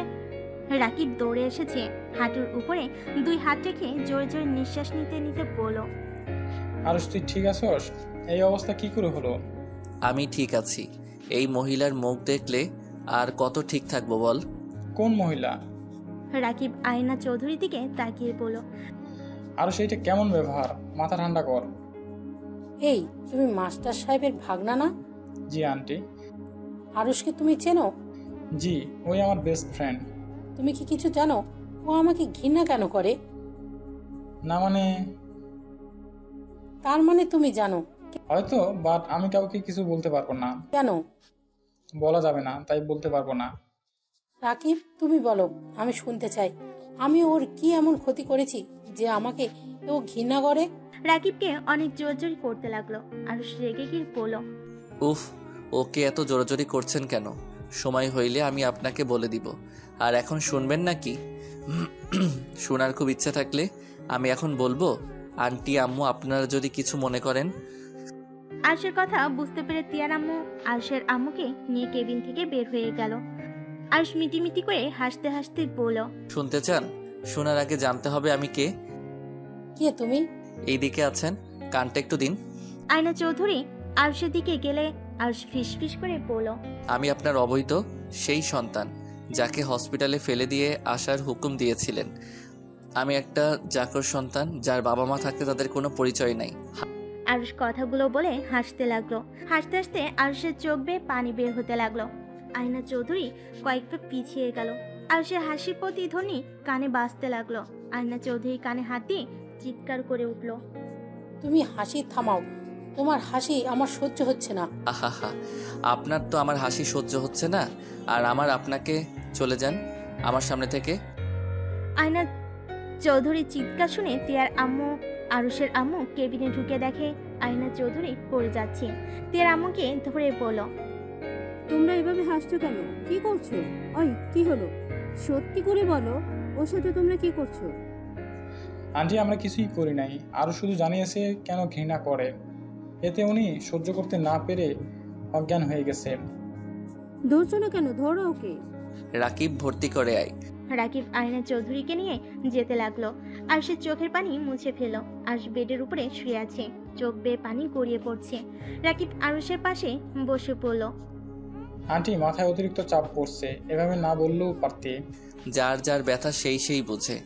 রাকিব দৌড়ে এসেছে, হাঁটুর উপরে 2 হাত রেখে জোরে জোরে নিঃশ্বাস নিতে নিতে বলল, আরুষ তুই ঠিক আছস? এই অবস্থা কি করে হলো? আমি ঠিক আছি। এই মহিলার মুখ দেখলে আর কত ঠিক থাকবো বল? কোন মহিলা? রাকিব আয়না চৌধুরীর দিকে তাকিয়ে বলল, আরুষ এইটা কেমন ব্যবহার? মাথা ঠান্ডা কর। এই, তুমি মাস্টার সাহেবের ভাগনা না? জি আন্টি। আরুষকে তুমি চেনো? জি, ওই আমার বেস্ট ফ্রেন্ড। তুমি কি কিছু জানো ও আমাকে ঘৃণা কেন করে? না মানে তার মানে তুমি জানো? হয়তো, বাট আমি কাউকে কিছু বলতে পারবো না। কেন? বলা যাবে না, তাই বলতে পারবো না। রাকিব, তুমি বলো, আমি শুনতে চাই। আমি ওর কি এমন ক্ষতি করেছি যে আমাকে ও ঘৃণা করে? রাকিবকে অনেক জোরজোরি করতে লাগলো। আরুষ রেগে গিয়ে বলল, উফ, ওকে এত জোরাজোরি করছেন কেন? সময় হইলে আমি আপনাকে বলে দিব। আর এখন শুনবেন নাকি? শোনার খুব ইচ্ছা থাকলে আমি এখন বলবো। আন্টি, আম্মু, আপনারা যদি কিছু মনে করেন। আরুষের কথা বুঝতে পেরে তিয়ার আম্মু আরুষের আম্মুকে নিয়ে কেবিন থেকে বের হয়ে গেল। আরুষ মিটিমিটি করে হাসতে হাসতে বলল, শুনতে চান? শোনার আগে জানতে হবে আমি কে। কে তুমি? এইদিকে আছেন, কানটা একটু দিন। আয়না চৌধুরী আরুষের দিকে গেলে আরুষ ফিসফিস করে বলল, আমি আপনার অবৈধ সেই সন্তান যাকে হসপিটালে ফেলে দিয়ে আসার হুকুম দিয়েছিলেন। আমি একটা চাকর সন্তান যার বাবা মা থাকতে তাদের কোনো পরিচয় নাই। আরুষ কথাগুলো বলে হাসতে লাগলো। হাসতে হাসতে আরুষের চোখ বেয়ে পানি বের হতে লাগলো। আয়না চৌধুরী কয়েক পা পিছিয়ে গেল। আরুষের হাসির প্রতিধ্বনি কানে বাজতে লাগলো। আয়না চৌধুরী কানে হাত দিয়ে চিৎকার করে উঠল, তুমি হাসি থামাও, তোমার হাসি আমার সহ্য হচ্ছে না। আহা, আপনার তো আমার হাসি সহ্য হচ্ছে না, আর আমার আপনাকে। চলে যান আমার সামনে থেকে। আয়না চৌধুরী চিৎকার শুনে তিয়ার আম্মু আরুষের আম্মু কেবিনে ঢুকে দেখে আয়না চৌধুরী পড়ে যাচ্ছে। তিয়ার আম্মুকে ধরে বলল, তোমরা এভাবে হাসছো কেন? কি করছো? ওই কি হলো? সত্যি করে বলো, ওর সাথে তোমরা কি করছো? আন্টি, আমরা কিছুই করি নাই। আরও শুধু জানিয়েছে কেন ঘৃণা করে। এতে উনি সহ্য করতে না পেরে অজ্ঞান হয়ে গেছে। ধরছো না কেন? ধরো ওকে। রাকিব, ভর্তি করে আয়। রাকিব আয়না চৌধুরীকে নিয়ে যেতে লাগলো। আরুষের চোখের পানি মুছে ফেল। আরুষ বেডের উপরে শুয়ে আছে, চোখ বেয়ে পানি গড়িয়ে পড়ছে। রাকিব আরুষের পাশে বসে পড়ল। আন্টি, মাথায় অতিরিক্ত চাপ পড়ছে, এভাবে না বললেও পারতে। যার যার ব্যথা সেই সেই বুঝে।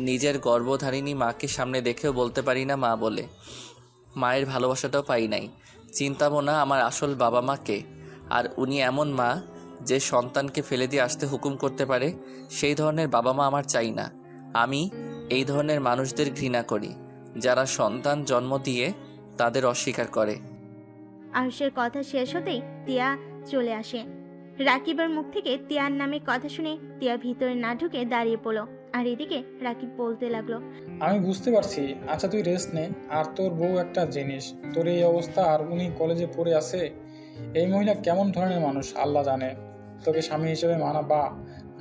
নিজের গর্ভধারিণী মাকে সামনে দেখেও বলতে পারি না মা বলে। মায়ের ভালোবাসাটাও পাই নাই। চিন্তাবো না আমার আসল বাবা মাকে। আর উনি এমন মা যে সন্তানকে ফেলে দিয়ে আসতে হুকুম করতে পারে। সেই ধরনের বাবা মা আমার চাই না। আমি এই ধরনের মানুষদের ঘৃণা করি যারা সন্তান জন্ম দিয়ে তাদের অস্বীকার করে। আরুষের কথা শেষ হতেই তিয়া চলে আসে। রাকিবের মুখ থেকে তিয়ার নামে কথা শুনে তিয়া ভিতরে না ঢুকে দাঁড়িয়ে পড়ল। আর এদিকে রাকিব বলতে লাগলো, আমি বুঝতে পারছি। আচ্ছা তুই রেস্ট নে। আর তোর বউ একটা জিনিস, তোর এই অবস্থা আর উনি কলেজে পড়ে আছে। এই মহিলা কেমন ধরনের মানুষ আল্লাহ জানে। তোকে স্বামী হিসেবে মানা বা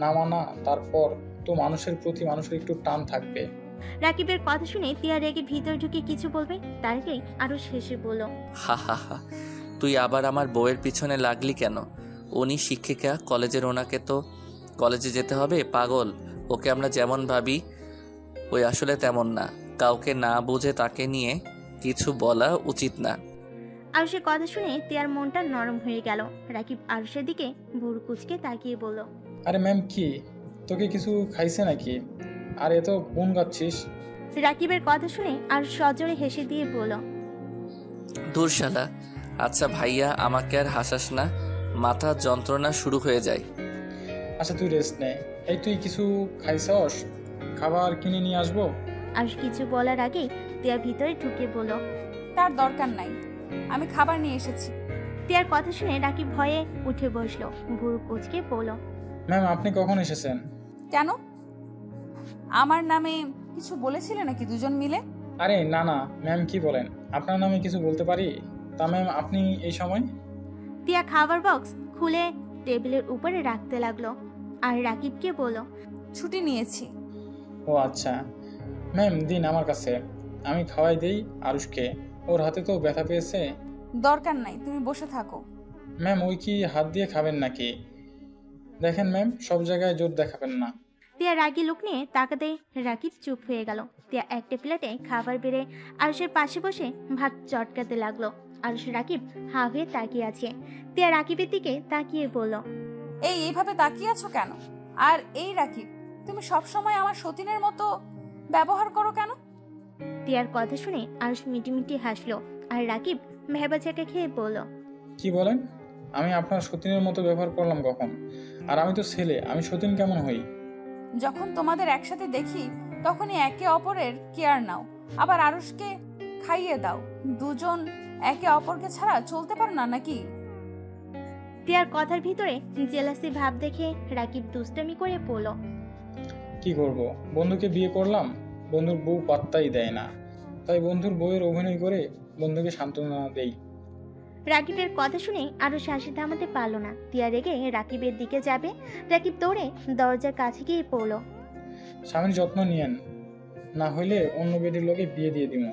না মানা, তারপর তো মানুষের প্রতি মানুষের একটু টান থাকবে। রাকিবের কথা শুনে তিয়া রেগে ভিতরে ঢুকে কিছু বলবে, তার আগেই আরো শেষে বলল, হা হা হা, তুই আবার আমার বউয়ের পিছনে লাগলি কেন? উনি শিক্ষিকা কলেজের, ওনাকে তো কলেজে যেতে হবে। পাগল, ওকে আমরা যেমন ভাবি ওই আসলে তেমন না। কাউকে না বুঝে তাকে নিয়ে কিছু বলা উচিত না। আরুষের কথা শুনে তিয়ার মনটা নরম হয়ে গেল। রাকিব আরুষের দিকে ভুরু কুচকে তাকিয়ে বলল, আরে ম্যাম, কি তোকে কিছু খাইছে নাকি? আর এত গুণ গাচ্ছিস। রাকিবের কথা শুনে আরুষ সজোরে হেসে দিয়ে বলল, দূর শালা। আচ্ছা ভাইয়া, আমাকে আর হাসাস না, মাথা যন্ত্রণা শুরু হয়ে যায়। আচ্ছা তুই রেস্ট নে। এই তুই কিছু খাইছস? খাবার কিনে নিয়ে আসবো? আরুষ কিছু বলার আগেই তিয়ার ভিতরে ঢুকে বলল, তার দরকার নাই, আমি খাবার নিয়ে এসেছি। তিয়ার কথা শুনে রাকিব ভয়ে উঠে বসলো। ভুরু কুচকে বলল, ম্যাম, আপনি কখন এসেছেন? কেন, আমার নামে কিছু বলেছিলে নাকি দুজন মিলে? আরে না না ম্যাম, কি বলেন? আপনার নামে কিছু বলতে পারি? তা ম্যাম, আপনি এই সময়? তিয়া খাবার বক্স খুলে টেবিলের উপরে রাখতে লাগলো আর রাকিবকে বলল, ছুটি নিয়েছি। ও আচ্ছা ম্যাম, দিন আমার কাছে, আমি খাওয়াই দেই আরুষকে, ওর হাতে তো ব্যথা পেয়েছে। দরকার নাই, তুমি বসে থাকো। ম্যাম, ওই কি হাত দিয়ে খাবেন নাকি? দেখেন ম্যাম, সব জায়গায় জোর দেখাবেন না। তিয়া রাগী লোক নিয়ে তাকাতে রাকিব চুপ হয়ে গেল। তিয়া একটা প্লেটে খাবার বেড়ে আরুষের পাশে বসে ভাত চটকাতে লাগলো। আরুষ রাকিব হা হয়ে তাকিয়ে আছে। তিয়া রাকিবের দিকে তাকিয়ে বলল, এইভাবে তাকিয়ে আছো কেন? আর এই রাকিব, তুমি সবসময় আমার সতীনের মতো ব্যবহার করো কেন? তিয়ার কথা শুনে আরুষ মিটিমিটি হাসলো আর রাকিব ভেবাচাকা খেয়ে বলল, কি বলেন? আমি আপনার সতীনের মতো ব্যবহার করলাম কখন? আর আমি তো ছেলে, আমি সতীন কেমন হই? যখন তোমাদের একসাথে দেখি তখনই একে অপরের কেয়ার নাও, আবার আরুষকে খাইয়ে দাও। দুজন একে অপরকে ছাড়া চলতে পারো না নাকি? তিয়ার কথার ভিতরে জেলাসি ভাব দেখে রাকিব দুষ্টামি করে বলল, কি করব, বন্ধুকে বিয়ে করলাম, বন্ধুর বউ পাত্তাই দেয় না, তাই বন্ধুর বউয়ের অভিনয় করে বন্ধুকে সান্ত্বনা দেই। রাকিবের কথা শুনে আরো হাসি থামাতে পারলো না। তিয়া রেগে রাকিবের দিকে যাবে, রাকিব দৌড়ে দরজার কাছে গিয়ে পড়লো। স্বামীর যত্ন নিয়েন, না হইলে অন্য বেডির লোকে বিয়ে দিয়ে দিব।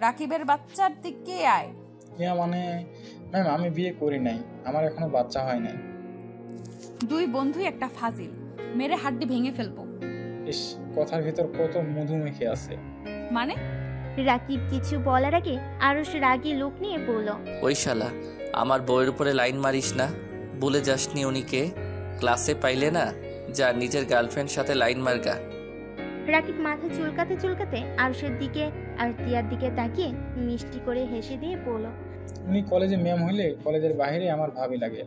রাকিবের বাচ্চার দিকে আয়। ইয়া মানে ম্যাম, আমি বিয়ে করি নাই, আমার এখনো বাচ্চা হয় নাই। দুই বন্ধুই একটা ফাজিল, মেরে হাড্ডি ভেঙে ফেলবো। ইস, কথার ভিতর কত মধু মেখে আছে। মানে? রাকিব কিছু বলার আগে আরুষ রাগী লোক নিয়ে বলল, ওই শালা, আমার বউয়ের উপরে লাইন মারিস না, ভুলে যাসনি উনিকে ক্লাসে পাইলে না, যা নিজের গার্লফ্রেন্ড সাথে লাইন মারগা। রাকিব মাথা চুলকাতে চুলকাতে আরুষের দিকে আর তিয়ার দিকে তাকিয়ে মিষ্টি করে হেসে দিয়ে বলল, উনি কলেজে ম্যাম হইলে কলেজের বাইরে আমার ভাবি লাগে,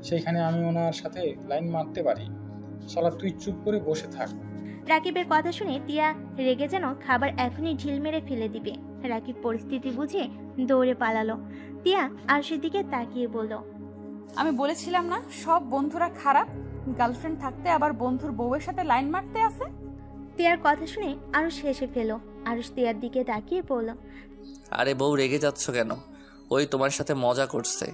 সেইখানে আমি ওনার সাথে লাইন মারতে পারি। শালা তুই চুপ করে বসে থাক। রাকিবের কথা শুনে তিয়া রেগে যেন খাবার এখনই ঢিল মেরে ফেলে দিবে। রাকিব পরিস্থিতি বুঝে দৌড়ে পালালো। তিয়া আরুষের দিকে তাকিয়ে বলল, আমি বলেছিলাম না সব বন্ধুরা খারাপ, গার্লফ্রেন্ড থাকতে আবার বন্ধুর বউয়ের সাথে লাইন মারতে আসে। তিয়ার কথা শুনে আরুষ হেসে ফেল। আরুষ তিয়ার দিকে তাকিয়ে বলল, আরে বউ, রেগে যাচ্ছ কেন? ওই তোমার সাথে মজা করছে,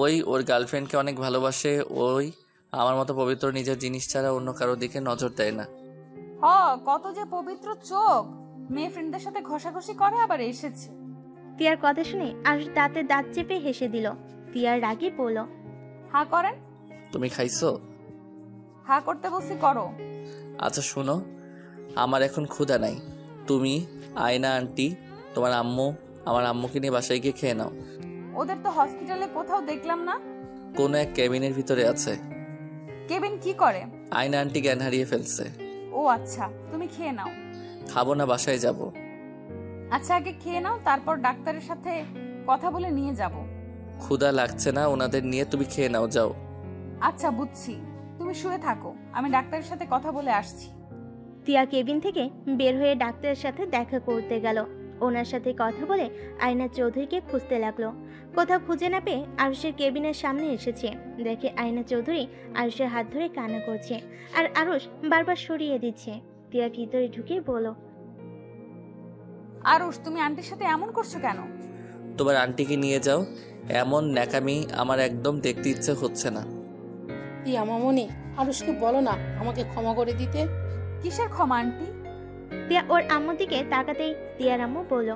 ওই ওর গার্লফ্রেন্ডকে অনেক ভালোবাসে, ওই আমার মতো পবিত্র নিজের জিনিস ছাড়া অন্য কারোর দিকে নজর দেয় না। কত যে পবিত্র চোখ, মেয়ে ফ্রেন্ডদের সাথে ঘষাঘষি করে আবার এসেছে। তিয়ার কথা শুনে আরুষ দাঁতে দাঁত চেপে হেসে দিল। তিয়ার রাগে বলল, হা করেন। তুমি খাইছো? হা করতে বলছি করো। আচ্ছা শোনো, আমার এখন ক্ষুধা নাই, তুমি আয়না আন্টি তোমার আম্মু আমার আম্মুকে নিয়ে বাসায় গিয়ে খেয়ে নাও। ওদের তো হসপিটালে কোথাও দেখলাম না। কোনো এক কেবিনের ভিতরে আছে। কেবিন কি করে? আয়না আন্টি জ্ঞান হারিয়ে ফেলছে। ও আচ্ছা, তুমি খেয়ে নাও। খাবো না, বাসায় যাব। আচ্ছা আগে খেয়ে নাও, তারপর ডাক্তারের সাথে কথা বলে নিয়ে যাব। ক্ষুধা লাগছে না ওনাদের নিয়ে, তুমি খেয়ে নাও, যাও। আচ্ছা বুঝছি, তুমি শুয়ে থাকো, আমি ডাক্তারের সাথে কথা বলে আসছি। তিয়া কেবিন থেকে বের হয়ে ডাক্তারের সাথে দেখা করতে গেল। ওনার সাথে কথা বলে আয়না চৌধুরীকে খুঁজতে লাগলো। কোথাও খুঁজে না পেয়ে আরুষের কেবিনের সামনে এসেছে। দেখে আয়না চৌধুরী আরুষের হাত ধরে কান্না করছে আর আরুষ বারবার সরিয়ে দিচ্ছে। তিয়া ভিতরে ঢুকে বলল, আরুষ, তুমি আন্টির সাথে এমন করছো কেন? তোমার আন্টিকে নিয়ে যাও, এমন ন্যাকামি আমার একদম দেখতে ইচ্ছে হচ্ছে না। তিয়া মামনি, আরুষকে বলো না আমাকে ক্ষমা করে দিতে। কিসের ক্ষমা আন্টি? তিয়া ওর আম্মুর দিকে তাকাতেই তিয়ার আম্মু বলল,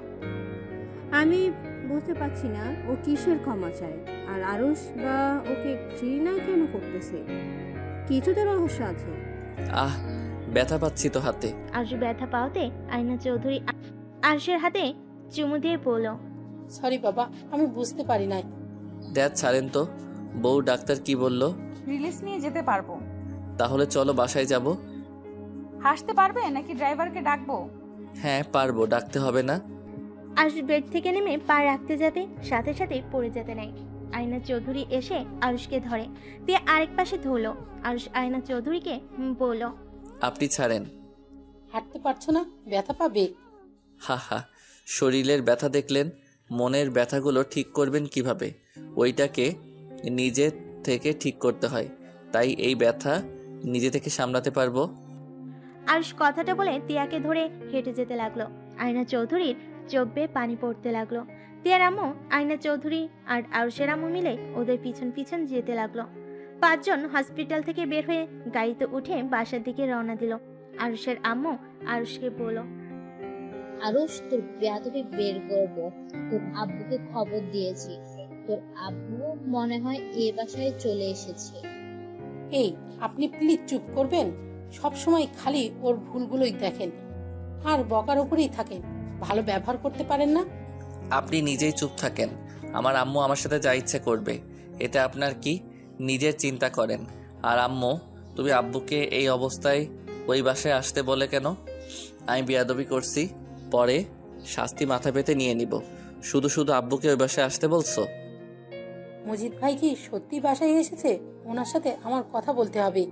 আমি বুঝতে পারছি না ও কিসের ক্ষমা চায়, আর আরুষ বা ওকে ঘৃণা কেন করতেছে। কিছু তো রহস্য আছে। আহ, ব্যথা পাচ্ছি তো হাতে। আরুষ ব্যথা পাওয়াতে আয়না চৌধুরী আরুষের হাতে চুমু দিয়ে বলল, সরি বাবা, আমি বুঝতে পারি নাই। ড্যাড ছাড়েন তো, বউ ডাক্তার কি বলল? রিলিজ নিয়ে যেতে পারবো। তাহলে চলো বাসায় যাব। হাসতে পারবে নাকি ড্রাইভারকে ডাকবো? হ্যাঁ পারবো, ডাকতে হবে না। আরুষ বেড থেকে নেমে পা রাখতে যাবে, সাথে সাথে পড়ে যেতে নাই। আয়না চৌধুরী এসে আরুষকে ধরে দিয়ে আরেক পাশে ধরলো। আরুষ আয়না চৌধুরীকে বলল, আপনি ছাড়েন। হাঁটতে পারছো না, ব্যথা পাবে। হা হা, শরীরের ব্যথা দেখলেন, মনের ব্যথাগুলো ঠিক করবেন কিভাবে? ওইটাকে নিজে থেকে ঠিক করতে হয়, তাই এই ব্যথা নিজে থেকে সামলাতে পারবো। আরুষ কথাটা বলে তিয়াকে ধরে হেঁটে যেতে লাগলো। আয়না চৌধুরীর চোখ বেয়ে পানি পড়তে লাগলো। তিয়ার আম্মু, আয়না চৌধুরী আর আরুষের আম্মু মিলে ওদের পিছন পিছন যেতে লাগলো। 5 জন হসপিটাল থেকে বের হয়ে গাড়িতে উঠে বাসার দিকে রওনা দিল। আরুষের আম্মু আরুষকে বলল, আরুষ, তোর বেয়াদবি বের করবো। তোর আব্বুকে খবর দিয়েছি। তোর আব্বু মনে হয় এ বাসায় চলে এসেছে। এই, আপনি প্লিজ চুপ করবেন? সব সময় খালি ওর ভুলগুলোই দেখেন আর বকার উপরেই থাকেন। ভালো ব্যবহার করতে পারেন না? আপনি নিজেই চুপ থাকেন। আমার আম্মু আমার সাথে যা ইচ্ছে করবে, এতে আপনার কি? নিজের চিন্তা করেন। আর আম্মু, তুমি আব্বুকে এই অবস্থায় ওই বাসায় আসতে বলে কেন? আমি বেয়াদবি করছি, পরে শাস্তি মাথা পেতে নিয়ে নিব। শুধু শুধু আব্বুকে ওই বাসায় আসতে বলছো? মজিদ ভাই কি সত্যি বাসায় এসেছে? ওনার সাথে আমার কথা বলতে হবে।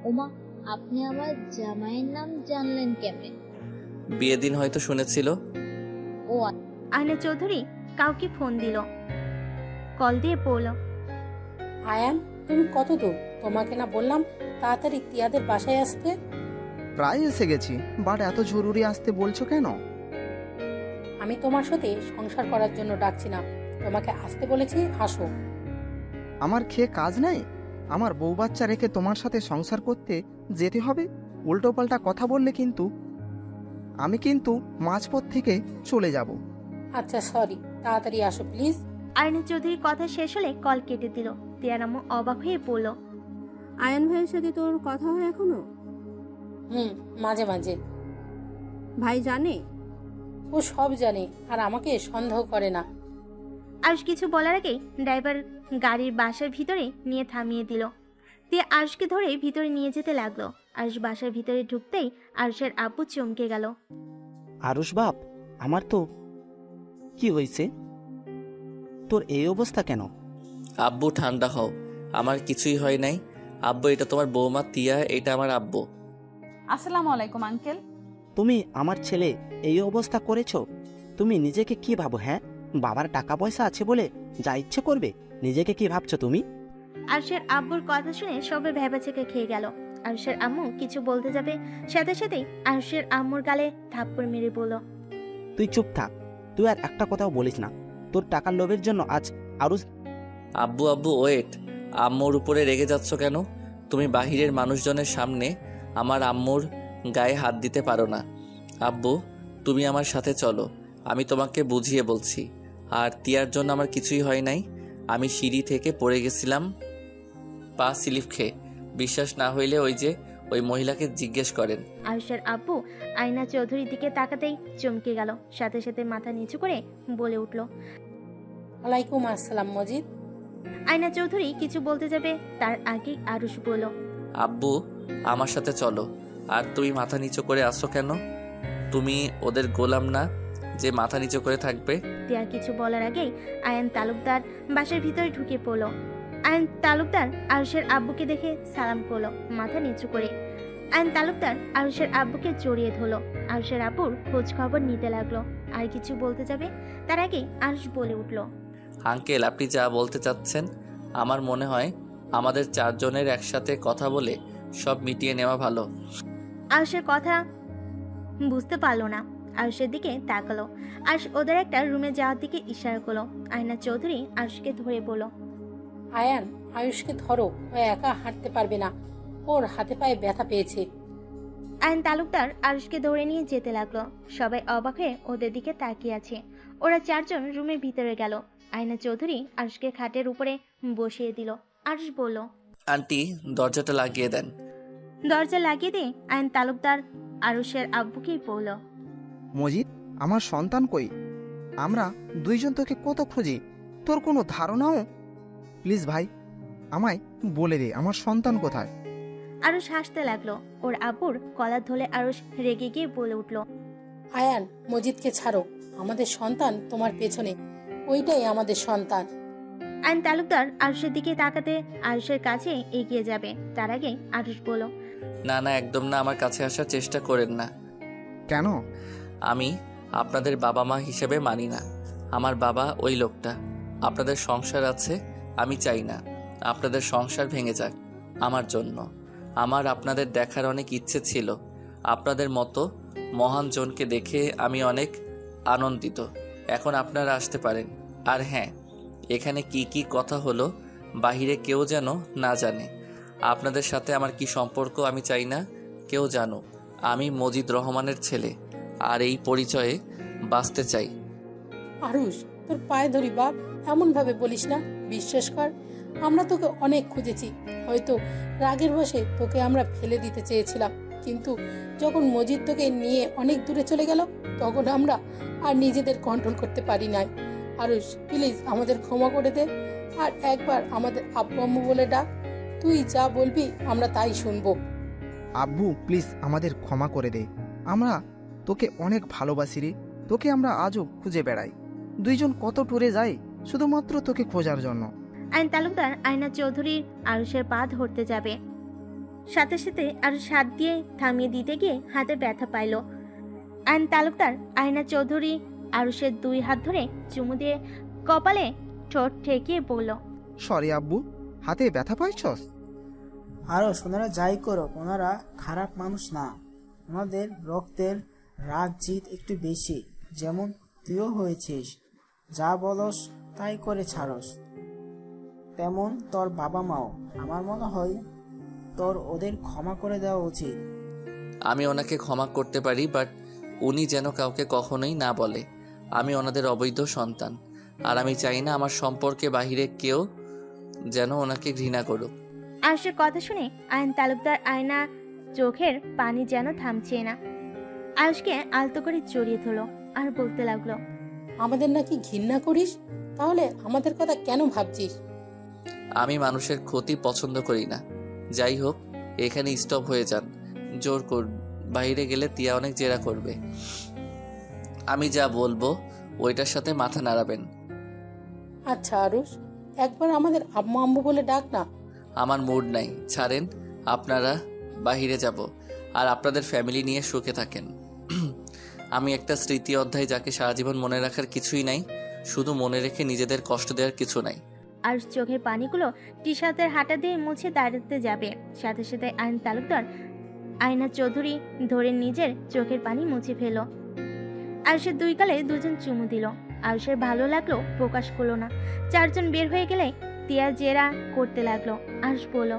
ওমা, আপনি আমার জামাইয়ের নাম জানলেন কেমনে? বিয়ে দিন হয়তো শুনেছিল। ও আয়না চৌধুরী কাউকে ফোন দিল। কল দিয়ে বলল, আয়ান, তুমি কত দূর? তোমাকে না বললাম তাড়াতাড়ি তিয়াদের বাসায় আসতে? প্রায় এসে গেছি, বাট এত জরুরি আসতে বলছো কেন? আমি তোমার সাথে সংসার করার জন্য ডাকছি না, তোমাকে আসতে বলেছি, আসো। আমার খেয়ে কাজ নেই? আমার বউ বাচ্চা রেখে তোমার সাথে সংসার করতে যেতে হবে? উল্টোপাল্টা কথা বললে কিন্তু আমি মাঝপথ থেকে চলে যাব। আচ্ছা সরি, তাড়াতাড়ি আসো প্লিজ। আয়না চৌধুরীর কথা শেষ হলে কল কেটে দিল। তিয়ার আম্মু অবাক হয়ে বলল, আয়ান ভাইয়ের সাথে তোর কথা হয় এখনো? মাঝে মাঝে। ভাই জানে? ও সব জানে আর আমাকে সন্দেহ করে না। আরুষ কিছু বলার আগেই ড্রাইভার গাড়ির বাসার ভিতরে নিয়ে থামিয়ে দিল। তিয়া আরুষকে ধরে ভিতরে নিয়ে যেতে লাগলো। আরুষ বাসার ভিতরে ঢুকতেই আরুষের আব্বু চমকে গেল। আরুষ বাপ, আমার তো কি হয়েছে? তোর এই অবস্থা কেন? আব্বু ঠান্ডা হও, আমার কিছুই হয় নাই। আব্বু, এটা তোমার বৌমা তিয়া, এটা আমার আব্বু। আসসালামু আলাইকুম আঙ্কেল। তুমি আমার ছেলে এই অবস্থা করেছো? তুমি নিজেকে কি ভাবো? হ্যাঁ, বাবার টাকা পয়সা আছে বলে যা ইচ্ছে করবে? নিজেকে কি ভাবছো তুমি? আরুষের আব্বুর কথা শুনে সবে ভেবাচেকে খেয়ে গেল। আরুষের আম্মু কিছু বলতে যাবে, সাথে সাথেই আরুষের আম্মুর গালে থাপ্পড় মেরে বলল, তুই চুপ থাক, তুই আর একটা কথাও বলিস না। তোর টাকার লোভের জন্য আজ আরুষ। আব্বু আব্বু ওয়েট, আম্মুর উপরে রেগে যাচ্ছ কেন? তুমি বাহিরের মানুষজনের সামনে আমার আম্মুর গায়ে হাত দিতে পারো না। আব্বু, তুমি আমার সাথে চলো, আমি তোমাকে বুঝিয়ে বলছি। আর তিয়ার জন্য আমার কিছুই হয় নাই। আমি সিঁড়ি থেকে পড়ে গেছিলাম পা স্লিপ খেয়ে। বিশ্বাস না হইলে ওই মহিলাকে জিজ্ঞেস করেন। আরুষের আব্বু আয়না চৌধুরীর দিকে তাকাতেই চমকে গেল। সাথে সাথে মাথা নিচু করে বলে উঠল, ওয়ালাইকুম আসসালাম মজিদ। আয়না চৌধুরী কিছু বলতে যাবে, তার আগেই আরুষ বলল, আব্বু, আমার সাথে চলো। আর তুমি মাথা নিচু করে আসো কেন? তুমি ওদের গোলাম না যে মাথা নিচু করে থাকবে? তিয়ার কিছু বলার আগেই আয়ান তালুকদার বাসার ভিতরে ঢুকে পড়ল। আয়ান তালুকদার আরুষের আব্বুকে দেখে সালাম করলো মাথা নিচু করে। আয়ান তালুকদার আরুষের আব্বুকে জড়িয়ে ধরলো। আরুষের আব্বুর খোঁজ খবর নিতে লাগলো। আর কিছু বলতে যাবে, তার আগে আরুষ বলে উঠল, আঙ্কেল, আপনি যা বলতে চাচ্ছেন, আমার মনে হয় আমাদের 4 জনের একসাথে কথা বলে সব মিটিয়ে নেওয়া ভালো। আরুষের কথা বুঝতে পারলো না। আরুষের দিকে তাকালো। আরুষ ওদের একটা রুমে যাওয়ার দিকে ইশারা করলো। আয়না চৌধুরী আরুষকে ধরে বলল, আয়ান, আয়ুষকে ধরো, ও একা হাঁটতে পারবে না, ওর হাতে পায়ে ব্যথা পেয়েছে। আয়ন তালুকদার আরুষকে ধরে নিয়ে যেতে লাগলো। সবাই অবাক হয়ে ওদের দিকে তাকিয়ে আছে। ওরা 4 জন রুমের ভিতরে গেল। আয়না চৌধুরী আরুষকে খাটের উপরে বসিয়ে দিল। আরুষ বলল, আন্টি, দরজাটা লাগিয়ে দেন। দরজা লাগিয়ে দিয়ে আয়ন তালুকদার আরুষের আব্বুকেই বলল, মজিদ, আমার সন্তান কই? আমরা 2 জন তোকে কত খুঁজি, তোর কোনো ধারণাও? প্লিজ ভাই, আমায় বলে দে আমার সন্তান কোথায়। আরুষ হাসতে লাগলো। ওর আব্বুর কলার ধরে আরুষ রেগে গিয়ে বলে উঠল, আয়ান, মজিদকে ছাড়ো, আমাদের সন্তান তোমার পেছনে, ওইটাই আমাদের সন্তান। আয়ন তালুকদার আরুষের দিকে তাকাতে আরুষের কাছে এগিয়ে যাবে, তার আগে আরুষ বলল, না না, একদম না, আমার কাছে আসার চেষ্টা করেন না। কেন? আমি আপনাদের বাবা মা হিসেবে মানি না। আমার বাবা ওই লোকটা। আপনাদের সংসার আছে, আমি চাই না আপনাদের সংসার ভেঙে যাক আমার জন্য। আমার আপনাদের দেখার অনেক ইচ্ছে ছিল। আপনাদের মতো মহান জনকে দেখে আমি অনেক আনন্দিত। এখন আপনারা আসতে পারেন। আর হ্যাঁ, এখানে কি কি কথা হলো বাহিরে কেউ যেন না জানে। আপনাদের সাথে আমার কি সম্পর্ক আমি চাই না কেউ জানুক। আমি মজিদ রহমানের ছেলে, আর এই পরিচয়ে বাঁচতে চাই। আরুষ, তোর পায়ে ধরি বাপ, এমন ভাবে বলিস না। বিশ্বাস কর, আমরা তোকে অনেক খুঁজেছি। হয়তো রাগের বশে তোকে আমরা ফেলে দিতে চেয়েছিলাম, কিন্তু যখন মজিদ তোকে নিয়ে অনেক দূরে চলে গেল, তখন আমরা আর নিজেদের কন্ট্রোল করতে পারি নাই। আরুষ, প্লিজ আমাদের ক্ষমা করে দে, আর একবার আমাদের আব্বু আম্মু বলে ডাক। তুই যা বলবি আমরা তাই শুনবো। আব্বু প্লিজ আমাদের ক্ষমা করে দে, আমরা তোকে অনেক ভালোবাসি রে। তোকে আমরা আজও খুঁজে বেড়াই, দুইজন কত ট্যুরে যাই শুধুমাত্র তোকে খোঁজার জন্য। আইন তালুকদার আয়না চৌধুরীর আরুষের পা ধরতে যাবে, সাথে সাথে আরুষ হাত দিয়ে থামিয়ে দিতে গিয়ে হাতে ব্যথা পাইল। আইন তালুকদার আয়না চৌধুরী আরুষের 2 হাত ধরে চুমু দিয়ে কপালে ঠোঁট ঠেকিয়ে বলল, সরি আব্বু, হাতে ব্যথা পাইছস? আরও ওনারা যাই করো, ওনারা খারাপ মানুষ না। ওনাদের রক্তের রাগ জিত একটু বেশি, যেমন তুইও হয়েছিস। যা বলস তাই করে ছাড়স, তেমন তোর বাবা মাও। আমার মনে হয় তোর ওদের ক্ষমা করে দেওয়া উচিত। আমি ওনাকে ক্ষমা করতে পারি, বাট উনি যেন কাউকে কখনোই না বলে আমি ওনাদের অবৈধ সন্তান। আর আমি চাই না আমার সম্পর্কে বাহিরে কেউ যেন ওনাকে ঘৃণা করুক। আরুষের কথা শুনে আইন তালুকদার আয়না চোখের পানি যেন থামছে না। আরুষকে আলতো করে জড়িয়ে ধরলো আর বলতে লাগলো, আমাদের নাকি ঘৃণা করিস? তাহলে আমাদের কথা কেন ভাবছিস? আমি মানুষের ক্ষতি পছন্দ করি না। যাই হোক, এখানে স্টপ হয়ে যান। জোর কর, বাইরে গেলে তিয়া অনেক জেরা করবে। আমি যা বলবো ওইটার সাথে মাথা নাড়াবেন। আচ্ছা আরুষ, একবার আমাদের আম্মু আম্মু বলে ডাক না। আমার মুড নাই, ছাড়েন। আপনারা বাহিরে যাব আর আপনাদের ফ্যামিলি নিয়ে সুখে থাকেন। আমি একটা স্মৃতি অধ্যায়, যাকে সারা জীবন মনে রাখার কিছুই নাই, শুধু মনে রেখে নিজেদের কষ্ট দেওয়ার কিছু নাই। আরুষ চোখের পানিগুলো টি শার্টের হাঁটা দিয়ে মুছে দাঁড়াতে যাবে, সাথে সাথে আইন তালুকদার আয়না চৌধুরী ধরে নিজের চোখের পানি মুছে ফেল। আরুষের 2 গালে 2জন চুমু দিল। আরুষের ভালো লাগলো, প্রকাশ করলো না। 4জন বের হয়ে গেলে তিয়া জেরা করতে লাগলো। আরুষ বলল,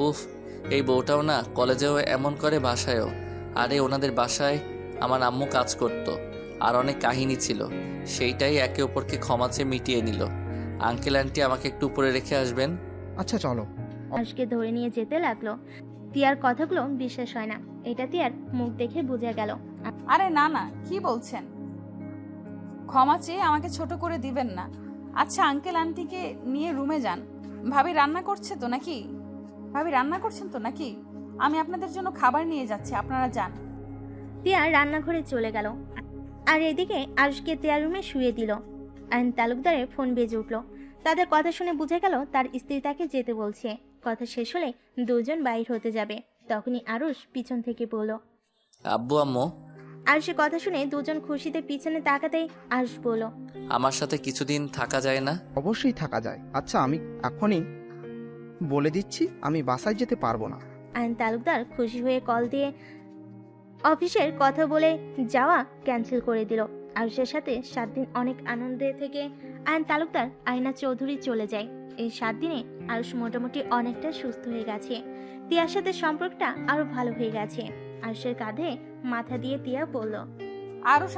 উফ, এই বউটাও না, কলেজেও এমন করে, বাসায়ও। আরে ওনাদের বাসায় আমার আম্মু কাজ করত, আর অনেক কাহিনী ছিল, সেইটাই একে অপরকে ক্ষমা চেয়ে মিটিয়ে নিল। আঙ্কেল আন্টি আমাকে একটু উপরে রেখে আসবেন? আচ্ছা চলো। আরুষকে ধরে নিয়ে যেতে লাগলো। তিয়ার কথাগুলো বিশ্বাস হয় না, এটা তিয়ার মুখ দেখে বোঝা গেল। আরে না না, কি বলছেন? ক্ষমা চেয়ে আমাকে ছোট করে দিবেন না। আচ্ছা আঙ্কেল আন্টিকে নিয়ে রুমে যান। ভাবি রান্না করছে তো নাকি? ভাবি রান্না করছেন তো নাকি? আমি আপনাদের জন্য খাবার নিয়ে যাচ্ছি, আপনারা যান। তিয়া রান্নাঘরে চলে গেল, আর এদিকে আরুষকে তিয়ার রুমে শুয়ে দিল। আইন তালুকদারের ফোন বেজে উঠল। তাদের কথা শুনে বুঝে গেল তার স্ত্রী তাকে যেতে বলছে। কথা শেষ হলে 2জন বাইর হতে যাবে, তখনই আরুষ পিছন থেকে বলল, আব্বু আম্মু। আরুষের কথা শুনে 2জন খুশিতে পিছনে তাকাতেই আরুষ বলল, আমার সাথে কিছুদিন থাকা যায় না? অবশ্যই থাকা যায়। আচ্ছা আমি এখনই বলে দিচ্ছি, আমি বাসায় যেতে পারবো না। আইন তালুকদার খুশি হয়ে কল দিয়ে অফিসের কথা বলে যাওয়া ক্যান্সেল করে দিল। আরুষের সাথে 7 দিন অনেক আনন্দে থেকে আইন তালুকদার আয়না চৌধুরী চলে যায়। এই 7 দিনে আরুষ মোটামুটি অনেকটা সুস্থ হয়ে গেছে। তিয়ার সাথে সম্পর্কটা আরো ভালো হয়ে গেছে। আরুষের কাঁধে মাথা দিয়ে তিয়া বলল, আরুষ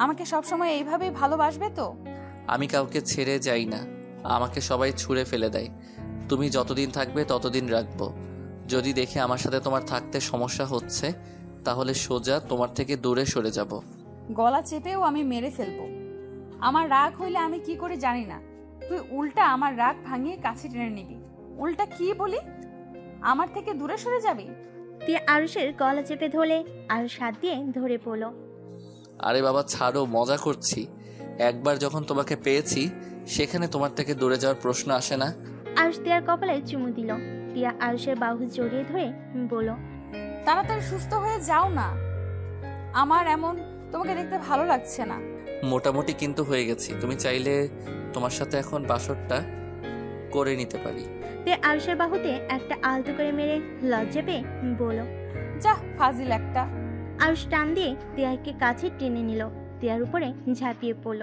আমাকে সবসময় এইভাবেই ভালোবাসবে তো? আমি কাউকে ছেড়ে যাই না, আমাকে সবাই ছুঁড়ে ফেলে দেয়। তুমি যতদিন থাকবে ততদিন রাখবো। যদি দেখে আমার সাথে তোমার থাকতে সমস্যা হচ্ছে, তাহলে সোজা তোমার থেকে দূরে সরে যাব। গলা চেপেও আমি মেরে ফেলবো। আমার রাগ হইলে আমি কি করে জানি না, তুই উল্টা আমার রাগ ভাঙিয়ে কাছে টেনে নিবি। উল্টা কি বলি, আমার থেকে দূরে সরে যাবি? তিয়া আরুষের গলা চেপে ধরলে আরুষ হাত দিয়ে ধরে পড়ল। আরে বাবা ছাড়ো, মজা করছি। একবার যখন তোমাকে পেয়েছি, সেখানে তোমার থেকে দূরে যাওয়ার প্রশ্ন আসে না। আরুষ তিয়ার কপালে চুমু দিল। তিয়া আরুষের বাহু জড়িয়ে ধরে বলল, তাড়াতাড়ি সুস্থ হয়ে যাও না, আমার এমন তোমাকে দেখতে ভালো লাগছে না। মোটামুটি কিন্তু হয়ে গেছি, তুমি চাইলে তোমার সাথে এখন বাসরটা করে নিতে পারি। তিয়া আরুষের বাহুতে একটা আলতো করে মেরে লজ্জা পেয়ে বলল, যা ফাজিল একটা। আরুষ টান দিয়ে তিয়াকে কাছে টেনে নিল। তিয়ার উপরে ঝাঁপিয়ে পড়ল।